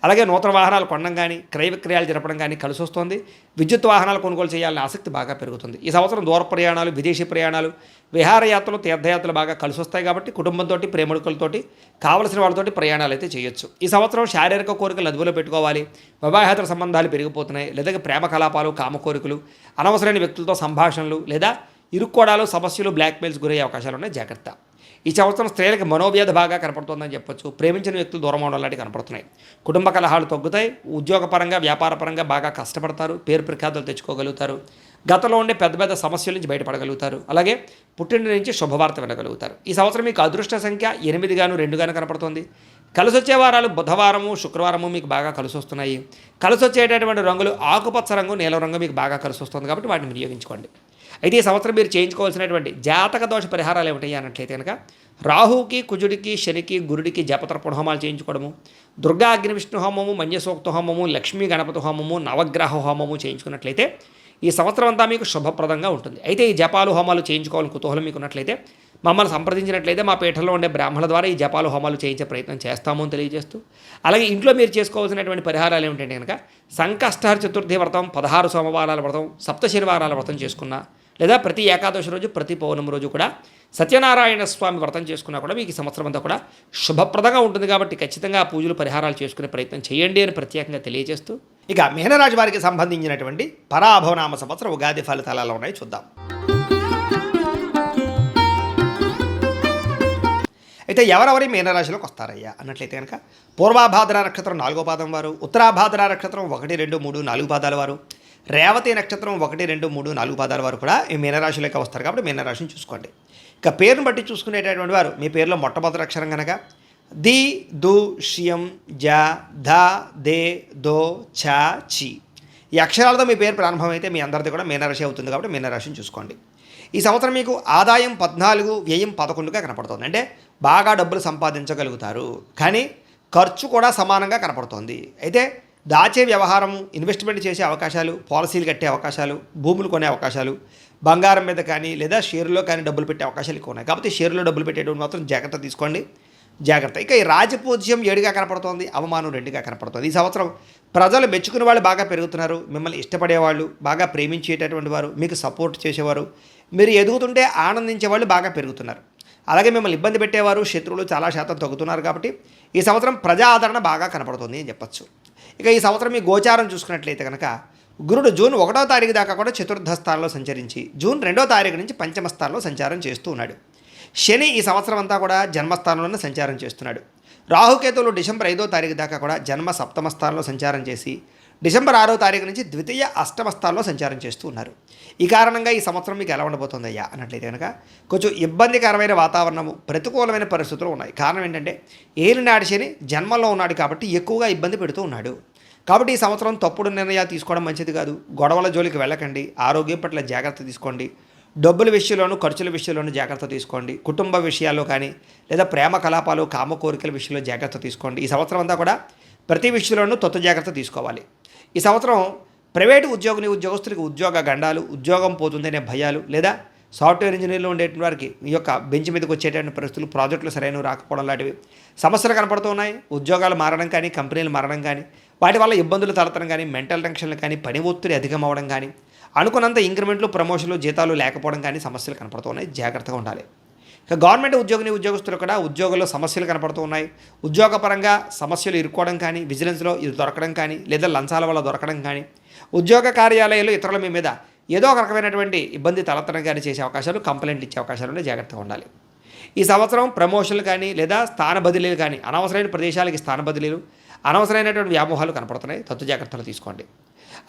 అలాగే నూతన వాహనాలు కొనడం కానీ, క్రయ విక్రయాలు జరపడం కానీ కలిసి వస్తుంది. విద్యుత్ వాహనాలు కొనుగోలు చేయాలనే ఆసక్తి బాగా పెరుగుతుంది. ఈ సంవత్సరం దూర ప్రయాణాలు, విదేశీ ప్రయాణాలు, విహారయాత్రలు, తీర్థయాత్రలు బాగా కలిసి వస్తాయి. కాబట్టి కుటుంబంతో, ప్రేమికులతోటి, కావలసిన వాళ్ళతోటి ప్రయాణాలు అయితే చేయొచ్చు. ఈ సంవత్సరం శారీరక కోరికలు అదుపులో పెట్టుకోవాలి. వివాహేతర సంబంధాలు పెరిగిపోతున్నాయి. లేదా ప్రేమ కలాపాలు, కామ కోరికలు, అనవసరమైన వ్యక్తులతో సంభాషణలు, లేదా ఇరుక్కోడాలు, సమస్యలు, బ్లాక్మెయిల్స్ గురయ్యే అవకాశాలు ఉన్నాయి. జాగ్రత్త. ఈ సంవత్సరం స్త్రీలకు మనోవ్యాధి బాగా కనపడుతుందని చెప్పొచ్చు. ప్రేమించిన వ్యక్తులు దూరం అవడం లాంటివి కనపడుతున్నాయి. కుటుంబ కలహాలు తగ్గుతాయి. ఉద్యోగపరంగా, వ్యాపారపరంగా బాగా కష్టపడతారు. పేరు ప్రఖ్యాతులు తెచ్చుకోగలుగుతారు. గతంలో ఉండే పెద్ద పెద్ద సమస్యల నుంచి బయటపడగలుగుతారు. అలాగే పుట్టిన నుంచి శుభవార్త వినగలుగుతారు. ఈ సంవత్సరం మీకు అదృష్ట సంఖ్య 8 గాను 2 గాను కనపడుతుంది. కలిసి వచ్చే వారాలు బుధవారము, శుక్రవారము మీకు బాగా కలిసి వస్తున్నాయి. కలిసి వచ్చేటటువంటి రంగులు ఆకుపచ్చ రంగు, నీలం రంగు మీకు బాగా కలిసి వస్తుంది. కాబట్టి వాటిని వినియోగించుకోండి. అయితే ఈ సంవత్సరం మీరు చేయించుకోవాల్సినటువంటి జాతక దోష పరిహారాలు ఏమిటి అన్నట్లయితే కనుక రాహువుకి, కుజుడికి, శనికి, గురుడికి జపతర్పణ హోమాలు చేయించుకోవడము, దుర్గా అగ్ని విష్ణు హోమము, మన్యసూక్త హోమము, లక్ష్మీ గణపతి హోమము, నవగ్రహ హోమము చేయించుకున్నట్లయితే ఈ సంవత్సరం అంతా మీకు శుభప్రదంగా ఉంటుంది. అయితే ఈ జపాలు హోమాలు చేయించుకోవాలని కుతూహలం మీకు ఉన్నట్లయితే మమ్మల్ని సంప్రదించినట్లయితే మా పీఠంలో ఉండే బ్రాహ్మణుల ద్వారా ఈ జపాలు హోమాలు చేయించే ప్రయత్నం చేస్తాము అని తెలియజేస్తూ, అలాగే ఇంట్లో మీరు చేసుకోవాల్సినటువంటి పరిహారాలు ఏమిటంటే కనుక సంకష్టహర చతుర్థి వ్రతం, 16 సోమవారాల వ్రతం, సప్త శనివారాల వ్రతం చేసుకున్నా, లేదా ప్రతి ఏకాదశి రోజు, ప్రతి పౌర్ణమి రోజు కూడా సత్యనారాయణ స్వామి వ్రతం చేసుకున్నా కూడా మీకు ఈ సంవత్సరం అంతా కూడా శుభప్రదంగా ఉంటుంది. కాబట్టి ఖచ్చితంగా ఆ పూజలు, పరిహారాలు చేసుకునే ప్రయత్నం చేయండి అని ప్రత్యేకంగా తెలియజేస్తూ, ఇక మీనరాశి వారికి సంబంధించినటువంటి పరాభవనామ సంవత్సరం ఉగాది ఫలితాలు ఎలా ఉన్నాయి చూద్దాం. అయితే ఎవరెవరి మీనరాశిలోకి వస్తారయ్యా అన్నట్లయితే కనుక పూర్వాభాద్ర నక్షత్రం 4వ పాదం వారు, ఉత్తరాభాద్ర నక్షత్రం 1, 2, 3, 4 పాదాల వారు, రేవతి నక్షత్రం 1, 2, 3, 4 పాదాల వారు కూడా ఈ మీనరాశిలోకి వస్తారు. కాబట్టి మీనరాశిని చూసుకోండి. ఇక పేరును బట్టి చూసుకునేటటువంటి వారు మీ పేరులో మొట్టమొదటి అక్షరం కనుక ది, దు, షియం, జ, ధ, దే, దో, ఛ, చి. ఈ అక్షరాలతో మీ పేరు ప్రారంభమైతే మీ అందరిది కూడా మీనరాశి అవుతుంది కాబట్టి మీనరాశిని చూసుకోండి. ఈ సంవత్సరం మీకు ఆదాయం 14, వ్యయం 11గా కనపడుతుంది. అంటే బాగా డబ్బులు సంపాదించగలుగుతారు, కానీ ఖర్చు కూడా సమానంగా కనపడుతోంది. అయితే దాచే వ్యవహారం, ఇన్వెస్ట్మెంట్ చేసే అవకాశాలు, పాలసీలు కట్టే అవకాశాలు, భూములు కొనే అవకాశాలు, బంగారం మీద కానీ లేదా షేర్లో కానీ డబ్బులు పెట్టే అవకాశాలు ఎక్కువ ఉన్నాయి. కాబట్టి షేర్లో డబ్బులు పెట్టేటువంటి మాత్రం జాగ్రత్త తీసుకోండి, జాగ్రత్త. ఇక ఈ రాజపూజ్యం 7గా కనపడుతోంది, అవమానం 2గా కనపడుతుంది. ఈ సంవత్సరం ప్రజలు మెచ్చుకునే వాళ్ళు బాగా పెరుగుతున్నారు, మిమ్మల్ని ఇష్టపడేవాళ్ళు, బాగా ప్రేమించేటటువంటి వారు, మీకు సపోర్ట్ చేసేవారు, మీరు ఎదుగుతుంటే ఆనందించే వాళ్ళు బాగా పెరుగుతున్నారు. అలాగే మిమ్మల్ని ఇబ్బంది పెట్టేవారు, శత్రువులు చాలా శాతం తగ్గుతున్నారు. కాబట్టి ఈ సంవత్సరం ప్రజా ఆదరణ బాగా కనపడుతుంది అని చెప్పచ్చు. ఇక ఈ సంవత్సరం మీ గోచారం చూసుకున్నట్లయితే కనుక గురుడు జూన్ 1వ తారీఖు దాకా కూడా చతుర్థ స్థానంలో సంచరించి జూన్ 2వ తారీఖు నుంచి పంచమ స్థానంలో సంచారం చేస్తూ ఉన్నాడు. శని ఈ సంవత్సరం అంతా కూడా జన్మస్థానంలోనే సంచారం చేస్తున్నాడు. రాహుకేతువులు డిసెంబర్ 5వ తారీఖు దాకా కూడా జన్మ సప్తమ స్థానంలో సంచారం చేసి డిసెంబర్ 6వ తారీఖు నుంచి ద్వితీయ అష్టమ స్థానంలో సంచారం చేస్తూ ఉన్నారు. ఈ కారణంగా ఈ సంవత్సరం మీకు ఎలా ఉండబోతుందయ్యా అన్నట్లయితే కనుక కొంచెం ఇబ్బందికరమైన వాతావరణము, ప్రతికూలమైన పరిస్థితులు ఉన్నాయి. కారణం ఏంటంటే ఏలినాటి శని జన్మలో ఉన్నాడు కాబట్టి ఎక్కువగా ఇబ్బంది పెడుతూ ఉన్నాడు. కాబట్టి ఈ సంవత్సరం తప్పుడు నిర్ణయాలు తీసుకోవడం మంచిది కాదు. గొడవల జోలికి వెళ్ళకండి, ఆరోగ్యం పట్ల జాగ్రత్త తీసుకోండి, డబ్బుల విషయంలోనూ ఖర్చుల విషయంలోనూ జాగ్రత్త తీసుకోండి, కుటుంబ విషయాల్లో కానీ లేదా ప్రేమ కలాపాలు, కామ కోరికల విషయంలో జాగ్రత్త తీసుకోండి. ఈ సంవత్సరం అంతా కూడా ప్రతి విషయంలోనూ జాగ్రత్త తీసుకోవాలి. ఈ సంవత్సరం ప్రైవేటు ఉద్యోగస్తులకి ఉద్యోగ గండాలు, ఉద్యోగం పోతుందనే భయాలు, లేదా సాఫ్ట్వేర్ ఇంజనీర్లు ఉండేటువంటి వారికి ఈ యొక్క బెంచ్ మీదకి వచ్చేటువంటి పరిస్థితులు, ప్రాజెక్టులు సరైన రాకపోవడం లాంటివి సమస్యలు కనపడుతూ ఉన్నాయి. ఉద్యోగాలు మారడం కానీ, కంపెనీలు మారడం కానీ, వాటి వల్ల ఇబ్బందులు తలెత్తడం కానీ, మెంటల్ టెన్షన్లు కానీ, పని ఒత్తిడి అధికం అవ్వడం కానీ, అనుకున్నంత ఇంక్రిమెంట్లు, ప్రమోషన్లు, జీతాలు లేకపోవడం కానీ సమస్యలు కనపడుతూ ఉన్నాయి. జాగ్రత్తగా ఉండాలి. ఇక గవర్నమెంట్ ఉద్యోగస్తులు కూడా ఉద్యోగంలో సమస్యలు కనపడుతూ ఉన్నాయి. ఉద్యోగపరంగా సమస్యలు ఇరుక్కోవడం కానీ, విజిలెన్స్లో ఇది దొరకడం కానీ, లేదా లంచాల వల్ల దొరకడం కానీ, ఉద్యోగ కార్యాలయాల్లో ఇతరుల మీ మీద ఏదో ఒక రకమైనటువంటి ఇబ్బంది తలెత్తడం కానీ చేసే అవకాశాలు, కంప్లైంట్ ఇచ్చే అవకాశాలు జాగ్రత్తగా ఉండాలి. ఈ సంవత్సరం ప్రమోషన్లు కానీ లేదా స్థాన బదిలీలు కానీ, అనవసరమైన ప్రదేశాలకి స్థాన బదిలీలు, అనవసరమైనటువంటి వ్యామోహాలు కనపడుతున్నాయి. జాగ్రత్తలు తీసుకోండి.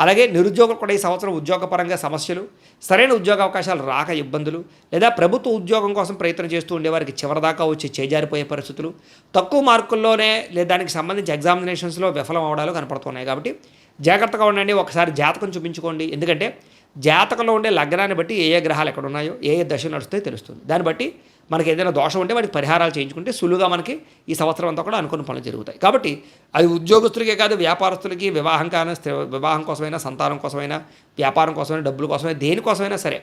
అలాగే నిరుద్యోగులు కూడా ఈ సంవత్సరం ఉద్యోగపరంగా సమస్యలు, సరైన ఉద్యోగ అవకాశాలు రాక ఇబ్బందులు, లేదా ప్రభుత్వ ఉద్యోగం కోసం ప్రయత్నం చేస్తూ ఉండేవారికి చివరిదాకా వచ్చి చేజారిపోయే పరిస్థితులు, తక్కువ మార్కుల్లోనే లేదా దానికి సంబంధించి ఎగ్జామినేషన్స్లో విఫలం అవడాలు కనపడుతున్నాయి. కాబట్టి జాగ్రత్తగా ఉండండి. ఒకసారి జాతకం చూపించుకోండి. ఎందుకంటే జాతకంలో ఉండే లగ్నాన్ని బట్టి ఏ గ్రహాలు ఎక్కడ ఉన్నాయో, ఏ దశ నడుస్తాయో తెలుస్తుంది. దాన్ని బట్టి మనకి ఏదైనా దోషం ఉంటే వాటికి పరిహారాలు చేయించుకుంటే సులువుగా మనకి ఈ సంవత్సరం అంతా కూడా అనుకున్న పనులు జరుగుతాయి. కాబట్టి అది ఉద్యోగస్తులకే కాదు, వ్యాపారస్తులకి వివాహం కోసమైనా, సంతానం కోసమైనా, వ్యాపారం కోసమైనా, డబ్బుల కోసమైనా, దేనికోసమైనా సరే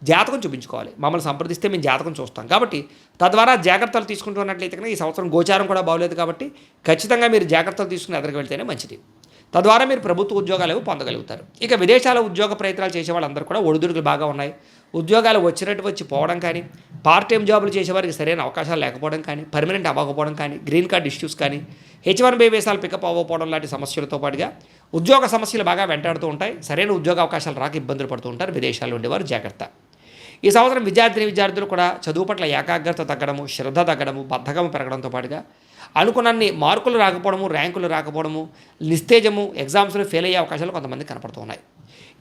జాతకం చూపించుకోవాలి. మమ్మల్ని సంప్రదిస్తే మేము జాతకం చూస్తాం. కాబట్టి తద్వారా జాగ్రత్తలు తీసుకుంటున్నట్లయితే కనుక ఈ సంవత్సరం గోచారం కూడా బాగోలేదు. కాబట్టి ఖచ్చితంగా మీరు జాగ్రత్తలు తీసుకుని ఎదరికి వెళ్తేనే మంచిది. తద్వారా మీరు ప్రభుత్వ ఉద్యోగాలు పొందగలుగుతారు. ఇక విదేశాల ఉద్యోగ ప్రయత్నాలు చేసే వాళ్ళందరూ కూడా ఒడిదుడుకులు బాగా ఉన్నాయి. ఉద్యోగాలు వచ్చినట్టు వచ్చి పోవడం కానీ, పార్ట్ టైం జాబులు చేసేవారికి సరైన అవకాశాలు లేకపోవడం కానీ, పర్మనెంట్ అవ్వకపోవడం కానీ, గ్రీన్ కార్డ్ ఇష్యూస్ కానీ, H1B వీసాలు పికప్ అవ్వకపోవడం లాంటి సమస్యలతో పాటుగా ఉద్యోగ సమస్యలు బాగా వెంటాడుతూ ఉంటాయి. సరైన ఉద్యోగ అవకాశాలు రాక ఇబ్బందులు పడుతూ ఉంటారు విదేశాల్లో ఉండేవారు. జాగ్రత్త. ఈ సంవత్సరం విద్యార్థులు కూడా చదువు పట్ల ఏకాగ్రత తగ్గడము, శ్రద్ధ తగ్గడము, బద్ధకము పెరగడంతో పాటుగా అనుకున్నన్ని మార్కులు రాకపోవడము, ర్యాంకులు రాకపోవడము, నిస్తేజము, ఎగ్జామ్స్లో ఫెయిల్ అయ్యే అవకాశాలు కొంతమంది కనపడుతూ ఉన్నాయి.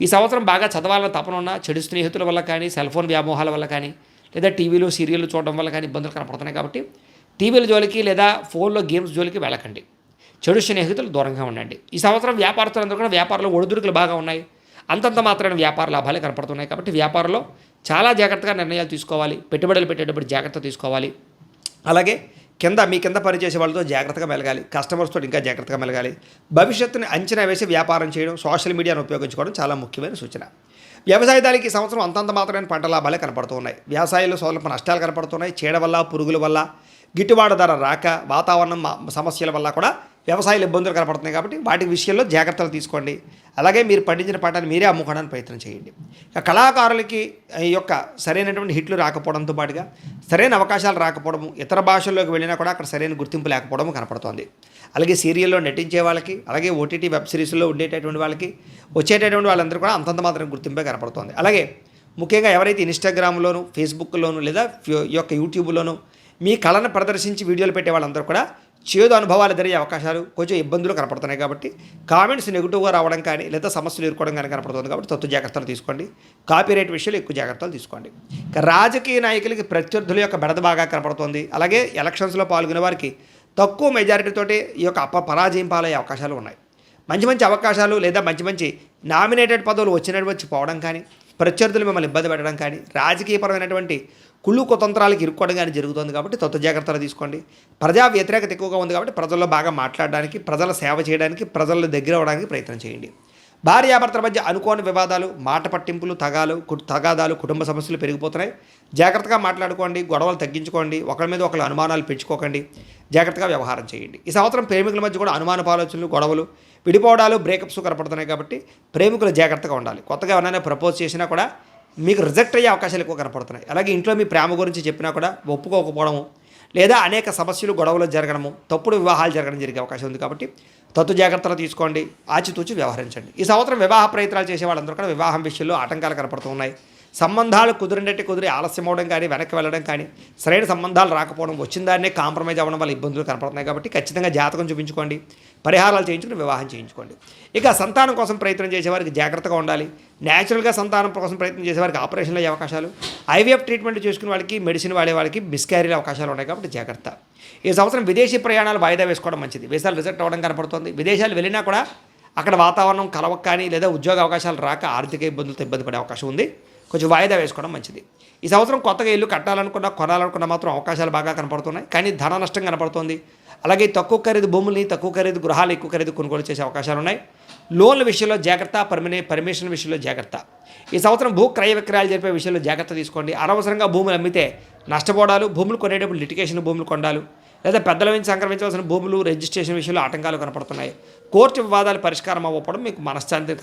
ఈ సంవత్సరం బాగా చదవాలని తపన ఉన్న చెడు స్నేహితుల వల్ల కానీ, సెల్ ఫోన్ వ్యామోహాల వల్ల కానీ, లేదా టీవీలో సీరియళ్ళు చూడడం వల్ల కానీ ఇబ్బందులు కనపడుతున్నాయి. కాబట్టి టీవీల జోలికి లేదా ఫోన్లో గేమ్స్ జోలికి వెళ్ళకండి. చెడు స్నేహితులు దూరంగా ఉండండి. ఈ సంవత్సరం వ్యాపారస్తులందరూ కూడా వ్యాపారంలో ఒడిదుడుకులు బాగా ఉన్నాయి. అంతంత మాత్రమే వ్యాపార లాభాలే కనపడుతున్నాయి. కాబట్టి వ్యాపారంలో చాలా జాగ్రత్తగా నిర్ణయాలు తీసుకోవాలి. పెట్టుబడులు పెట్టేటప్పుడు జాగ్రత్త తీసుకోవాలి. అలాగే మీ కింద పనిచేసే వాళ్ళతో జాగ్రత్తగా మెలగాలి. కస్టమర్స్తో ఇంకా జాగ్రత్తగా మెలగాలి. భవిష్యత్తుని అంచనా వేసి వ్యాపారం చేయడం, సోషల్ మీడియాను ఉపయోగించుకోవడం చాలా ముఖ్యమైన సూచన. వ్యవసాయదారులకి ఈ సంవత్సరం అంతంత మాత్రమైన పంట లాభాలే కనపడుతూ ఉన్నాయి. వ్యవసాయంలో స్వల్ప నష్టాలు కనపడుతున్నాయి. చీడ వల్ల, పురుగుల వల్ల, గిట్టుబాటు ధర రాక, వాతావరణం సమస్యల వల్ల కూడా వ్యవసాయాలు ఇబ్బందులు కనపడుతున్నాయి. కాబట్టి వాటి విషయంలో జాగ్రత్తలు తీసుకోండి. అలాగే మీరు పండించిన పంటను మీరే అమ్ముకోవడానికి ప్రయత్నం చేయండి. కళాకారులకి ఈ యొక్క సరైనటువంటి హిట్లు రాకపోవడంతో పాటుగా సరైన అవకాశాలు రాకపోవడము, ఇతర భాషల్లోకి వెళ్ళినా కూడా అక్కడ సరైన గుర్తింపు లేకపోవడం కనపడుతోంది. అలాగే సీరియల్లో నటించే వాళ్ళకి, అలాగే ఓటీటీ వెబ్ సిరీస్లో ఉండేటటువంటి వాళ్ళకి, వచ్చేటటువంటి వాళ్ళందరూ కూడా అంతంత మాత్రం గుర్తింపే కనపడుతోంది. అలాగే ముఖ్యంగా ఎవరైతే ఇన్స్టాగ్రామ్లోను, ఫేస్బుక్లోను లేదా ఈ యొక్క యూట్యూబ్లోను మీ కళను ప్రదర్శించి వీడియోలు పెట్టే వాళ్ళందరూ కూడా చేదు అనుభవాలు ఎదురయ్యే అవకాశాలు, కొంచెం ఇబ్బందులు కనపడుతున్నాయి. కాబట్టి కామెంట్స్ నెగిటివ్గా రావడం కానీ లేదా సమస్యలు ఎదుర్కోవడం కానీ కనపడుతుంది. కాబట్టి జాగ్రత్తలు తీసుకోండి. కాపీరైట్ విషయాలు ఎక్కువ జాగ్రత్తలు తీసుకోండి. రాజకీయ నాయకులకి ప్రత్యర్థుల యొక్క బెడద బాగా కనపడుతుంది. అలాగే ఎలక్షన్స్లో పాల్గొనే వారికి తక్కువ మెజారిటీతోటి ఈ యొక్క పరాజయం పాలయ్యే అవకాశాలు ఉన్నాయి. మంచి మంచి అవకాశాలు లేదా మంచి మంచి నామినేటెడ్ పదవులు వచ్చి పోవడం కానీ, ప్రత్యర్థులు మిమ్మల్ని ఇబ్బంది పెట్టడం కానీ, రాజకీయపరమైనటువంటి కుళ్ళు కుతంత్రాలకు ఇరుక్కోవడం కానీ జరుగుతుంది కాబట్టి జాగ్రత్తలు తీసుకోండి. ప్రజా వ్యతిరేకత ఎక్కువగా ఉంది కాబట్టి ప్రజల్లో బాగా మాట్లాడడానికి, ప్రజల సేవ చేయడానికి, ప్రజల దగ్గర అవ్వడానికి ప్రయత్నం చేయండి. భార్యాభర్తల మధ్య అనుకోని వివాదాలు, మాట పట్టింపులు, తగాదాలు, కుటుంబ సమస్యలు పెరిగిపోతున్నాయి. జాగ్రత్తగా మాట్లాడుకోండి, గొడవలు తగ్గించుకోండి, ఒకరి మీద ఒకరు అనుమానాలు పెంచుకోకండి, జాగ్రత్తగా వ్యవహారం చేయండి. ఈ సంవత్సరం ప్రేమికుల మధ్య కూడా అనుమానపు ఆలోచనలు, గొడవలు, విడిపోవడాలు, బ్రేకప్స్ కనపడుతున్నాయి కాబట్టి ప్రేమికులు జాగ్రత్తగా ఉండాలి. కొత్తగా ఎవరైనా ప్రపోజ్ చేసినా కూడా మీకు రిజెక్ట్ అయ్యే అవకాశాలు ఎక్కువ కనపడుతున్నాయి. అలాగే ఇంట్లో మీ ప్రేమ గురించి చెప్పినా కూడా ఒప్పుకోకపోవడము, లేదా అనేక సమస్యలు, గొడవలు జరగడము, తప్పుడు వివాహాలు జరగడం జరిగే అవకాశం ఉంది కాబట్టి జాగ్రత్తలు తీసుకోండి, ఆచితూచి వ్యవహరించండి. ఈ సంవత్సరం వివాహ ప్రయత్నాలు చేసే వాళ్ళందరూ కూడా వివాహం విషయంలో ఆటంకాలు కనపడుతూ ఉన్నాయి. సంబంధాలు కుదిరి ఆలస్యం అవడం కానీ, వెనక్కి వెళ్ళడం కానీ, సరైన సంబంధాలు రాకపోవడం, వచ్చిన దాన్నే కాంప్రమైజ్ అవ్వడం వల్ల ఇబ్బందులు కనపడుతున్నాయి కాబట్టి ఖచ్చితంగా జాతకం చూపించుకోండి, పరిహారాలు చేయించుకుని వివాహం చేయించుకోండి. ఇక సంతానం కోసం ప్రయత్నం చేసేవారికి జాగ్రత్తగా ఉండాలి. న్యాచురల్గా సంతానం కోసం ప్రయత్నం చేసేవారికి ఆపరేషన్లు అయ్యే అవకాశాలు, ఐవీఎఫ్ ట్రీట్మెంట్ చేసుకునే వాళ్ళకి, మెడిసిన్ వాడే వాళ్ళకి మిస్క్యారీల అవకాశాలు ఉన్నాయి కాబట్టి జాగ్రత్త. ఈ సంవత్సరం విదేశీ ప్రయాణాలు వాయిదా వేసుకోవడం మంచిది. వీసాలు రిజెక్ట్ అవ్వడం కనపడుతుంది. విదేశాలు వెళ్ళినా కూడా అక్కడ వాతావరణం కలవక కానీ, లేదా ఉద్యోగ అవకాశాలు రాక ఆర్థిక ఇబ్బందులతో ఇబ్బంది పడే అవకాశం ఉంది. కొంచెం వాయిదా వేసుకోవడం మంచిది. ఈ సంవత్సరం కొత్తగా ఇల్లు కొనాలనుకున్నా మాత్రం అవకాశాలు బాగా కనపడుతున్నాయి, కానీ ధన నష్టం కనపడుతుంది. అలాగే తక్కువ ఖరీదు భూముల్ని, తక్కువ ఖరీదు గృహాలు, ఎక్కువ ఖరీదు కొనుగోలు చేసే అవకాశాలు ఉన్నాయి. లోన్ల విషయంలో జాగ్రత్త, పర్మిషన్ విషయంలో జాగ్రత్త. ఈ సంవత్సరం భూ క్రయ విక్రయాలు జరిపే విషయంలో జాగ్రత్త తీసుకోండి. అనవసరంగా భూములు అమ్మితే నష్టపోవడాలు, భూములు కొనేటప్పుడు లిటిగేషన్ భూములు కొనాలు, లేదా పెద్దల నుంచి సంక్రమించవలసిన భూములు రిజిస్ట్రేషన్ విషయంలో ఆటంకాలు కనపడుతున్నాయి. కోర్టు వివాదాలు పరిష్కారం అవ్వడం మీకు మనశ్శాంతి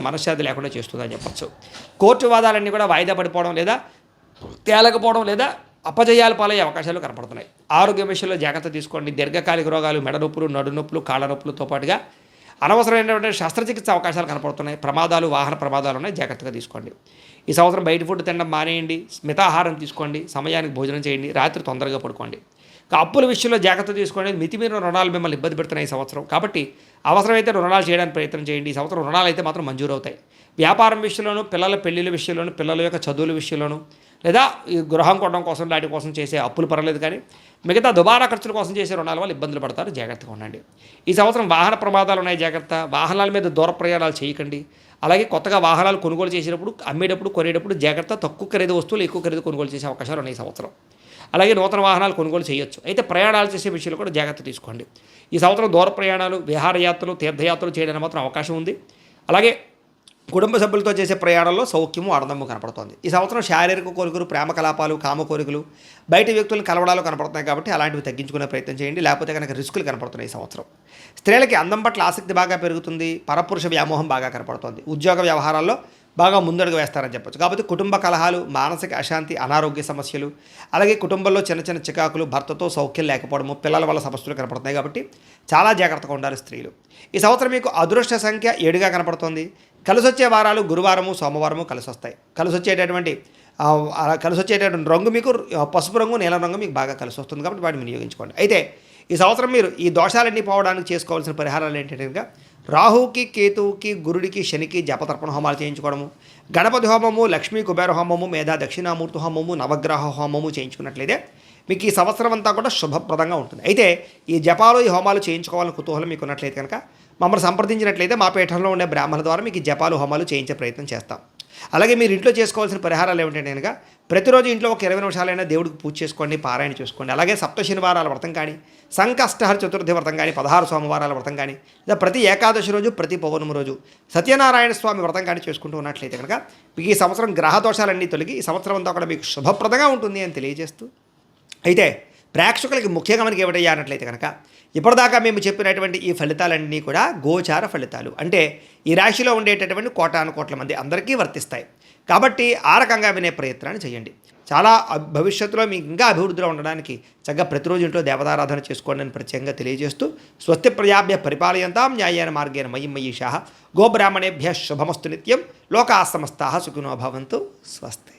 మనశ్శాంతి లేకుండా చేస్తుందని చెప్పచ్చు. కోర్టు వివాదాలన్నీ కూడా వాయిదా పడిపోవడం, లేదా తేలకపోవడం, లేదా అపజయాలు పాలయ్యే అవకాశాలు కనపడుతున్నాయి. ఆరోగ్య విషయంలో జాగ్రత్త తీసుకోండి. దీర్ఘకాలిక రోగాలు, మెడ నొప్పులు, నడు నొప్పులు, కాళ్ళ నొప్పులతో పాటుగా అనవసరమైనటువంటి శస్త్రచికిత్స అవకాశాలు కనపడుతున్నాయి. ప్రమాదాలు, వాహన ప్రమాదాలు ఉన్నాయి, జాగ్రత్తగా తీసుకోండి. ఈ సంవత్సరం బయట ఫుడ్ తినడం మానేయండి, మితాహారం తీసుకోండి, సమయానికి భోజనం చేయండి, రాత్రి తొందరగా పడుకోండి. అప్పుల విషయంలో జాగ్రత్త తీసుకోండి. మితిమీరిన రుణాలు మిమ్మల్ని ఇబ్బంది పెడుతున్నాయి ఈ సంవత్సరం కాబట్టి అవసరమైతే రుణాలు చేయడానికి ప్రయత్నం చేయండి. ఈ సంవత్సరం రుణాలు అయితే మాత్రం మంజూరు అవుతాయి. వ్యాపారం విషయంలోనూ, పిల్లల పెళ్లిళ్ళ విషయంలోనూ, పిల్లల యొక్క చదువుల విషయంలోనూ, లేదా ఈ గృహం కొనడం కోసం వాటి కోసం చేసే అప్పులు పర్లేదు, కానీ మిగతా దుబారా ఖర్చుల కోసం చేసే రుణాల వల్ల ఇబ్బందులు పడతారు, జాగ్రత్తగా ఉండండి. ఈ సంవత్సరం వాహన ప్రమాదాలు ఉన్నాయి, జాగ్రత్త. వాహనాల మీద దూర ప్రయాణాలు చేయకండి. అలాగే కొత్తగా వాహనాలు కొనుగోలు చేసేటప్పుడు, అమ్మేటప్పుడు, కొనేటప్పుడు జాగ్రత్త. తక్కువ ఖరీదు వస్తువులు ఎక్కువ ఖరీదు కొనుగోలు చేసే అవకాశాలు ఉన్నాయి ఈ సంవత్సరం. అలాగే నూతన వాహనాలు కొనుగోలు చేయొచ్చు. అయితే ప్రయాణాలు చేసే విషయంలో కూడా జాగ్రత్త తీసుకోండి. ఈ సంవత్సరం దూర ప్రయాణాలు, విహారయాత్రలు, తీర్థయాత్రలు చేయడానికి మాత్రం అవకాశం ఉంది. అలాగే కుటుంబ సభ్యులతో చేసే ప్రయాణంలో సౌఖ్యము, ఆనందము కనపడుతుంది. ఈ సంవత్సరం శారీరక కోరికలు, ప్రేమ కలాపాలు, కామ కోరికలు, బయట వ్యక్తులను కలవడాలు కనపడుతున్నాయి కాబట్టి అలాంటివి తగ్గించుకునే ప్రయత్నం చేయండి. లేకపోతే కనుక రిస్కులు కనపడుతున్నాయి ఈ సంవత్సరం. స్త్రీలకి అందం పట్ల ఆసక్తి బాగా పెరుగుతుంది, పరపురుష వ్యామోహం బాగా కనపడుతుంది. ఉద్యోగ వ్యవహారాల్లో బాగా ముందడుగు వేస్తారని చెప్పొచ్చు. కాబట్టి కుటుంబ కలహాలు, మానసిక అశాంతి, అనారోగ్య సమస్యలు, అలాగే కుటుంబంలో చిన్న చిన్న చికాకులు, భర్తతో సౌఖ్యం లేకపోవడము, పిల్లల వల్ల సమస్యలు కనపడుతున్నాయి కాబట్టి చాలా జాగ్రత్తగా ఉండాలి స్త్రీలు. ఈ సంవత్సరం మీకు అదృష్ట సంఖ్య 7గా కనపడుతుంది. కలిసొచ్చే వారాలు గురువారము, సోమవారము కలిసి వస్తాయి. కలిసొచ్చేటటువంటి రంగు మీకు పసుపు రంగు, నీలం రంగు మీకు బాగా కలిసి వస్తుంది కాబట్టి వాటిని వినియోగించుకోండి. అయితే ఈ సంవత్సరం మీరు ఈ దోషాలన్నీ పోవడానికి చేసుకోవాల్సిన పరిహారాలు ఏంటంటే రాహుకి, కేతువుకి, గురుడికి, శనికి జపతర్పణ హోమాలు చేయించుకోవడము, గణపతి హోమము, లక్ష్మీ కుబేర హోమము, మేధా దక్షిణామూర్తి హోమము, నవగ్రహ హోమము చేయించుకున్నట్లయితే మీకు ఈ సంవత్సరం అంతా కూడా శుభప్రదంగా ఉంటుంది. అయితే ఈ జపాలు, ఈ హోమాలు చేయించుకోవాలని కుతూహలం మీకు ఉన్నట్లయితే కనుక మమ్మల్ని సంప్రదించినట్లయితే మా పీఠంలో ఉండే బ్రాహ్మణుల ద్వారా మీకు ఈ జపాలు, హోమాలు చేయించే ప్రయత్నం చేస్తాం. అలాగే మీరు ఇంట్లో చేసుకోవాల్సిన పరిహారాలు ఏమిటంటే కనుక ప్రతిరోజు ఇంట్లో ఒక 20 నిమిషాలైనా దేవుడికి పూజ చేసుకోండి, పారాయణ చేసుకోండి. అలాగే సప్త శనివారాల వ్రతం కానీ, సంకష్టహర చతుర్థి వ్రతం కానీ, 16 సోమవారాల వ్రతం కానీ, లేదా ప్రతి ఏకాదశి రోజు, ప్రతి పౌర్ణమి రోజు సత్యనారాయణ స్వామి వ్రతం కానీ చేసుకుంటూ ఉన్నట్లయితే కనుక మీకు ఈ సంవత్సరం గ్రహ దోషాలన్నీ తొలగి ఈ సంవత్సరం అంతా కూడా మీకు శుభప్రదంగా ఉంటుంది అని తెలియజేస్తూ, అయితే ప్రేక్షకులకి ముఖ్యంగా మనకి ఏమిటయ్యా అన్నట్లయితే కనుక ఇప్పటిదాకా మేము చెప్పినటువంటి ఈ ఫలితాలన్నీ కూడా గోచార ఫలితాలు, అంటే ఈ రాశిలో ఉండేటటువంటి కోటాను కోట్ల మంది అందరికీ వర్తిస్తాయి. కాబట్టి ఆ రకంగా వినే ప్రయత్నాన్ని చేయండి. చాలా భవిష్యత్తులో మీకు ఇంకా అభివృద్ధిలో ఉండడానికి చక్కగా ప్రతిరోజు ఇంట్లో దేవతారాధన చేసుకోండి అని ప్రత్యేకంగా తెలియజేస్తూ, స్వస్తి ప్రజాభ్య పరిపాలయంతాం న్యాయేన మార్గేణ మయి మయీషాః గోబ్రాహ్మణేభ్యः శుభమస్తు నిత్యం లోకాః సమస్తాః సుఖినో భవంతు. స్వస్తి.